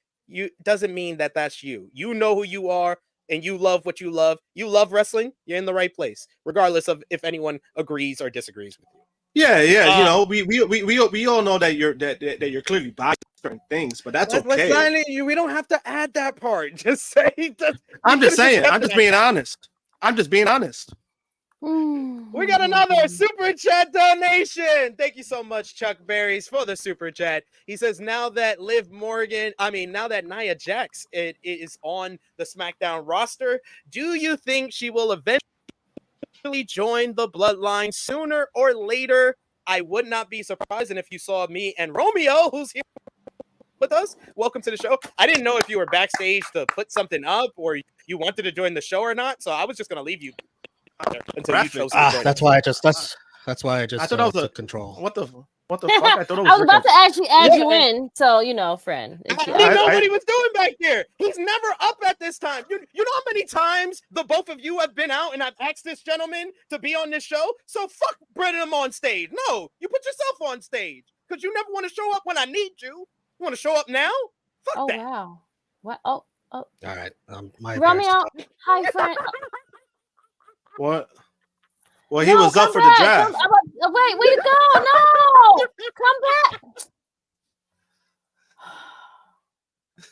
doesn't mean that that's you. You know who you are, and you love what you love. You love wrestling. You're in the right place, regardless of if anyone agrees or disagrees with you. Yeah. You know, we all know that you're clearly biased certain things, but that's okay. We don't have to add that part. Just say that. I'm just saying. I'm just being honest. We got another super chat donation. Thank you so much, Chuck Berries, for the super chat. He says, now that Nia Jax is on the SmackDown roster, do you think she will eventually join the Bloodline sooner or later? I would not be surprised. And if you saw me and Romeo, who's here with us, welcome to the show. I didn't know if you were backstage to put something up or you wanted to join the show or not, so I was just going to leave you until you chose to join. That's why I just I thought I was took control. What the fuck? I thought it was I was about to actually add you in, so friend. I didn't know what he was doing back there. He's never up at this time. You know how many times the both of you have been out and I've asked this gentleman to be on this show? So fuck bringing him on stage. No, you put yourself on stage because you never want to show up when I need you. You want to show up now? Fuck that. Wow. What? Oh. All right. My Romeo, hi friend. What? Well, he was up for the draft. Wait, where you go? No,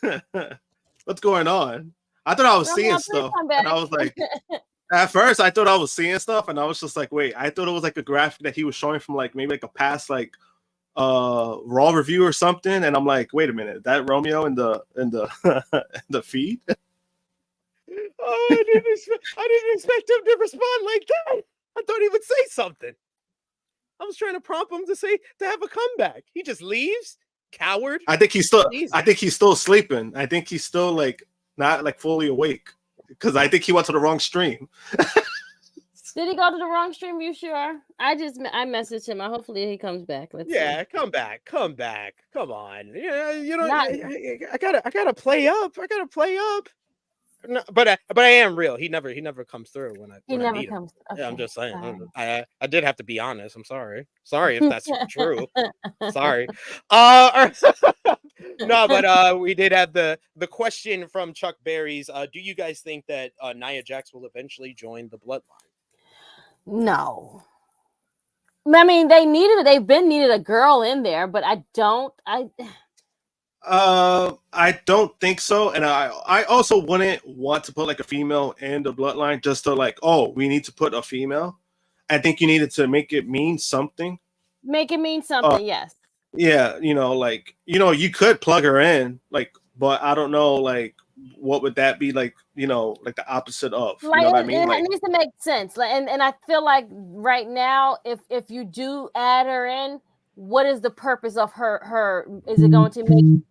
come back. What's going on? I thought I was seeing stuff, and I was like, at first I thought I was seeing stuff, and I was just like, wait, I thought it was like a graphic that he was showing from like maybe like a past like Raw review or something, and I'm like, wait a minute, that Romeo in the the feed? Oh, I didn't expect him to respond like that. I thought he would say something. I was trying to prompt him to have a comeback. He just leaves, coward. I think he's still sleeping. I think he's still like not like fully awake. because I think he went to the wrong stream. Did he go to the wrong stream? You sure? I messaged him. Hopefully he comes back. Let's see. Come back. Come on. Yeah, I gotta play up. No, but I am real. He never comes through when I need him. Okay. Yeah, I'm just saying. I did have to be honest. I'm sorry if that's true. Sorry. No, but we did have the question from Chuck Berry's. Do you guys think that Nia Jax will eventually join the Bloodline? No. I mean, they've been needed a girl in there, but I don't think so, and I also wouldn't want to put like a female in the Bloodline just to like, oh, we need to put a female. I think you needed to make it mean something. Make it mean something, yes. Yeah, you could plug her in, like, but I don't know, like, what would that be like? Like the opposite of. Like, you know what I mean? It needs to make sense. Like, and I feel like right now, if you do add her in, what is the purpose of her? Is it going to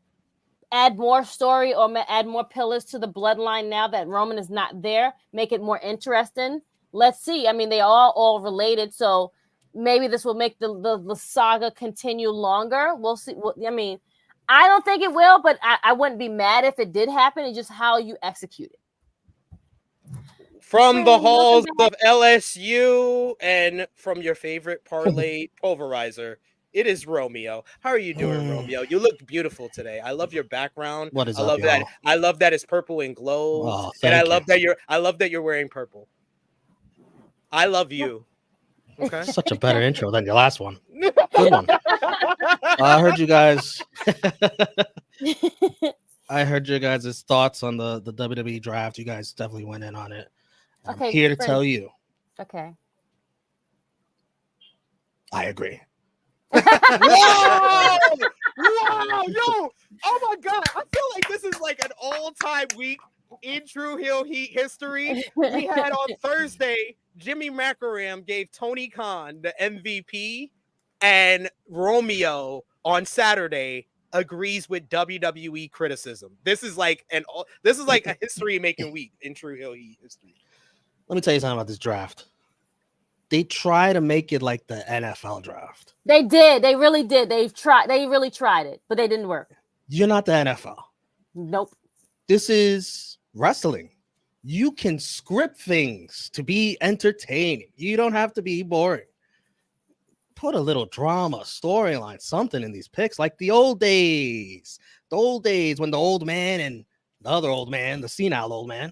add more story or add more pillars to the Bloodline now that Roman is not there? Make it more interesting. Let's see. I mean, they are all related, so maybe this will make the saga continue longer. We'll see. I mean, I don't think it will, but I wouldn't be mad if it did happen. It's just how you execute it. From the halls of LSU and from your favorite parlay pulverizer, it is Romeo. How are you doing, Romeo? You look beautiful today. I love your background. What is I up, love y'all? that. I love that it's purple and glows. Oh, and I love you. that you're wearing purple. I love you. Okay. Such a better intro than your last one. Good one. I heard you guys. I heard your guys' thoughts on the WWE draft. You guys definitely went in on it. I'm here to tell you. Okay. I agree. Whoa! Yo! Oh my God! I feel like this is like an all-time week in Tru Heel Heat history. We had on Thursday, Jimmy Macaram gave Tony Khan the MVP, and Romeo on Saturday agrees with WWE criticism. This is like a history-making week in Tru Heel Heat history. Let me tell you something about this draft. They try to make it like the NFL draft. They did. They really did. They really tried it, but they didn't work. You're not the NFL. Nope. This is wrestling. You can script things to be entertaining. You don't have to be boring. Put a little drama, storyline, something in these picks, like the old days. The old days when the old man and the other old man, the senile old man,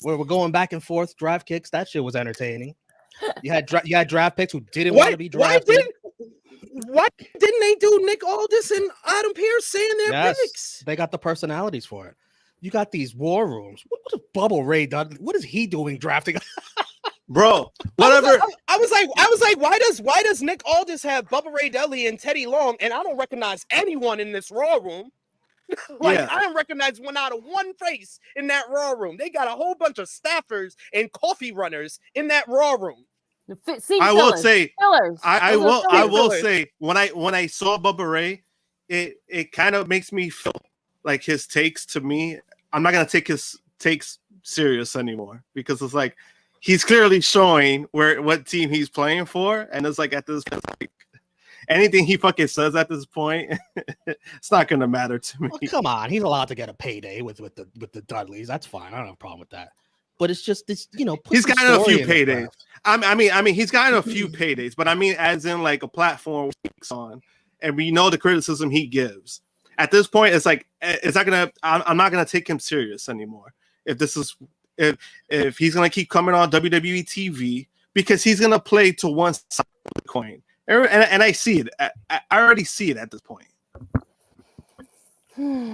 where we're going back and forth, draft kicks. That shit was entertaining. You had draft picks who didn't want to be drafted. Why didn't they do Nick Aldis and Adam Pearce saying their picks? They got the personalities for it. You got these war rooms. What is Bubble Ray done? What is he doing drafting? Bro, whatever. I was like, why does Nick Aldis have Bubba Ray Dudley and Teddy Long, and I don't recognize anyone in this Raw room? I don't recognize one out of one face in that Raw room. They got a whole bunch of staffers and coffee runners in that Raw room. I will say when I saw Bubba Ray, it kind of makes me feel like his takes to me. I'm not gonna take his takes serious anymore because it's like he's clearly showing what team he's playing for, and it's like at this point, like, anything he fucking says at this point, it's not gonna matter to me. Well, come on, he's allowed to get a payday with the Dudleys. That's fine. I don't have a problem with that. But it's just this, he's gotten a few paydays. I mean, he's gotten a few paydays, but I mean, as in like a platform he's on, and we know the criticism he gives. At this point, it's like I'm not gonna take him serious anymore. If he's gonna keep coming on WWE TV, because he's gonna play to one side of the coin, and I see it. I already see it at this point.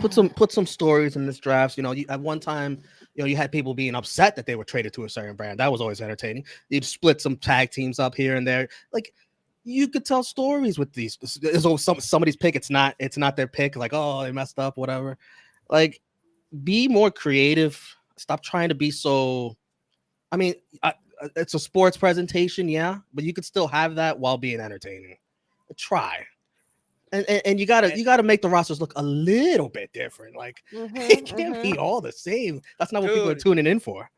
Put some stories in this draft. At one time, you had people being upset that they were traded to a certain brand. That was always entertaining. You'd split some tag teams up here and there. Like, you could tell stories with these. Somebody's pick, it's not their pick. Like, oh, they messed up, whatever. Like, be more creative. Stop trying to be so. I mean, it's a sports presentation, yeah, but you could still have that while being entertaining. Try. And you gotta make the rosters look a little bit different. Like it can't be all the same. That's not what people are tuning in for.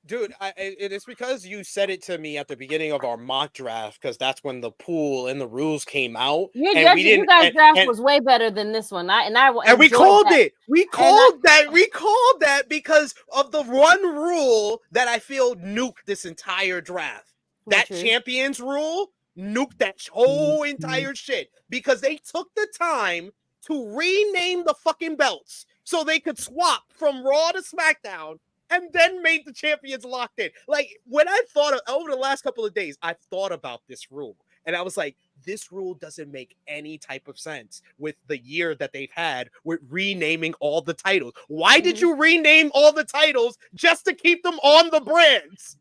Dude, it's because you said it to me at the beginning of our mock draft, because that's when the pool and the rules came out. You guys' draft was way better than this one. And we called it. We called that because of the one rule that I feel nuked this entire draft. That champions rule nuked that whole entire shit, because they took the time to rename the fucking belts so they could swap from Raw to SmackDown, and then made the champions locked in. Like, when I thought over the last couple of days, I thought about this rule, and I was like, this rule doesn't make any type of sense with the year that they've had with renaming all the titles. Why did you rename all the titles just to keep them on the brands?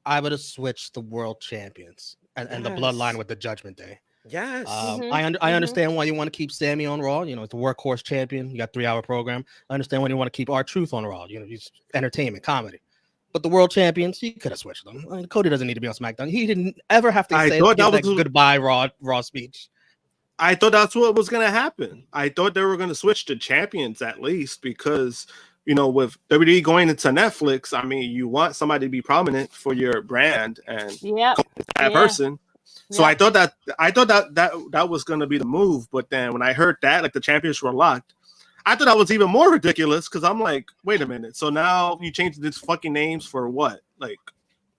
I would have switched the world champions and the bloodline with the Judgment Day. Yes. I understand why you want to keep Sammy on Raw. You know, it's a workhorse champion. You got 3-hour program. I understand why you want to keep R-Truth on Raw. You know, he's entertainment, comedy. But the world champions, you could have switched them. I mean, Cody doesn't need to be on SmackDown. He didn't ever have to say that goodbye Raw speech. I thought that's what was going to happen. I thought they were going to switch to champions at least, because, you know, with WWE going into Netflix, I mean, you want somebody to be prominent for your brand and that person. So I thought that was going to be the move. But then when I heard that, like, the champions were locked, I thought that was even more ridiculous, because I'm like, wait a minute. So now you changed these fucking names for what? Like,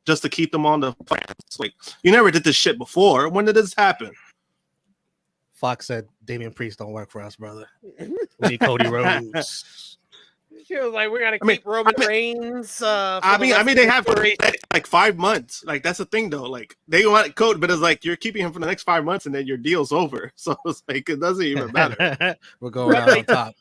just to keep them on the plans? Like, you never did this shit before. When did this happen? Fox said Damian Priest don't work for us, brother. We need Cody Rhodes. She was like, we're gonna keep Roman Reigns. I mean, they have like 5 months. Like, that's the thing, though. Like, they want Cody, but it's like you're keeping him for the next 5 months, and then your deal's over. So it's like it doesn't even matter. We're going out on top.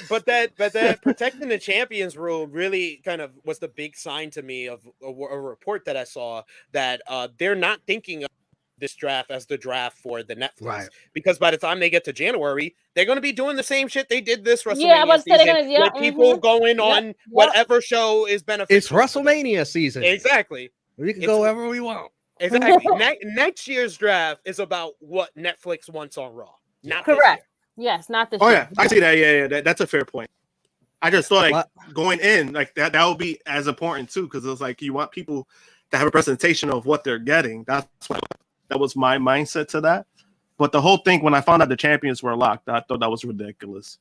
But that protecting the champions rule really kind of was the big sign to me of a report that I saw that they're not thinking of this draft as the draft for the Netflix, right? Because by the time they get to January, they're going to be doing the same shit they did this WrestleMania season, with people going on whatever show is beneficial. It's WrestleMania season. Exactly. We can go wherever we want. Exactly. Next year's draft is about what Netflix wants on Raw. Not correct. Yes, not this year. Yeah, I see that. Yeah, that's a fair point. I just thought, like, going in like that would be as important too, because it's like you want people to have a presentation of what they're getting. That was my mindset to that. But the whole thing, when I found out the champions were locked, I thought that was ridiculous.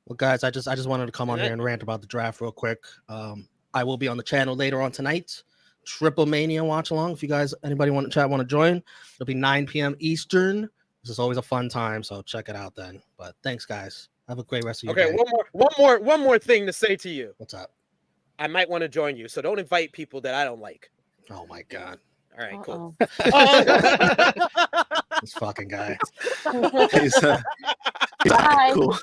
Well, guys, I just wanted to come on here and rant about the draft real quick. I will be on the channel later on tonight. Triple Mania watch along. If you guys, anybody want to join, it'll be 9 p.m. Eastern. This is always a fun time, so check it out then. But thanks, guys. Have a great rest of your day. Okay, one more thing to say to you. What's up? I might want to join you, so don't invite people that I don't like. Oh my god. All right, cool. This fucking guy. He's cool.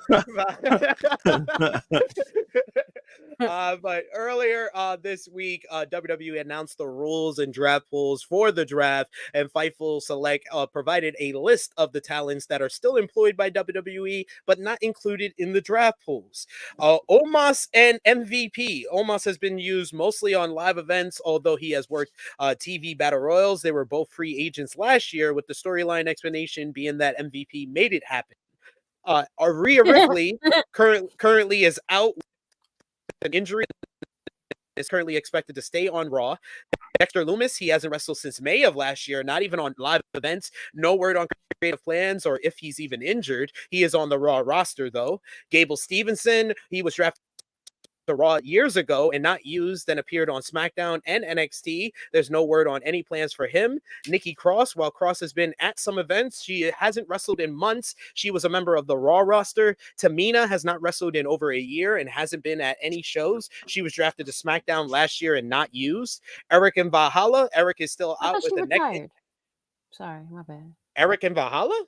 But earlier this week, WWE announced the rules and draft pools for the draft, and Fightful Select provided a list of the talents that are still employed by WWE but not included in the draft pools. Omos and MVP. Omos has been used mostly on live events, although he has worked TV battle royals. They were both free agents last year, with the storyline explanation being that MVP made it happen. Rhea Ripley currently is out with an injury, is currently expected to stay on Raw. Dexter Lumis, he hasn't wrestled since May of last year, not even on live events. No word on creative plans or if he's even injured. He is on the Raw roster, though. Gable Stevenson, he was drafted to Raw years ago and not used, then appeared on SmackDown and NXT. There's no word on any plans for him. Nikki Cross, while Cross has been at some events, she hasn't wrestled in months. She was a member of the Raw roster. Tamina has not wrestled in over a year and hasn't been at any shows. She was drafted to SmackDown last year and not used. Eric and Valhalla. Eric is still out with a neck. Sorry, my bad. Eric and Valhalla?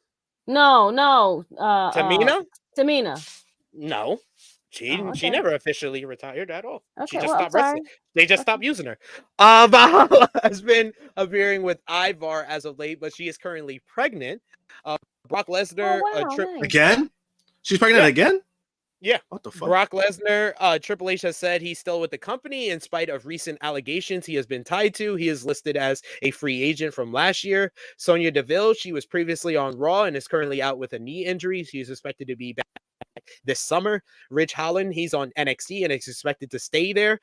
No. Tamina? Tamina. No. She never officially retired at all. Okay, she just stopped wrestling. They just stopped using her. Valhalla has been appearing with Ivar as of late, but she is currently pregnant. Brock Lesnar again? She's pregnant again? Yeah. What the fuck? Brock Lesnar, Triple H has said he's still with the company in spite of recent allegations he has been tied to. He is listed as a free agent from last year. Sonya Deville, she was previously on Raw and is currently out with a knee injury. She's expected to be back this summer. Rich Holland, he's on NXT and is expected to stay there.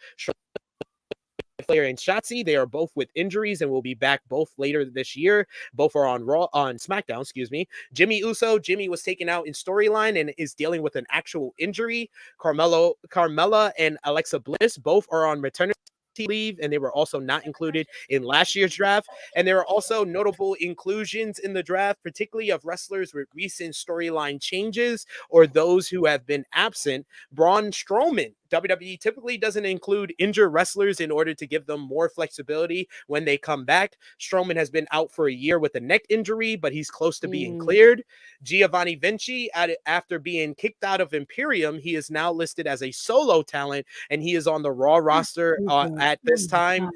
Flair and Shotzi, they are both with injuries and will be back both later this year. Both are on SmackDown, excuse me. Jimmy Uso, Jimmy was taken out in storyline and is dealing with an actual injury. Carmella and Alexa Bliss, both are on maternity leave, and they were also not included in last year's draft. And there are also notable inclusions in the draft, particularly of wrestlers with recent storyline changes or those who have been absent. Braun Strowman, WWE typically doesn't include injured wrestlers in order to give them more flexibility when they come back. Strowman has been out for a year with a neck injury, but he's close to being cleared. Giovanni Vinci, after being kicked out of Imperium, he is now listed as a solo talent, and he is on the Raw roster at this time.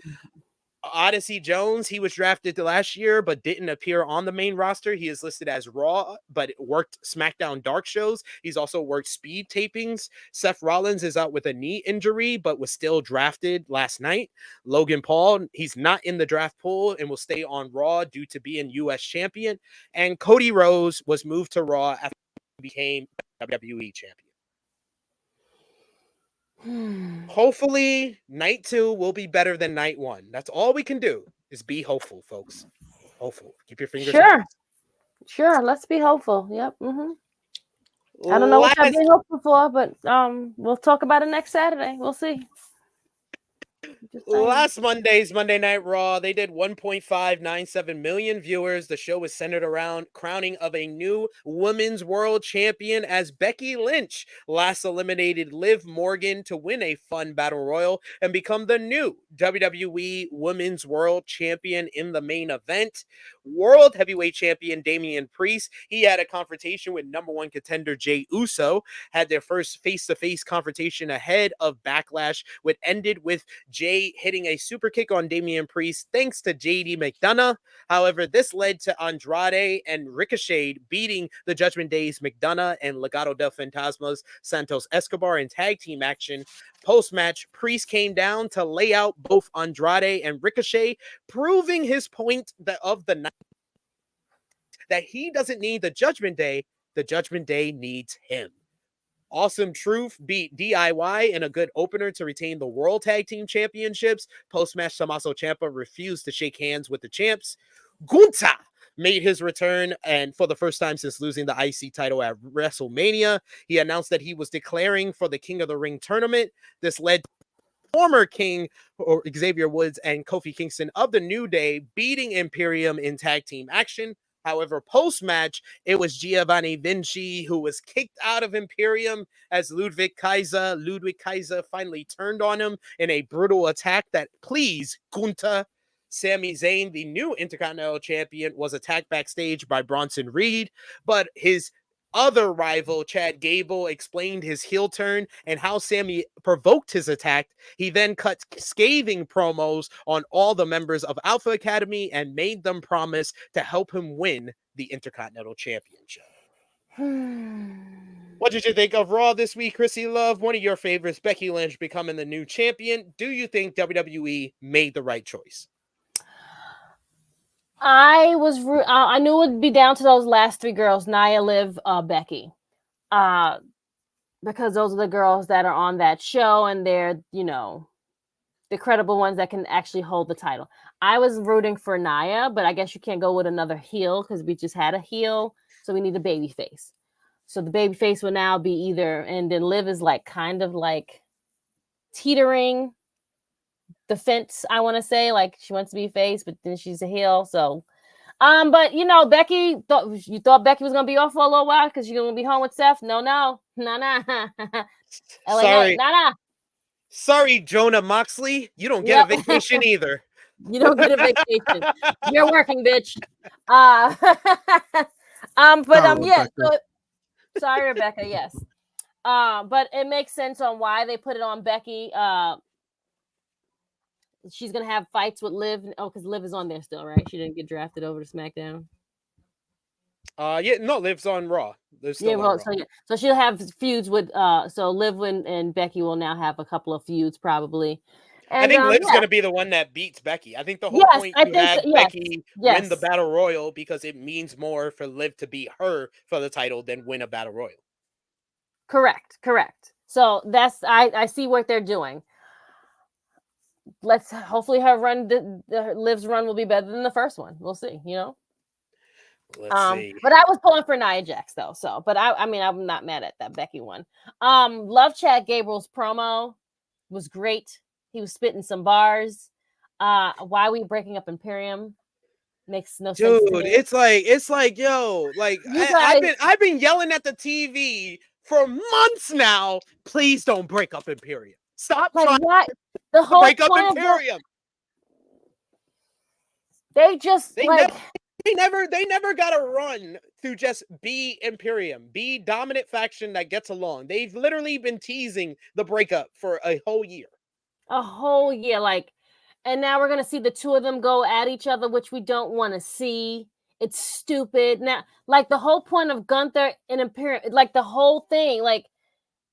Odyssey Jones, he was drafted last year but didn't appear on the main roster. He is listed as Raw, but worked SmackDown dark shows. He's also worked speed tapings. Seth Rollins is out with a knee injury but was still drafted last night. Logan Paul, he's not in the draft pool and will stay on Raw due to being U.S. champion. And Cody Rhodes was moved to Raw after he became WWE champion. Hopefully, night 2 will be better than night 1. That's all we can do is be hopeful, folks. Hopeful. Keep your fingers crossed. Sure. Let's be hopeful. Yep. I don't know what I'm being hopeful for, but we'll talk about it next Saturday. We'll see. Last Monday's Monday Night Raw, they did 1.597 million viewers. The show was centered around crowning of a new women's world champion as Becky Lynch last eliminated Liv Morgan to win a fun battle royal and become the new WWE Women's World Champion in the main event. World Heavyweight Champion Damian Priest, he had a confrontation with number 1 contender Jey Uso, had their first face-to-face confrontation ahead of Backlash, which ended with Jey hitting a super kick on Damian Priest thanks to JD McDonough. However, this led to Andrade and Ricochet beating the Judgment Day's McDonough and Legado del Fantasma's Santos Escobar in tag team action. Post-match, Priest came down to lay out both Andrade and Ricochet, proving his point of the night that he doesn't need the Judgment Day needs him. Awesome Truth beat DIY in a good opener to retain the World Tag Team Championships. Post-match, Tommaso Ciampa refused to shake hands with the champs. Gunther made his return, and for the first time since losing the IC title at WrestleMania, he announced that he was declaring for the King of the Ring tournament. This led former King or Xavier Woods and Kofi Kingston of the New Day beating Imperium in tag team action. However, post-match, it was Giovanni Vinci who was kicked out of Imperium as Ludwig Kaiser finally turned on him in a brutal attack that pleased Gunther. Sami Zayn, the new Intercontinental Champion, was attacked backstage by Bronson Reed, but his other rival, Chad Gable, explained his heel turn and how Sammy provoked his attack. He then cut scathing promos on all the members of Alpha Academy and made them promise to help him win the Intercontinental Championship. What did you think of Raw this week, Krssi Love? One of your favorites, Becky Lynch becoming the new champion. Do you think WWE made the right choice? I knew it would be down to those last 3 girls, Nia, Liv, Becky, because those are the girls that are on that show, and they're, the credible ones that can actually hold the title. I was rooting for Nia, but I guess you can't go with another heel because we just had a heel, so we need a baby face. So the baby face will now be either, and then Liv is kind of teetering the fence, I want to say, she wants to be face, but then she's a heel. So, but Becky, you thought Becky was gonna be off for a little while because you're gonna be home with Seth. No. Sorry, Jonah Moxley, you don't get a vacation either. You don't get a vacation. You're working, bitch. So sorry, Rebecca. Yes. But it makes sense on why they put it on Becky. She's gonna have fights with Liv. Oh, because Liv is on there still, right? She didn't get drafted over to SmackDown. Yeah, no, Liv's on Raw. Liv's still Yeah, on well, Raw. so she'll have feuds with so Liv and Becky will now have a couple of feuds probably. I And think Liv's yeah. going to be the one that beats Becky. I think the whole Yes, point I to think have yes. Becky win the Yes. Battle Royal because it means more for Liv to beat her for the title than win a Battle Royal. Correct. So that's I see what they're doing. Let's hopefully her run the Liv's run will be better than the first one. We'll see, you know. Let's see. But I was pulling for Nia Jax though. So, but I mean I'm not mad at that Becky one. Love Chad Gable's promo was great. He was spitting some bars. Why are we breaking up Imperium? Makes no sense to Dude, me. it's like, yo, like You guys, I've been yelling at the TV for months now. Please don't break up Imperium. Stop like trying what? The to whole break up point of Imperium. they just They like they never got a run to just be Imperium, be dominant faction that gets along. They've literally been teasing the breakup for a whole year. like, and now we're gonna see the two of them go at each other, which we don't want to see. It's stupid. Now, like the whole point of Gunther and Imperium, like the whole thing, like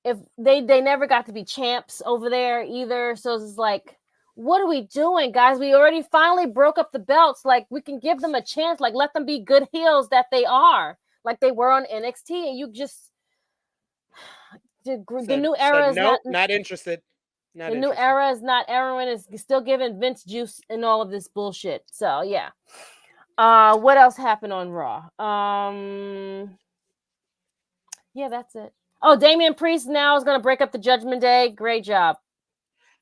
if they never got to be champs over there either. So it's like, what are we doing, guys? We already finally broke up the belts. Like we can give them a chance. Like let them be good heels that they are, like they were on NXT. And you just the new era is not interested. Not the new interested. era is not Erwin is still giving Vince juice and all of this bullshit. So yeah. What else happened on Raw? Yeah, that's it. Oh, Damian Priest now is gonna break up the Judgment Day. Great job.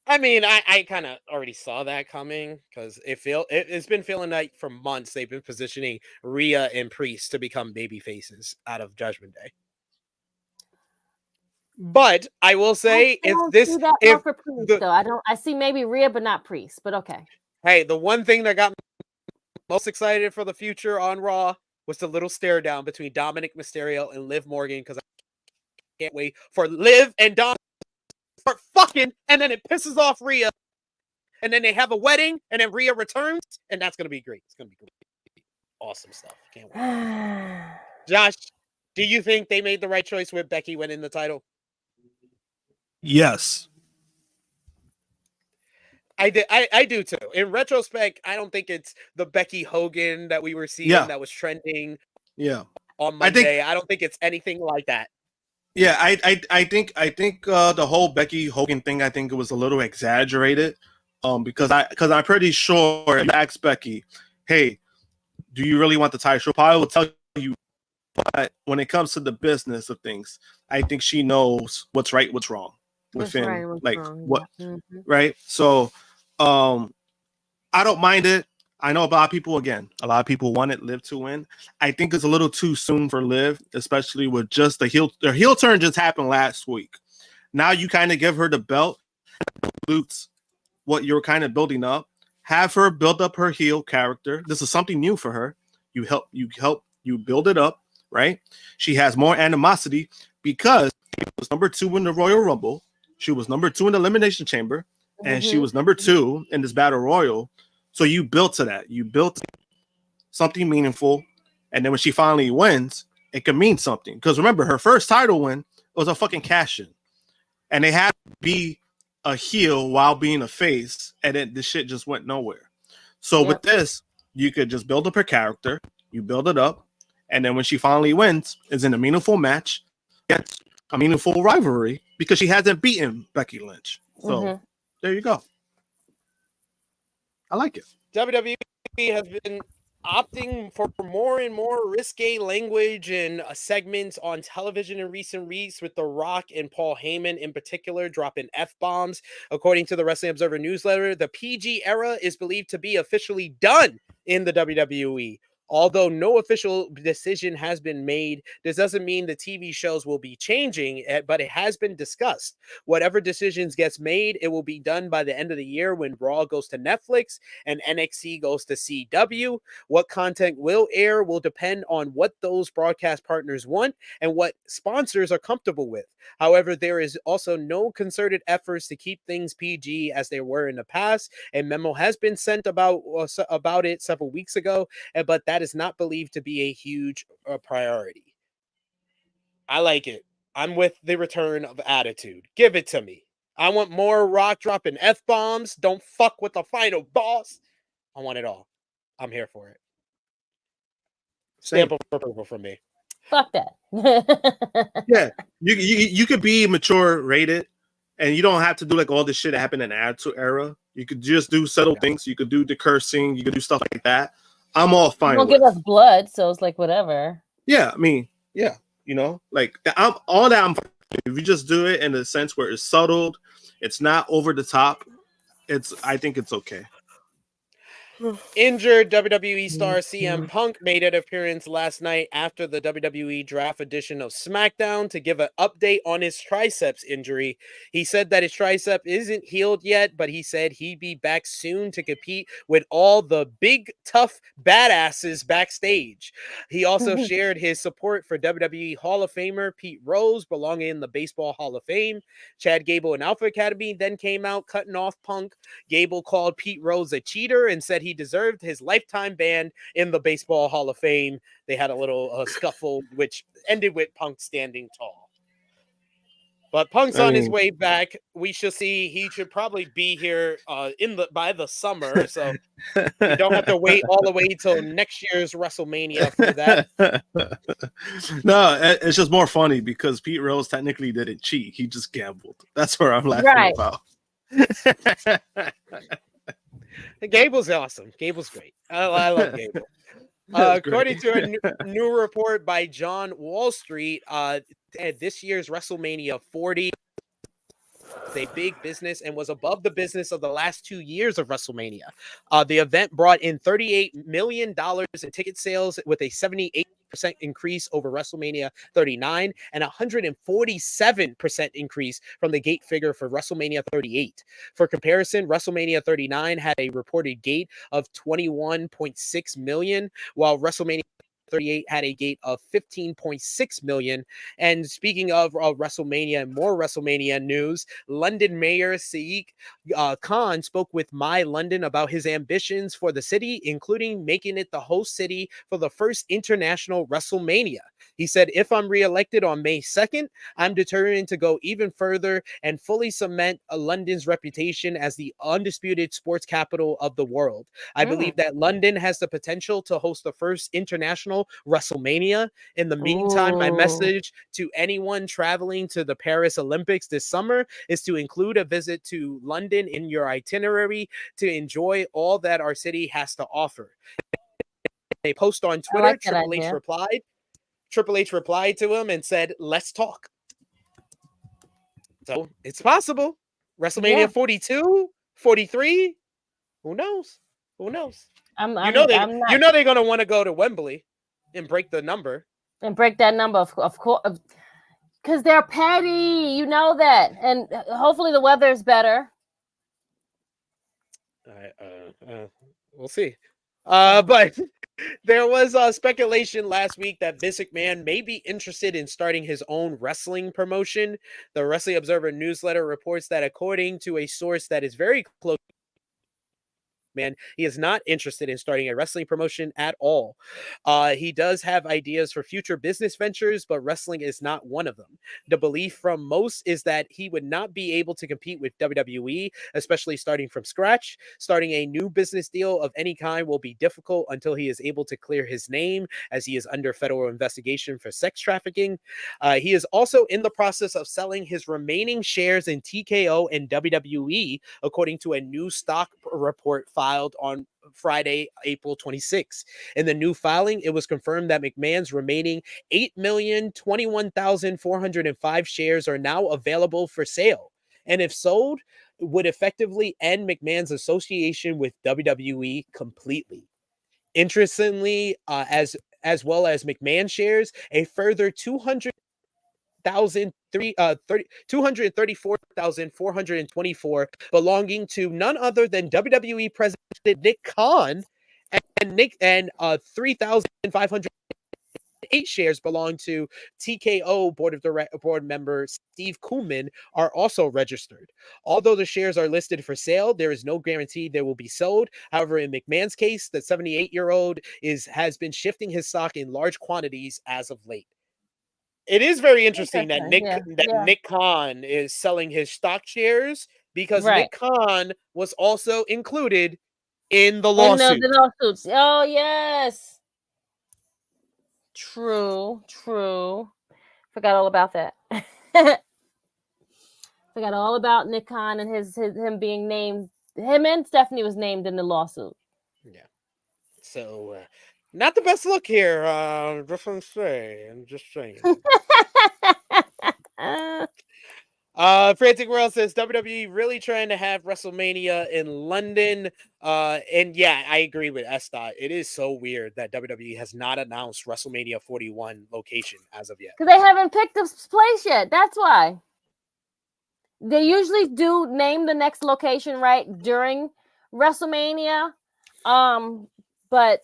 I mean, I kind of already saw that coming because it's been feeling like for months they've been positioning Rhea and Priest to become baby faces out of Judgment Day. But I will say, I see maybe Rhea, but not Priest. But okay. Hey, the one thing that got me most excited for the future on Raw was the little stare down between Dominic Mysterio and Liv Morgan because I can't wait for Liv and Dom to start fucking, and then it pisses off Rhea, and then they have a wedding, and then Rhea returns, and that's gonna be great. It's gonna be great. Awesome stuff. Can't wait. Josh, do you think they made the right choice with Becky winning the title? Yes. I do too. In retrospect, I don't think it's the Becky Hogan that we were seeing that was trending on Monday. I don't think it's anything like that. Yeah, I think the whole Becky Hogan thing, I think it was a little exaggerated. Because I'm pretty sure if you ask Becky, hey, do you really want the title? She'll probably will tell you, but when it comes to the business of things, I think she knows what's right, what's wrong within right. So I don't mind it. I know a lot of people wanted Liv to win. I think it's a little too soon for Liv, especially with just the heel turn just happened last week. Now you kind of give her the belt, what you're kind of building up. Have her build up her heel character. This is something new for her. You build it up, right? She has more animosity because she was number 2 in the Royal Rumble. She was number 2 in the Elimination Chamber, and she was number 2 in this Battle Royal. So you built to that. You built something meaningful, and then when she finally wins, it can mean something. Because remember, her first title win was a fucking cash-in, and they had to be a heel while being a face, and then the shit just went nowhere. So with this, you could just build up her character, you build it up, and then when she finally wins, it's in a meaningful match, it's a meaningful rivalry because she hasn't beaten Becky Lynch. So there you go. I like it. WWE has been opting for more and more risque language and segments on television in recent weeks, with The Rock and Paul Heyman in particular dropping F-bombs. According to the Wrestling Observer newsletter, the PG era is believed to be officially done in the WWE. Although no official decision has been made, this doesn't mean the TV shows will be changing, but it has been discussed. Whatever decisions gets made, it will be done by the end of the year when Raw goes to Netflix and NXT goes to CW. What content will air will depend on what those broadcast partners want and what sponsors are comfortable with. However, there is also no concerted efforts to keep things PG as they were in the past. A memo has been sent about it several weeks ago, but that that is not believed to be a huge priority. I like it. I'm with the return of attitude. Give it to me. I want more rock dropping F-bombs. Don't fuck with the final boss. I want it all. I'm here for it. Stamp of approval from me. Fuck that. Yeah, you could be mature rated, and you don't have to do like all this shit that happened in the Attitude Era. You could just do subtle things. You could do the cursing. You could do stuff like that. I'm all fine. Don't give us blood, so it's like whatever. Yeah, I mean, yeah, you know, like I'm all that. If you just do it in a sense where it's subtle, it's not over the top. I think it's okay. Injured WWE star CM Punk made an appearance last night after the WWE draft edition of SmackDown to give an update on his triceps injury. He said that his tricep isn't healed yet, but he said he'd be back soon to compete with all the big, tough badasses backstage. He also shared his support for WWE Hall of Famer Pete Rose, belonging in the Baseball Hall of Fame. Chad Gable and Alpha Academy then came out cutting off Punk. Gable called Pete Rose a cheater and said he deserved his lifetime ban in the Baseball Hall of Fame. They had a little scuffle, which ended with Punk standing tall. But Punk's on his way back. We shall see. He should probably be here by the summer, so you don't have to wait all the way till next year's WrestleMania for that. No, it's just more funny because Pete Rose technically didn't cheat. He just gambled. That's what I'm laughing about. Gable's awesome. Gable's great. I love Gable. According to a new report by John Wall Street, this year's WrestleMania 40 is a big business and was above the business of the last 2 years of WrestleMania. The event brought in $38 million in ticket sales with a 78% increase over WrestleMania 39 and 147% increase from the gate figure for WrestleMania 38. For comparison, WrestleMania 39 had a reported gate of 21.6 million, while WrestleMania 38 had a gate of 15.6 million. And speaking of WrestleMania and more WrestleMania news, London Mayor Sadiq Khan spoke with My London about his ambitions for the city, including making it the host city for the first international WrestleMania. He said, if I'm reelected on May 2nd, I'm determined to go even further and fully cement London's reputation as the undisputed sports capital of the world. I believe that London has the potential to host the first international WrestleMania. In the meantime, my message to anyone traveling to the Paris Olympics this summer is to include a visit to London in your itinerary to enjoy all that our city has to offer. A post on Twitter, Triple H replied to him and said, let's talk. So it's possible. WrestleMania 42, 43. Who knows? Who knows? You know they're going to want to go to Wembley and break the number. And break that number, of course. Because they're petty. You know that. And hopefully the weather is better. We'll see. But there was speculation last week that Vince McMahon may be interested in starting his own wrestling promotion. The Wrestling Observer newsletter reports that according to a source that is very close, he is not interested in starting a wrestling promotion at all. He does have ideas for future business ventures, but wrestling is not one of them. The belief from most is that he would not be able to compete with WWE, especially starting from scratch. Starting a new business deal of any kind will be difficult until he is able to clear his name, as he is under federal investigation for sex trafficking. He is also in the process of selling his remaining shares in TKO and WWE, according to a new stock report filed on Friday, April 26. In the new filing, it was confirmed that McMahon's remaining 8,021,405 shares are now available for sale, and if sold, would effectively end McMahon's association with WWE completely. Interestingly, as well as McMahon shares, a further 234,424 belonging to none other than WWE President Nick Khan and 3,500 8 shares belong to TKO board member Steve Kuhlman are also registered. Although the shares are listed for sale, there is no guarantee they will be sold. However, in McMahon's case, the 78-year-old has been shifting his stock in large quantities as of late. It is very interesting that Nick Khan is selling his stock shares because Nick Khan was also included in the lawsuit. The lawsuits. Oh, yes. True. Forgot all about that. Forgot all about Nick Khan and him being named. Him and Stephanie was named in the lawsuit. Yeah. So, not the best look here. Just want to say. I'm just saying. Frantic World says WWE really trying to have WrestleMania in London. And yeah, I agree with Estot. It is so weird that WWE has not announced WrestleMania 41 location as of yet. Because they haven't picked this place yet. That's why. They usually do name the next location right during WrestleMania. But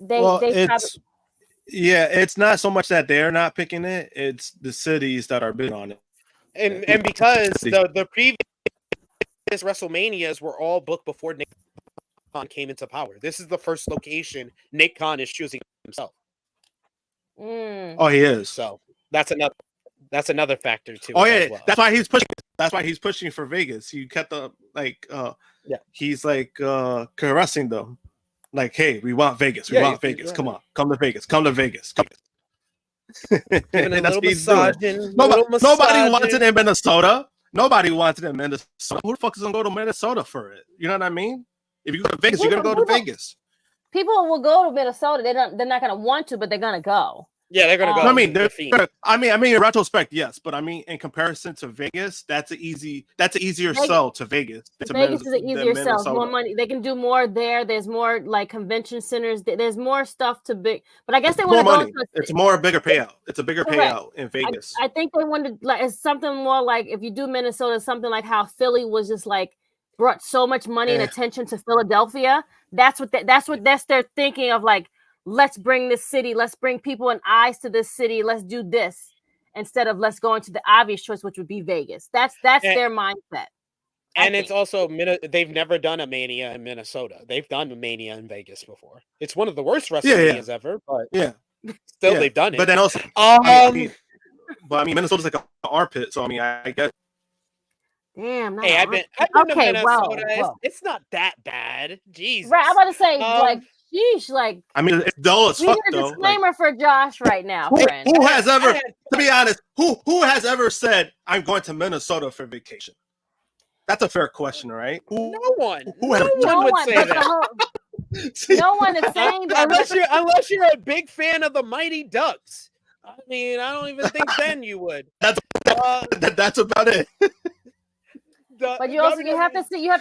it's not so much that they're not picking it, it's the cities that are bidding on it. And because the previous WrestleManias were all booked before Nick Khan came into power. This is the first location Nick Khan is choosing himself. Oh, he is. So that's another factor too. Oh yeah, well. That's why he's pushing. That's why he's pushing for Vegas. You kept the he's like caressing them. Like, hey, we want Vegas. We want Vegas. Come on, come to Vegas. Come to Vegas. Nobody wants it in Minnesota. Nobody wants it in Minnesota. Who the fuck is gonna go to Minnesota for it? You know what I mean? If you go to Vegas, you're gonna go to Vegas. People will go to Minnesota. They're not gonna want to, but they're gonna go. Yeah, they're gonna go. I mean, in retrospect, yes, but I mean, in comparison to Vegas, that's an easier sell to Vegas. Vegas is an easier sell. More money. They can do more there. There's more like convention centers. There's more stuff to big. But I guess they want to go. Money. It's a bigger payout. It's a bigger payout in Vegas. I think they wanted like it's something more like if you do Minnesota, something like how Philly was just like brought so much money and attention to Philadelphia. That's their thinking of like. Let's bring this city. Let's bring people and eyes to this city. Let's do this instead of let's go into the obvious choice, which would be Vegas. That's their mindset. And it's also they've never done a Mania in Minnesota. They've done a Mania in Vegas before. It's one of the worst WrestleManias ever, but still they've done it. But then also, Minnesota's like an armpit, so I mean, I guess. Damn. I've been to Minnesota. Well. It's not that bad. Jesus. Right. I'm about to say sheesh, like I mean, it's dull as fuck. We need a disclaimer for Josh right now, friend. Who has ever, to be honest, who has ever said I'm going to Minnesota for vacation? That's a fair question, right? No one. No one would say that. No one is saying that unless you're a big fan of the Mighty Ducks. I mean, I don't even think then you would. That's about it. But you have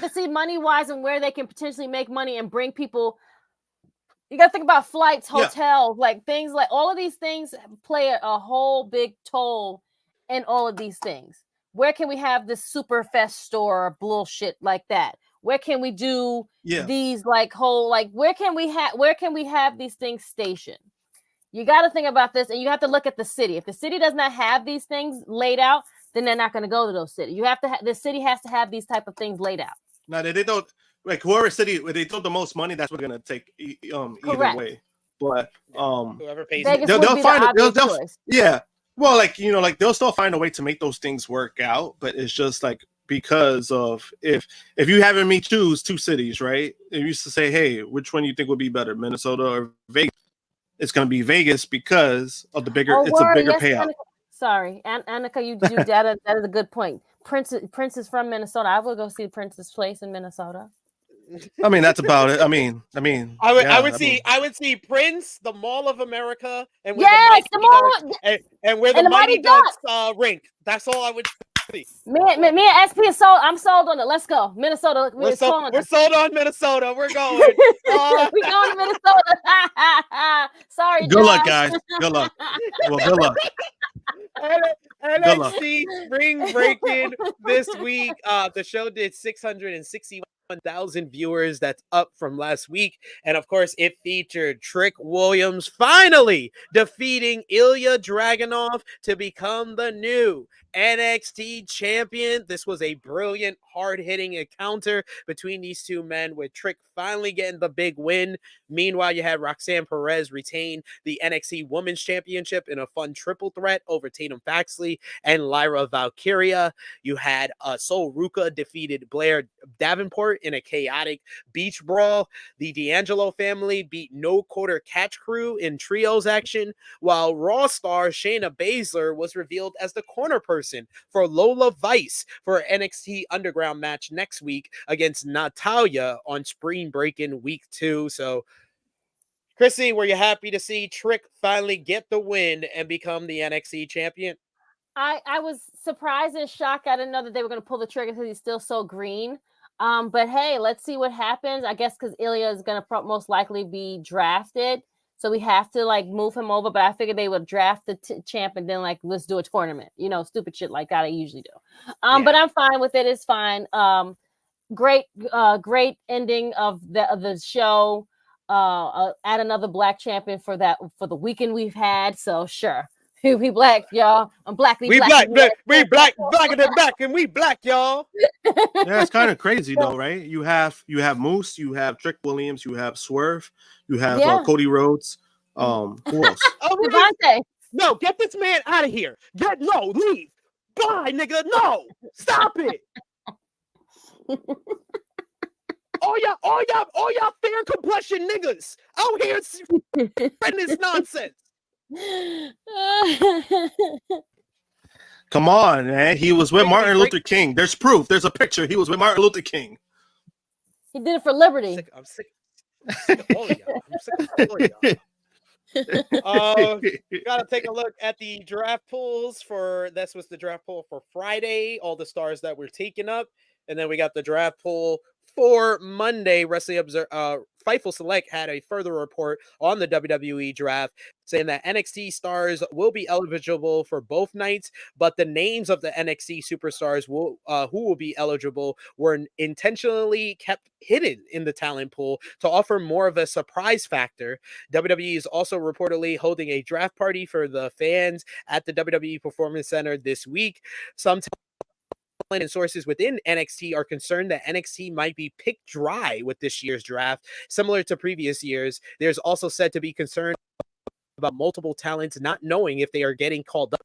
to see money wise and where they can potentially make money and bring people. You got to think about flights, hotels, like things like all of these things play a whole big toll in all of these things. Where can we have this super fest store bullshit like that? Where can we do these like whole like where can we have these things stationed? You got to think about this, and you have to look at the city. If the city does not have these things laid out, then they're not going to go to those cities. You have to the city has to have these type of things laid out. Now they don't. Like whoever city where they throw the most money, that's what's gonna take either way. But whoever pays, they'll find it. Well, like they'll still find a way to make those things work out. But it's just like because of if you having me choose two cities, right? They used to say, hey, which one you think would be better, Minnesota or Vegas? It's gonna be Vegas because of the bigger. It's a bigger payout. Sorry, Annika, you do that. That is a good point. Prince is from Minnesota. I will go see Prince's place in Minnesota. I mean, that's about it. I would see Prince, the Mall of America, and the mall, and where the Mighty Ducks rink. That's all I would see. Me and SP is sold. I'm sold on it. Let's go, Minnesota. We're sold on Minnesota. We're going. We're going to Minnesota. Sorry, good luck, guys. Good luck. Well, good luck. NXT Spring Breaking this week. The show did 661 1,000 viewers. That's up from last week. And of course, it featured Trick Williams finally defeating Ilya Dragunov to become the new NXT champion. This was a brilliant, hard-hitting encounter between these two men, with Trick finally getting the big win. Meanwhile, you had Roxanne Perez retain the NXT Women's Championship in a fun triple threat over Tatum Paxley and Lyra Valkyria. You had Sol Ruka defeated Blair Davenport in a chaotic beach brawl. The D'Angelo family beat No Quarter Catch Crew in trios action, while Raw star Shayna Baszler was revealed as the corner person for Lola Vice for an NXT Underground match next week against Natalia on Spring Break in week 2. So, Krssi, were you happy to see Trick finally get the win and become the NXT champion? I was surprised and shocked. I didn't know that they were going to pull the trigger because he's still so green. But hey, let's see what happens. I guess because Ilya is going to most likely be drafted, so we have to like move him over. But I figured they would draft the champ and then like let's do a tournament. You know, stupid shit like that I usually do. But I'm fine with it. It's fine. Great ending of the show. Add another black champion for the weekend we've had. So sure. We black, y'all. I'm blackly we black. We blacker than black, and we black, y'all. Yeah, it's kind of crazy though, right? You have Moose, you have Trick Williams, you have Swerve, you have Cody Rhodes. Who else? Devontae. No, get this man out of here. Leave. Bye, nigga. No, stop it. all y'all fair complexion niggas out here spreading this nonsense. Come on, man. He was with Martin Luther King. There's proof. There's a picture. He was with Martin Luther King. He did it for liberty. I'm sick of all y'all. Gotta take a look at the draft pools this was the draft pool for Friday, all the stars that were taken up, and then we got the draft pool for Monday. Wrestling Fightful Select had a further report on the WWE draft, saying that NXT stars will be eligible for both nights, but the names of the NXT superstars who will be eligible were intentionally kept hidden in the talent pool to offer more of a surprise factor. WWE is also reportedly holding a draft party for the fans at the WWE Performance Center this week. Some and sources within NXT are concerned that NXT might be picked dry with this year's draft, similar to previous years. There's also said to be concerned about multiple talents not knowing if they are getting called up.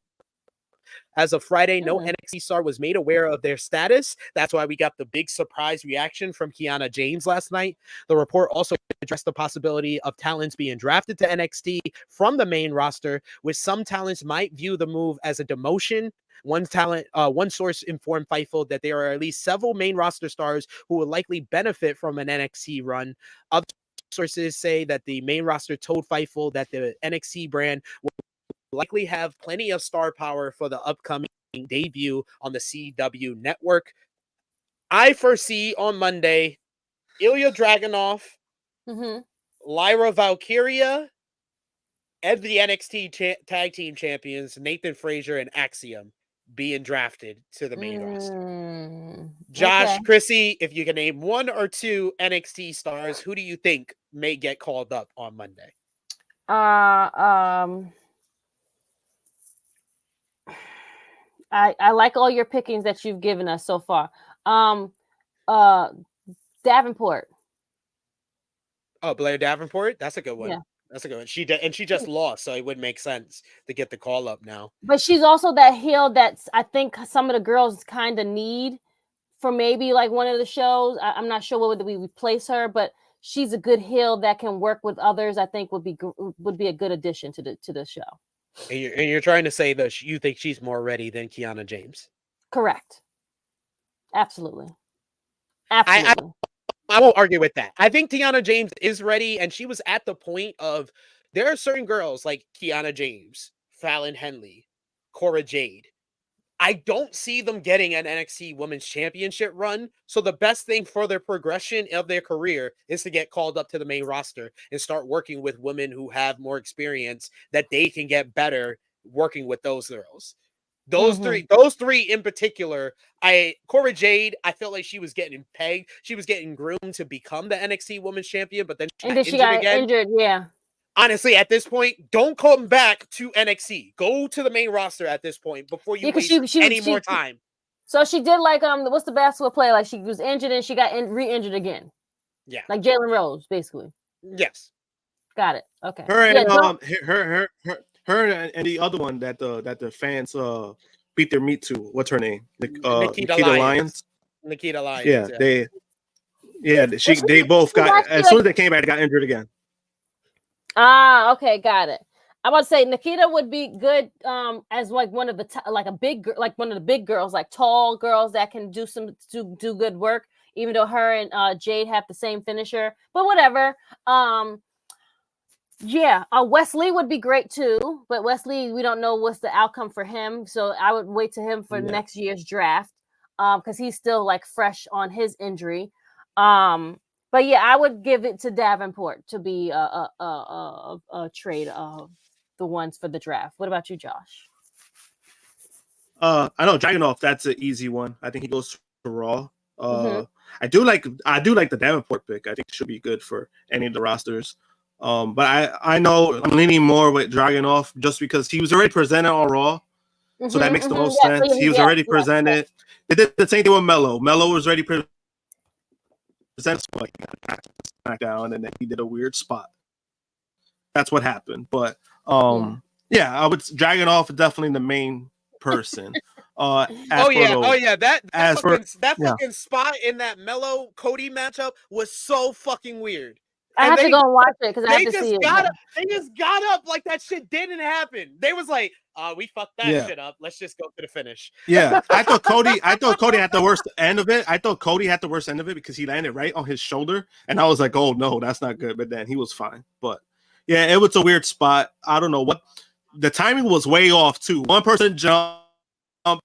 As of Friday, no NXT star was made aware of their status. That's why we got the big surprise reaction from Kiana James last night. The report also addressed the possibility of talents being drafted to NXT from the main roster, with some talents might view the move as a demotion. One source informed Fightful that there are at least several main roster stars who will likely benefit from an NXT run. Other sources say that the main roster told Fightful that the NXT brand will likely have plenty of star power for the upcoming debut on the CW network. I foresee on Monday Ilya Dragunov, Lyra Valkyria, and the NXT tag team champions Nathan Frazier and Axiom being drafted to the main roster. Josh, Krssi, if you can name one or two NXT stars, who do you think may get called up on Monday? I like all your pickings that you've given us so far. Davenport. Oh, Blair Davenport? That's a good one. Yeah. That's a good one. She just lost, so it would make sense to get the call up now. But she's also that heel that I think some of the girls kind of need for maybe like one of the shows. I'm not sure whether we replace her, but she's a good heel that can work with others. I think would be a good addition to the show. And you're trying to say that you think she's more ready than Kiana James? Correct. Absolutely. I won't argue with that. I think Kiana James is ready, and she was at the point of there are certain girls like Kiana James, Fallon Henley, Cora Jade. I don't see them getting an NXT Women's Championship run. So the best thing for their progression of their career is to get called up to the main roster and start working with women who have more experience that they can get better working with those girls. Those three in particular, Cora Jade, I felt like she was getting pegged. She was getting groomed to become the NXT Women's Champion, but then she got injured. Yeah. Honestly, at this point, don't come back to NXT. Go to the main roster at this point before you waste any more time. So she did like what's the basketball play? Like she was injured and she got re-injured again. Yeah. Like Jalen Rose, basically. Yes. Got it. Okay. Her and her and the other one that the fans beat their meat to. What's her name? Nikita Lyons. Nikita Lyons. Yeah, they both got as soon as they came back, they got injured again. Ah, okay, got it. I would say Nikita would be good as like one of the one of the big girls, like tall girls that can do good work. Even though her and Jade have the same finisher, but whatever. Wesley would be great too, but Wesley, we don't know what's the outcome for him, so I would wait to him for next year's draft, because he's still like fresh on his injury. But yeah, I would give it to Davenport to be a trade of the ones for the draft. What about you, Josh? I know Dragunov, that's an easy one. I think he goes to Raw. I do like the Davenport pick. I think it should be good for any of the rosters. But I know I'm leaning more with Dragunov just because he was already presented on Raw. So that makes the most sense. He was already presented. They did the same thing with Mello. Mello was already presented SmackDown, and then he did a weird spot. That's what happened. But I would Dragunov is definitely the main person. That fucking spot in that Mello Cody matchup was so fucking weird. I have to go and watch it because I have to see it. They just got up like that shit didn't happen. They was like, we fucked that shit up. Let's just go to the finish. Yeah, I thought Cody had the worst end of it. I thought Cody had the worst end of it because he landed right on his shoulder, and I was like, oh no, that's not good. But then he was fine. But yeah, it was a weird spot. I don't know what the timing was way off too. One person jumped. Oh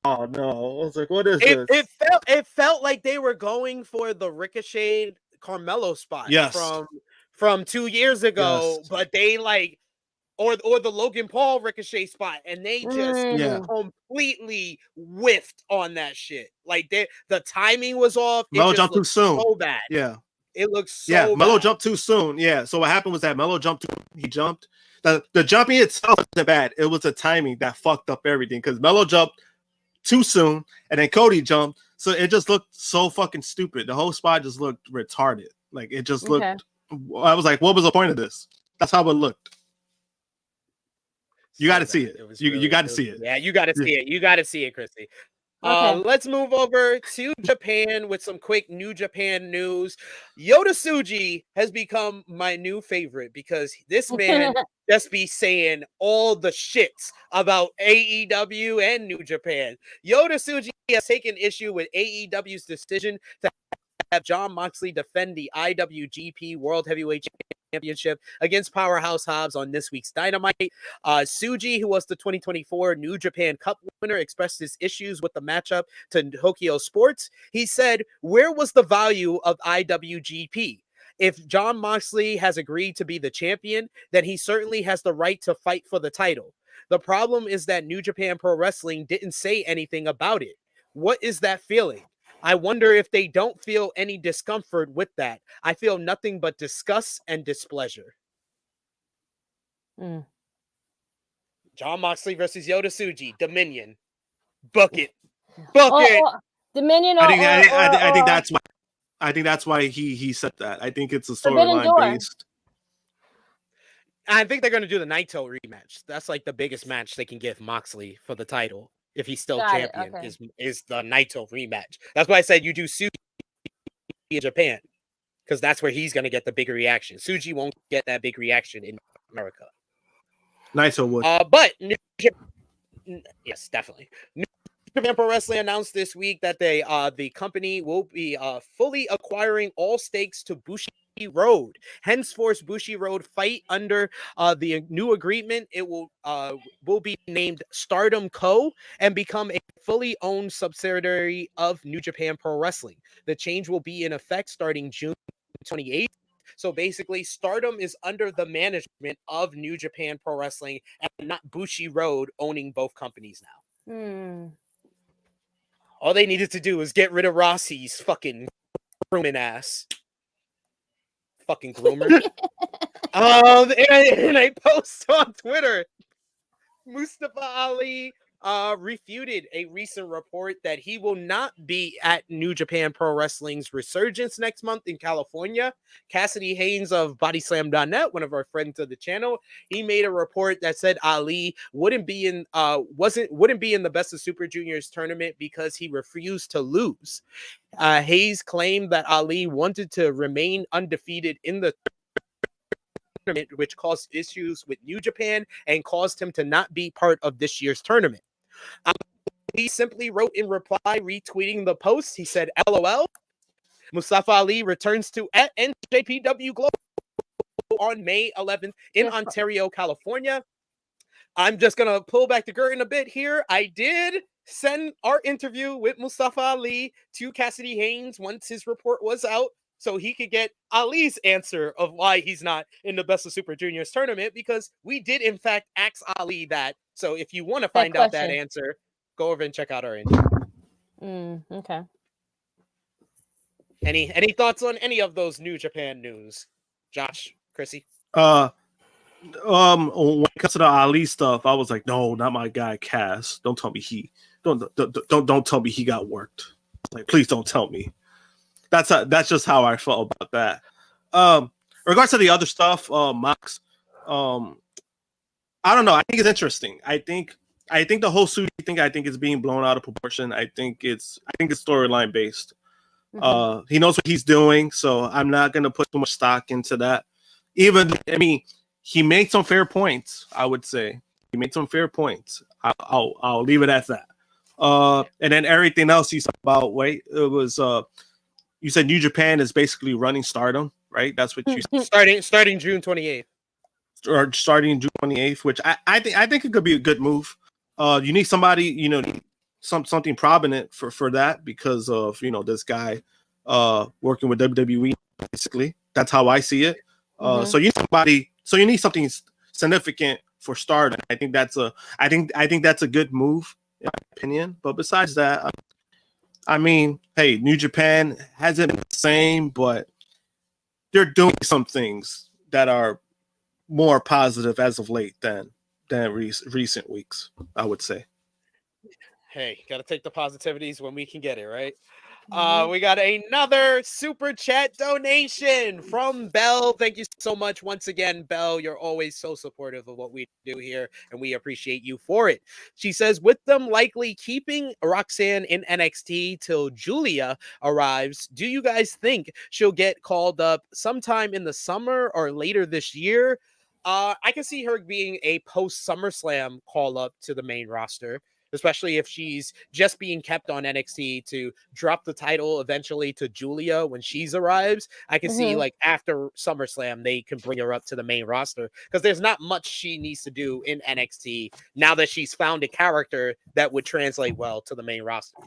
no! I was like, what is this? It felt like they were going for the Ricochet Carmelo spot from 2 years ago, but they like or the Logan Paul Ricochet spot, and they just completely whiffed on that shit. Like the timing was off. Melo jumped too soon. So bad. Yeah, it looks so bad. Melo jumped too soon. Yeah. So what happened was that Melo jumped. He jumped. The jumping itself wasn't bad. It was the timing that fucked up everything because Melo jumped too soon, and then Cody jumped. So it just looked so fucking stupid. The whole spot just looked retarded. Like it just looked. I was like, what was the point of this? That's how it looked. You got to see it. You got to see it. Yeah, you got to see it. You got to see it, Krssi. Let's move over to Japan with some quick New Japan news. Yota Tsuji has become my new favorite because this man just be saying all the shits about AEW and New Japan. Yota Tsuji has taken issue with AEW's decision to have Jon Moxley defend the IWGP World Heavyweight Championship against Powerhouse Hobbs on this week's Dynamite. Tsuji, who was the 2024 New Japan Cup winner, expressed his issues with the matchup to Tokyo Sports. He said, "Where was the value of IWGP? If Jon Moxley has agreed to be the champion, then he certainly has the right to fight for the title. The problem is that New Japan Pro Wrestling didn't say anything about it. What is that feeling? I wonder if they don't feel any discomfort with that. I feel nothing but disgust and displeasure." Jon Moxley versus Yota Tsuji, Dominion. Book it. Dominion. I think that's why. I think that's why he said that. I think it's a storyline based. I think they're going to do the Naito rematch. That's like the biggest match they can give Moxley for the title. If he's still champion, is the Naito rematch. That's why I said you do Tsuji in Japan, because that's where he's going to get the big reaction. Tsuji won't get that big reaction in America. Naito would. But yes, definitely. New Japan Pro Wrestling announced this week that the company will be fully acquiring all stakes to Bushi Road. Henceforth, Bushi Road fight under the new agreement. It will be named Stardom Co. and become a fully owned subsidiary of New Japan Pro Wrestling. The change will be in effect starting June 28th. So basically, Stardom is under the management of New Japan Pro Wrestling and not Bushi Road owning both companies now. All they needed to do was get rid of Rossi's fucking grooming ass. Fucking groomer. In a post on Twitter, Mustafa Ali refuted a recent report that he will not be at New Japan Pro Wrestling's Resurgence next month in California. Cassidy Haynes of BodySlam.net, one of our friends of the channel, he made a report that said Ali wouldn't be in the Best of Super Juniors tournament because he refused to lose. Hayes claimed that Ali wanted to remain undefeated in the tournament, which caused issues with New Japan and caused him to not be part of this year's tournament. He simply wrote in reply, retweeting the post. He said, LOL. Mustafa Ali returns to at NJPW Global on May 11th in Ontario, California. I'm just going to pull back the curtain a bit here. I did send our interview with Mustafa Ali to Cassidy Haynes once his report was out, so he could get Ali's answer of why he's not in the Best of Super Juniors tournament, because we did, in fact, ask Ali that. So if you want to find out that answer, go over and check out our interview. Okay. Any thoughts on any of those New Japan news? Josh, Krssi? When it comes to the Ali stuff, I was like, no, not my guy Cass. Don't tell me don't tell me he got worked. Like, please don't tell me. That's just how I felt about that. In regards to the other stuff, Mox, I don't know. I think it's interesting. I think the whole Suji thing, I think, is being blown out of proportion. I think it's storyline based. He knows what he's doing, so I'm not gonna put too much stock into that. He made some fair points. I would say he made some fair points. I'll leave it at that. And then everything else he's about. It was you said New Japan is basically running Stardom, right? That's what you said. Starting June 28th. Or starting June 28th, which I think it could be a good move. You need somebody, something prominent for that, because of this guy working with WWE. Basically, that's how I see it. So you need something significant for Stardom. I think that's a good move, in my opinion. But besides that, hey, New Japan hasn't been the same, but they're doing some things that are more positive as of late than recent weeks, I would say. Hey, got to take the positivities when we can get it, right? We got another super chat donation from Belle. Thank you so much once again, Belle. You're always so supportive of what we do here, and we appreciate you for it. She says, with them likely keeping Roxanne in NXT till Julia arrives, do you guys think she'll get called up sometime in the summer or later this year? I can see her being a post SummerSlam call up to the main roster, especially if she's just being kept on NXT to drop the title eventually to Julia when she arrives. I can see, like, after SummerSlam, they can bring her up to the main roster, because there's not much she needs to do in NXT now that she's found a character that would translate well to the main roster.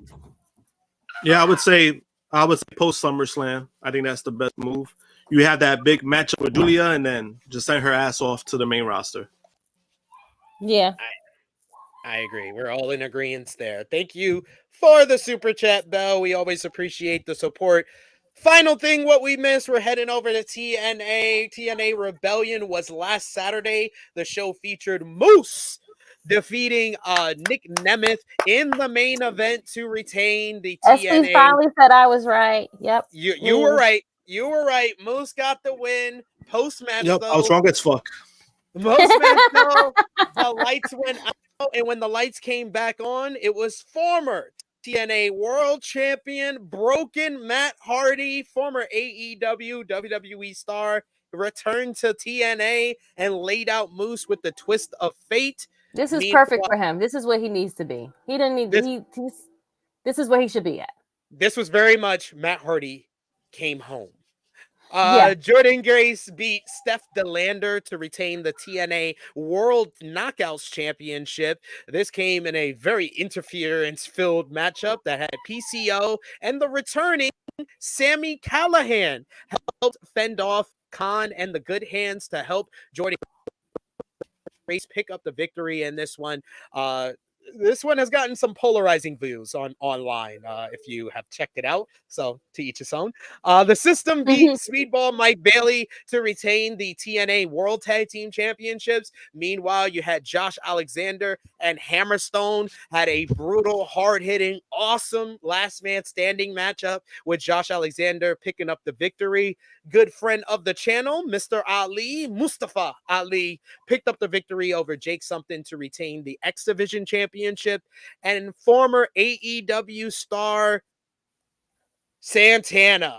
Yeah, I would say post SummerSlam. I think that's the best move. You have that big matchup with Julia, and then just send her ass off to the main roster. Yeah. I agree. We're all in agreement there. Thank you for the super chat, Belle. We always appreciate the support. Final thing, what we missed, we're heading over to TNA. TNA Rebellion was last Saturday. The show featured Moose defeating Nick Nemeth in the main event to retain the TNA. SB finally said I was right. Yep. You were right. You were right. Moose got the win. Post-match, though. I was wrong as fuck. Post-match, though, the lights went out, and when the lights came back on, it was former TNA World Champion, Broken Matt Hardy, former AEW WWE star, returned to TNA and laid out Moose with the twist of fate. This is perfect for him. This is where he needs to be. He doesn't need this is where he should be at. This was very much Matt Hardy came home. Yeah. Jordan Grace beat Steph DeLander to retain the TNA World Knockouts Championship. This came in a very interference-filled matchup that had PCO and the returning Sami Callihan helped fend off Khan and the Good Hands to help Jordan Grace pick up the victory in this one. this one has gotten some polarizing views online if you have checked it out, so to each his own. The system beat Speedball Mike Bailey to retain the TNA World Tag Team Championships. Meanwhile, you had Josh Alexander and Hammerstone had a brutal, hard-hitting, awesome last man standing matchup with Josh Alexander picking up the victory. Good friend of the channel, Mr. Ali, Mustafa Ali, picked up the victory over Jake Something to retain the X Division Championship. And former AEW star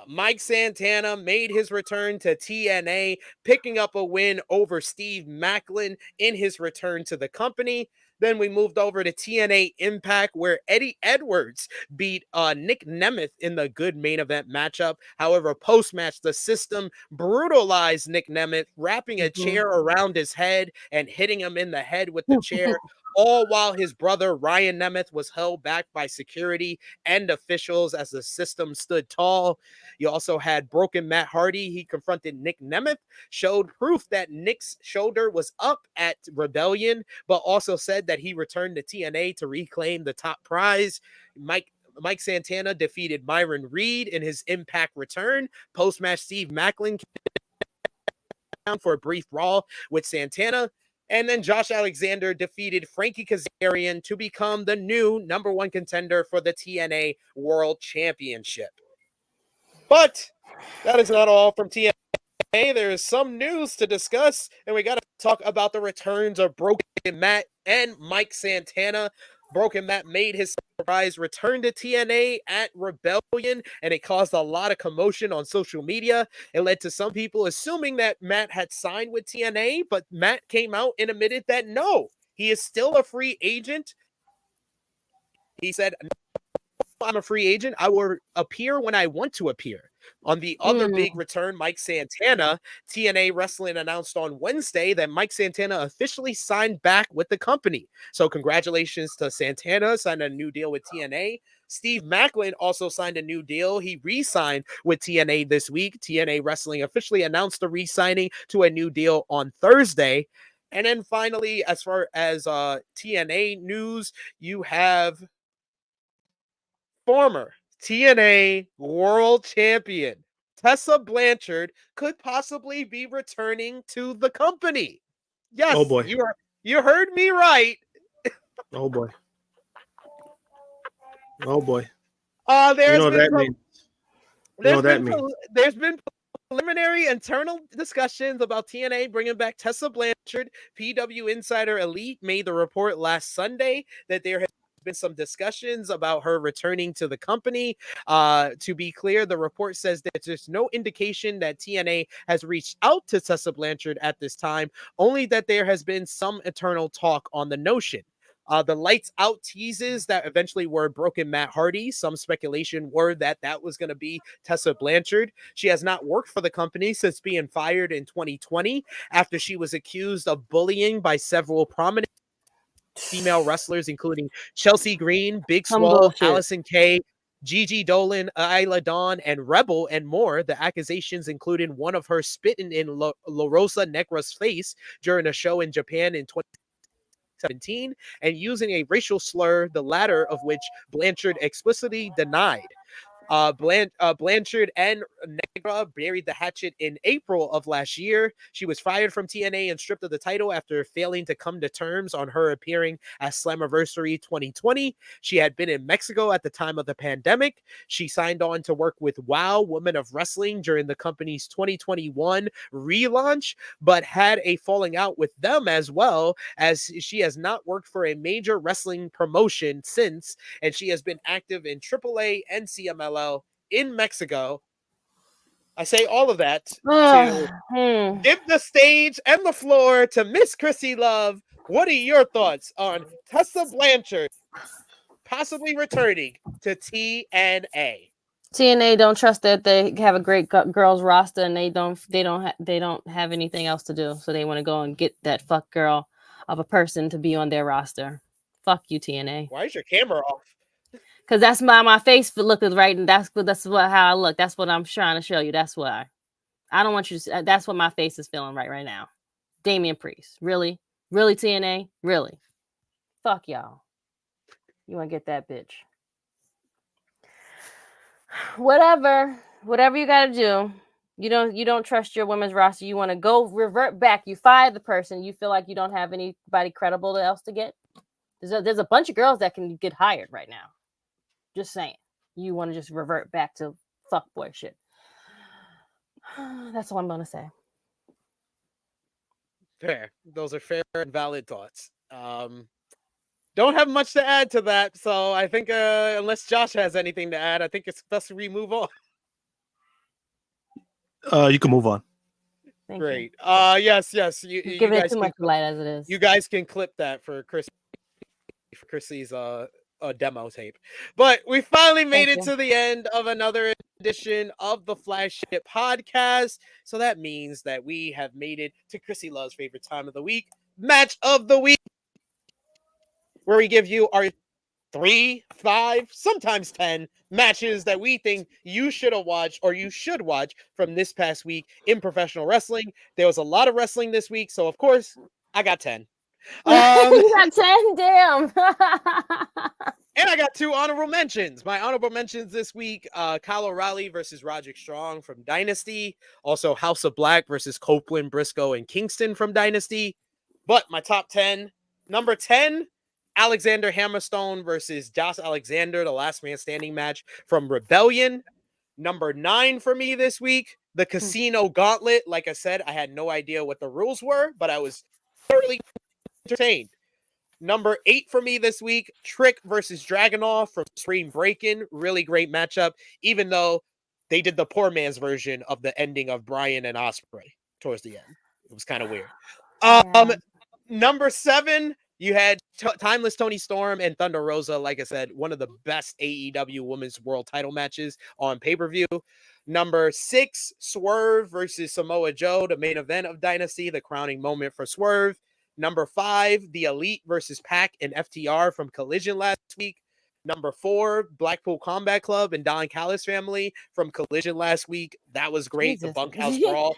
Mike Santana made his return to TNA, picking up a win over Steve Macklin in his return to the company. Then we moved over to TNA Impact, where Eddie Edwards beat Nick Nemeth in the good main event matchup. However, post-match, the system brutalized Nick Nemeth, wrapping a chair around his head and hitting him in the head with the chair, all while his brother Ryan Nemeth was held back by security and officials as the system stood tall. You also had Broken Matt Hardy. He confronted Nick Nemeth, showed proof that Nick's shoulder was up at Rebellion, but also said that he returned to TNA to reclaim the top prize. Mike Santana defeated Myron Reed in his Impact return. Post-match, Steve Macklin came down for a brief brawl with Santana. And then Josh Alexander defeated Frankie Kazarian to become the new #1 contender for the TNA World Championship. But that is not all from TNA. There is some news to discuss, and we got to talk about the returns of Broken Matt and Mike Santana. Broken Matt made his surprise return to TNA at Rebellion, and it caused a lot of commotion on social media. It led to some people assuming that Matt had signed with TNA, but Matt came out and admitted that no, he is still a free agent. He said, I'm a free agent. I will appear when I want to appear. On the other big return, Mike Santana, TNA Wrestling announced on Wednesday that Mike Santana officially signed back with the company. So congratulations to Santana, signed a new deal with TNA. Steve Macklin also signed a new deal. He re-signed with TNA this week. TNA Wrestling officially announced the re-signing to a new deal on Thursday. And then finally, as far as TNA news, you have former TNA World Champion Tessa Blanchard could possibly be returning to the company. Yes, oh boy, you heard me right. Oh boy, oh boy. There's been preliminary internal discussions about TNA bringing back Tessa Blanchard. PW Insider Elite made the report last Sunday that there has been some discussions about her returning to the company. To be clear, the report says that there's no indication that TNA has reached out to Tessa Blanchard at this time, only that there has been some internal talk on the notion. The lights out teases that eventually were Broken Matt Hardy. Some speculation were that was going to be Tessa Blanchard. She has not worked for the company since being fired in 2020 after she was accused of bullying by several prominent female wrestlers, including Chelsea Green, Big Swole, Allison Kay, Gigi Dolan, Isla Dawn, and Rebel, and more. The accusations included one of her spitting in La Rosa Negra's face during a show in Japan in 2017 and using a racial slur, the latter of which Blanchard explicitly denied. Blanchard and Negra buried the hatchet in April of last year. She was fired from TNA and stripped of the title after failing to come to terms on her appearing at Slammiversary 2020. She had been in Mexico at the time of the pandemic. She signed on to work with WOW Women of Wrestling during the company's 2021 relaunch, but had a falling out with them as well, as she has not worked for a major wrestling promotion since, and she has been active in AAA and CMLL in Mexico. I say all of that to give the stage and the floor to Miss Krssi Love. What are your thoughts on Tessa Blanchard possibly returning to TNA? TNA don't trust that they have a great girls roster, and they don't have anything else to do, so they want to go and get that fuck girl of a person to be on their roster. Fuck you, TNA. Why is your camera off? Because that's my face looking right, and that's how I look. That's what I'm trying to show you. That's why I don't want you to. That's what my face is feeling right now. Damian Priest, really, TNA, really. Fuck y'all. You want to get that bitch. Whatever you got to do. You don't trust your women's roster. You want to go revert back. You fire the person. You feel like you don't have anybody credible else to get. There's a bunch of girls that can get hired right now. Just saying. You want to just revert back to fuckboy shit. That's all I'm gonna say. Fair. Those are fair and valid thoughts. Don't have much to add to that, so I think unless Josh has anything to add, I think it's best we move on. You can move on. Thank Great. You. Yes. You giving it too much light as it is. You guys can clip that for Krissi's demo tape. But we finally made it to the end of another edition of the Flagship Podcast. So that means that we have made it to Krssi Love's favorite time of the week, match of the week, where we give you our 3, 5, sometimes 10 matches that we think you should have watched or you should watch from this past week in professional wrestling. There was a lot of wrestling this week, so of course I got 10. You got 10? Damn. And I got 2 honorable mentions. My honorable mentions this week, Kyle O'Reilly versus Roderick Strong from Dynasty. Also House of Black versus Copeland, Briscoe, and Kingston from Dynasty. But my top 10, number 10, Alexander Hammerstone versus Josh Alexander, the last man standing match from Rebellion. Number 9 for me this week, the Casino Gauntlet. Like I said, I had no idea what the rules were, but I was thoroughly entertained. Number 8 for me this week, Trick versus Dragunov from Spring Breakin'. Really great matchup, even though they did the poor man's version of the ending of Bryan and Ospreay towards the end. It was kind of weird. Number 7, you had Timeless Toni Storm and Thunder Rosa. Like I said, one of the best AEW Women's World Title matches on pay-per-view. Number 6, Swerve versus Samoa Joe, the main event of Dynasty, the crowning moment for Swerve. Number 5, The Elite versus Pac and FTR from Collision last week. Number 4, Blackpool Combat Club and Don Callis family from Collision last week. That was great. Jesus. The Bunkhouse Brawl.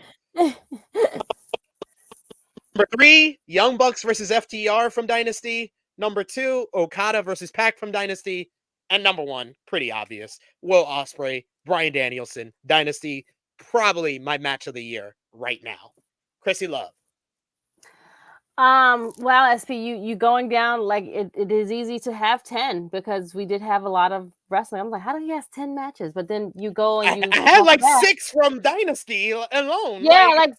Number 3, Young Bucks versus FTR from Dynasty. Number 2, Okada versus Pac from Dynasty. And number 1, pretty obvious, Will Ospreay, Bryan Danielson, Dynasty. Probably my match of the year right now. Krssi Love. Well, SP, you going down like it is easy to have 10 because we did have a lot of wrestling. I'm like, how do he have 10 matches? But then you go and you I had like 6 from Dynasty alone. Yeah, like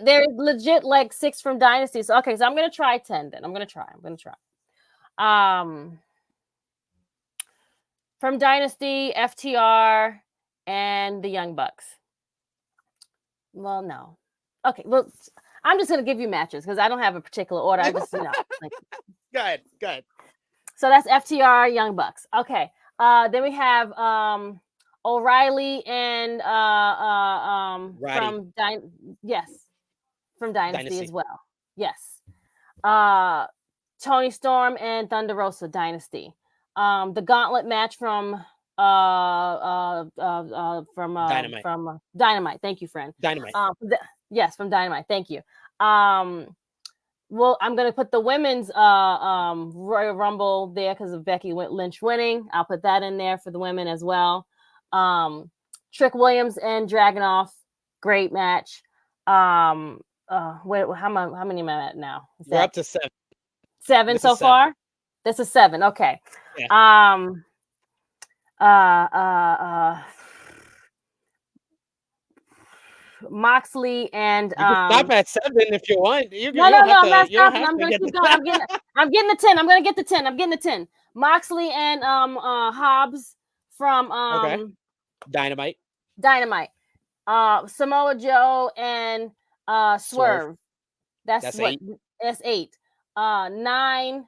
there's legit like 6 from Dynasty. So okay, so I'm gonna try 10 then. I'm gonna try. From Dynasty, FTR, and the Young Bucks. Well, no. Okay, well, I'm just gonna give you matches because I don't have a particular order. I just like. Go ahead. So that's FTR, Young Bucks. Okay. Then we have O'Reilly and from Dynasty as well. Yes. Toni Storm and Thunder Rosa, Dynasty. The Gauntlet match from Dynamite. From Dynamite. Thank you, friend. Dynamite. Yes, from Dynamite. Thank you. Well, I'm gonna put the women's Royal Rumble there because of Becky Lynch winning. I'll put that in there for the women as well. Trick Williams and Dragunov, great match. How many am I at now? We're up to 7. 7 so far. That's a 7. Okay. Yeah. Moxley and you can stop at 7 if you want. No, I'm not stopping. I'm gonna keep going. I'm getting the 10. I'm gonna get the 10. I'm getting the 10. Moxley and Hobbs from Dynamite. Samoa Joe and Swerve. That's what 8. That's 8. 9.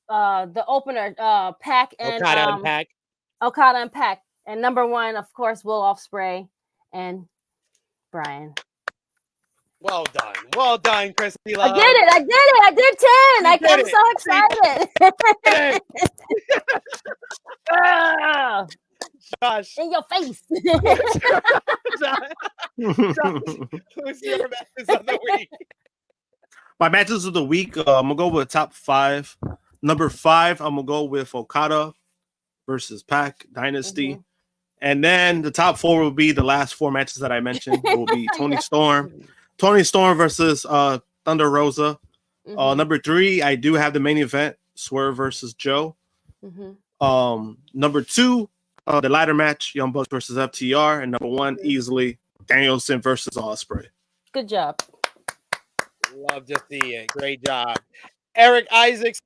The opener, Pac and Okada and Pac. And number 1, of course, Will Ospreay and Bryan. Well done, Krssi Love. I did 10. I'm so excited. Josh, in your face. Josh, who's your matches of the week? My matches of the week, I'm gonna go with top 5. Number 5, I'm gonna go with Okada versus Pac Dynasty. Mhm. And then the top 4 will be the last 4 matches that I mentioned. It will be Tony Storm versus Thunder Rosa. Mhm. Number 3, I do have the main event, Swerve versus Joe. Mhm. Number 2, the ladder match, Young Bucks versus FTR. And number 1, easily Danielson versus Ospreay. Good job. Love to see it. Great job. Eric Isaacs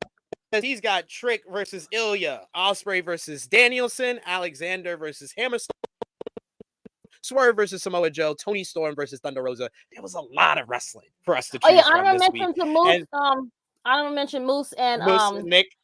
says he's got Trick versus Ilya, Ospreay versus Danielson, Alexander versus Hammerstone, Swerve versus Samoa Joe, Tony Storm versus Thunder Rosa. There was a lot of wrestling for us to choose Oh yeah, from I don't this week. mention to Moose. And I don't mention Moose and Moose, Nick.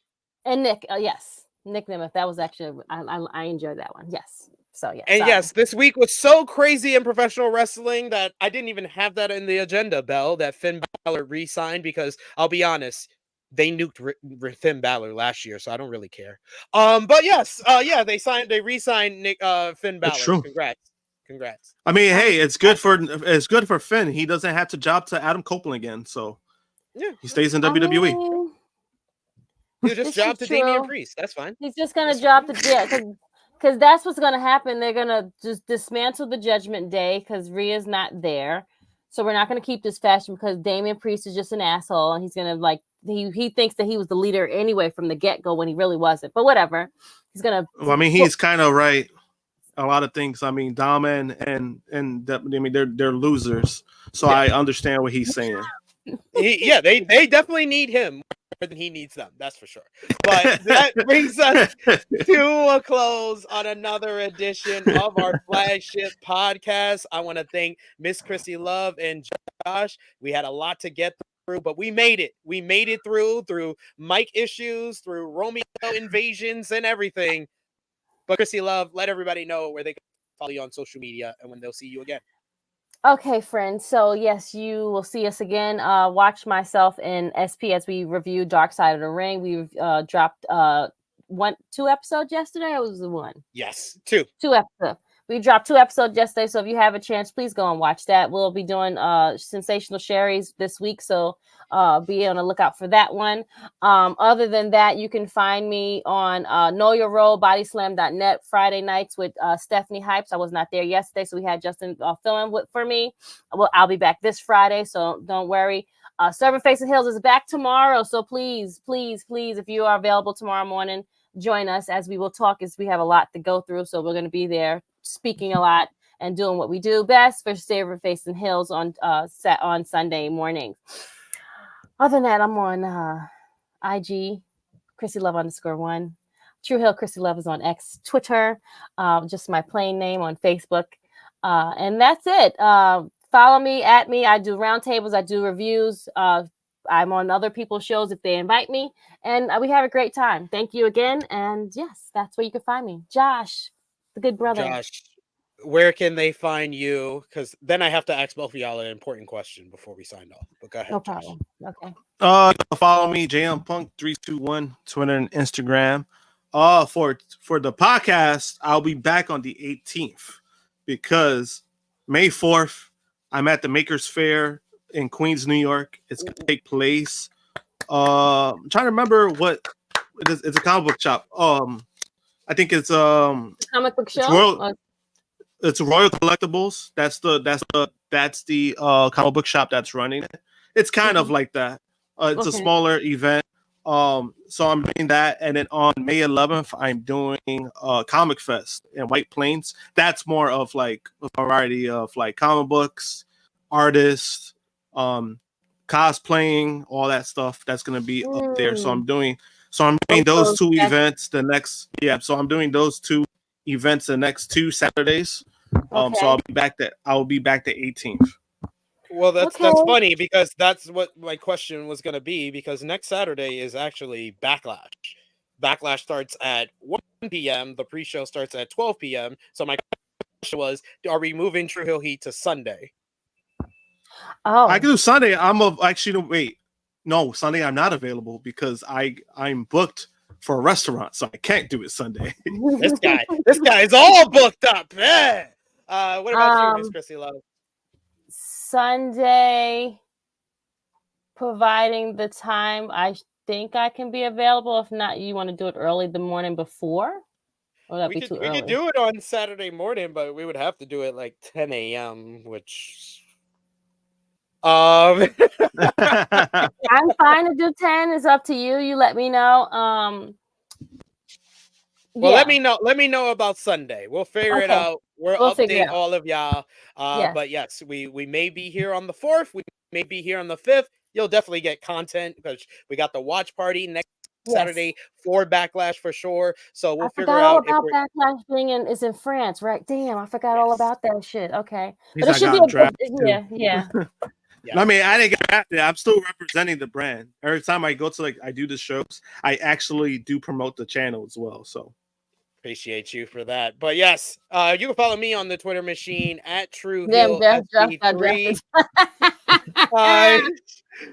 And Nick. Yes, Nick Nemeth. That was actually I enjoyed that one. Yes. So yeah. And sorry. yes, this week was so crazy in professional wrestling that I didn't even have that in the agenda, Bell, that Finn Balor re-signed, because I'll be honest, they nuked Finn Balor last year, so I don't really care. But yes, they re-signed Finn Balor. That's true. Congrats. I mean, hey, it's good for Finn. He doesn't have to job to Adam Copeland again, so yeah, he stays in WWE. mean, he'll just job to Damian Priest. That's fine. He's just gonna job to because that's what's gonna happen. They're gonna just dismantle the Judgment Day because Rhea's not there. So we're not gonna keep this fashion because Damian Priest is just an asshole and he's gonna he thinks that he was the leader anyway from the get-go when he really wasn't. But whatever. He's gonna he's kind of right. A lot of things. I mean, Dom and they're losers. So yeah. I understand what he's saying. They definitely need him more than he needs them. That's for sure. But that brings us to a close on another edition of our flagship podcast. I want to thank Miss Krssi Love and Josh. We had a lot to get through, but we made it. We made it through mic issues, through Romeo invasions and everything. But Krssi Love, let everybody know where they can follow you on social media and when they'll see you again. Okay, friends. So yes, you will see us again. Watch myself and SP as we review Dark Side of the Ring. We've dropped 2 episodes yesterday. Or was it 1? Yes, 2 episodes. We dropped 2 episodes yesterday. So if you have a chance, please go and watch that. We'll be doing Sensational Sherry's this week. So be on the lookout for that one. Other than that, you can find me on Know Your Role, bodyslam.net, Friday nights with Stephanie Hypes. I was not there yesterday, so we had Justin filling for me. Well, I'll be back this Friday, so don't worry. Servant Facing Hills is back tomorrow. So please, if you are available tomorrow morning, join us as we will talk, as we have a lot to go through. So we're going to be there speaking a lot and doing what we do best for Servant Facing Hills on Sunday mornings. Other than that, I'm on IG, Krssi Love _1. Tru Heel Krssi Love is on X, Twitter, just my plain name on Facebook. And that's it. Follow me, at me. I do roundtables. I do reviews. I'm on other people's shows if they invite me. And we have a great time. Thank you again. And yes, that's where you can find me. Josh, the good brother. Josh, where can they find you? Because then I have to ask both of y'all an important question before we sign off. But go ahead. No problem. Josh. Okay. Follow me, JMPunk321, Twitter and Instagram. For the podcast, I'll be back on the 18th because May 4th, I'm at the Makers Fair in Queens, New York. It's gonna take place. I'm trying to remember what it is. It's a comic book shop. I think it's comic book show. It's Royal Collectibles. That's the comic book shop that's running it. It's kind of like that. It's a smaller event. So I'm doing that, and then on May 11th, I'm doing Comic Fest in White Plains. That's more of like a variety of like comic books, artists, cosplaying, all that stuff. That's gonna be up there. So I'm doing those 2 events. So I'm doing those 2 events the next 2 Saturdays. So I'll be back the 18th. Well, that's funny because that's what my question was going to be, because next Saturday is actually Backlash. Backlash starts at 1 p.m. The pre-show starts at 12 p.m. So my question was, are we moving Tru Heel Heat to Sunday? Oh, I can do Sunday. Sunday I'm not available because I'm booked for a restaurant, so I can't do it Sunday. This guy is all booked up. Man. What about you, Miss Krssi Love? Sunday, providing the time, I think I can be available. If not, you want to do it early the morning before? Or would that be too early? We could do it on Saturday morning, but we would have to do it like 10 a.m., which I'm fine to do 10. It's up to you. You let me know. Well, let me know about Sunday. We'll figure it out. We'll update all of y'all. But yes, we may be here on the 4th. We may be here on the 5th. You'll definitely get content because we got the watch party next Saturday for Backlash for sure. So we'll figure out if Backlash being is in France, right? Damn, I forgot all about that shit. Okay, but it should be yeah. I mean, I didn't get drafted. I'm still representing the brand. Every time I go to I do the shows, I actually do promote the channel as well. So appreciate you for that. But yes, you can follow me on the Twitter machine at Tru Heel SB3.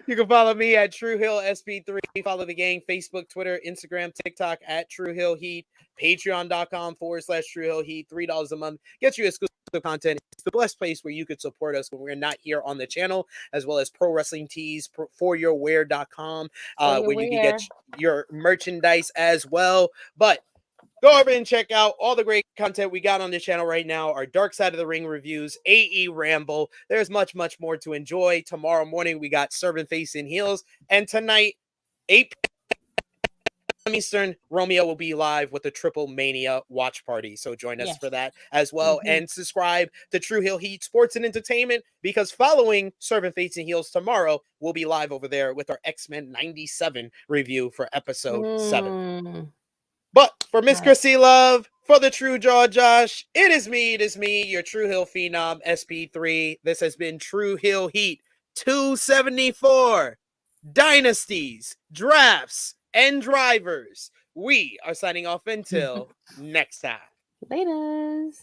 You can follow me at Tru Heel SB3. Follow the gang, Facebook, Twitter, Instagram, TikTok at Tru Heel Heat. Patreon.com/Tru Heel Heat. $3 a month gets you exclusive content. It's the best place where you could support us when we're not here on the channel, as well as Pro Wrestling Tees, foryourwear.com, where you can get your merchandise as well. But go over and check out all the great content we got on the channel right now. Our Dark Side of the Ring reviews, AE Ramble. There's much, much more to enjoy. Tomorrow morning, we got Servant Face and Heels. And tonight, 8 p.m. Eastern, Romeo will be live with the Triple Mania watch party. So join us for that as well. And subscribe to Tru Heel Heat Sports and Entertainment, because following Servant Fates and Heels tomorrow, we'll be live over there with our X-Men 97 review for episode 7. But for Miss Krssi Love, for the True Jaw Josh, it is me, your Tru Heel Phenom SP3. This has been Tru Heel Heat 274. Dynasties, drafts, and drivers. We are signing off until next time. Laters.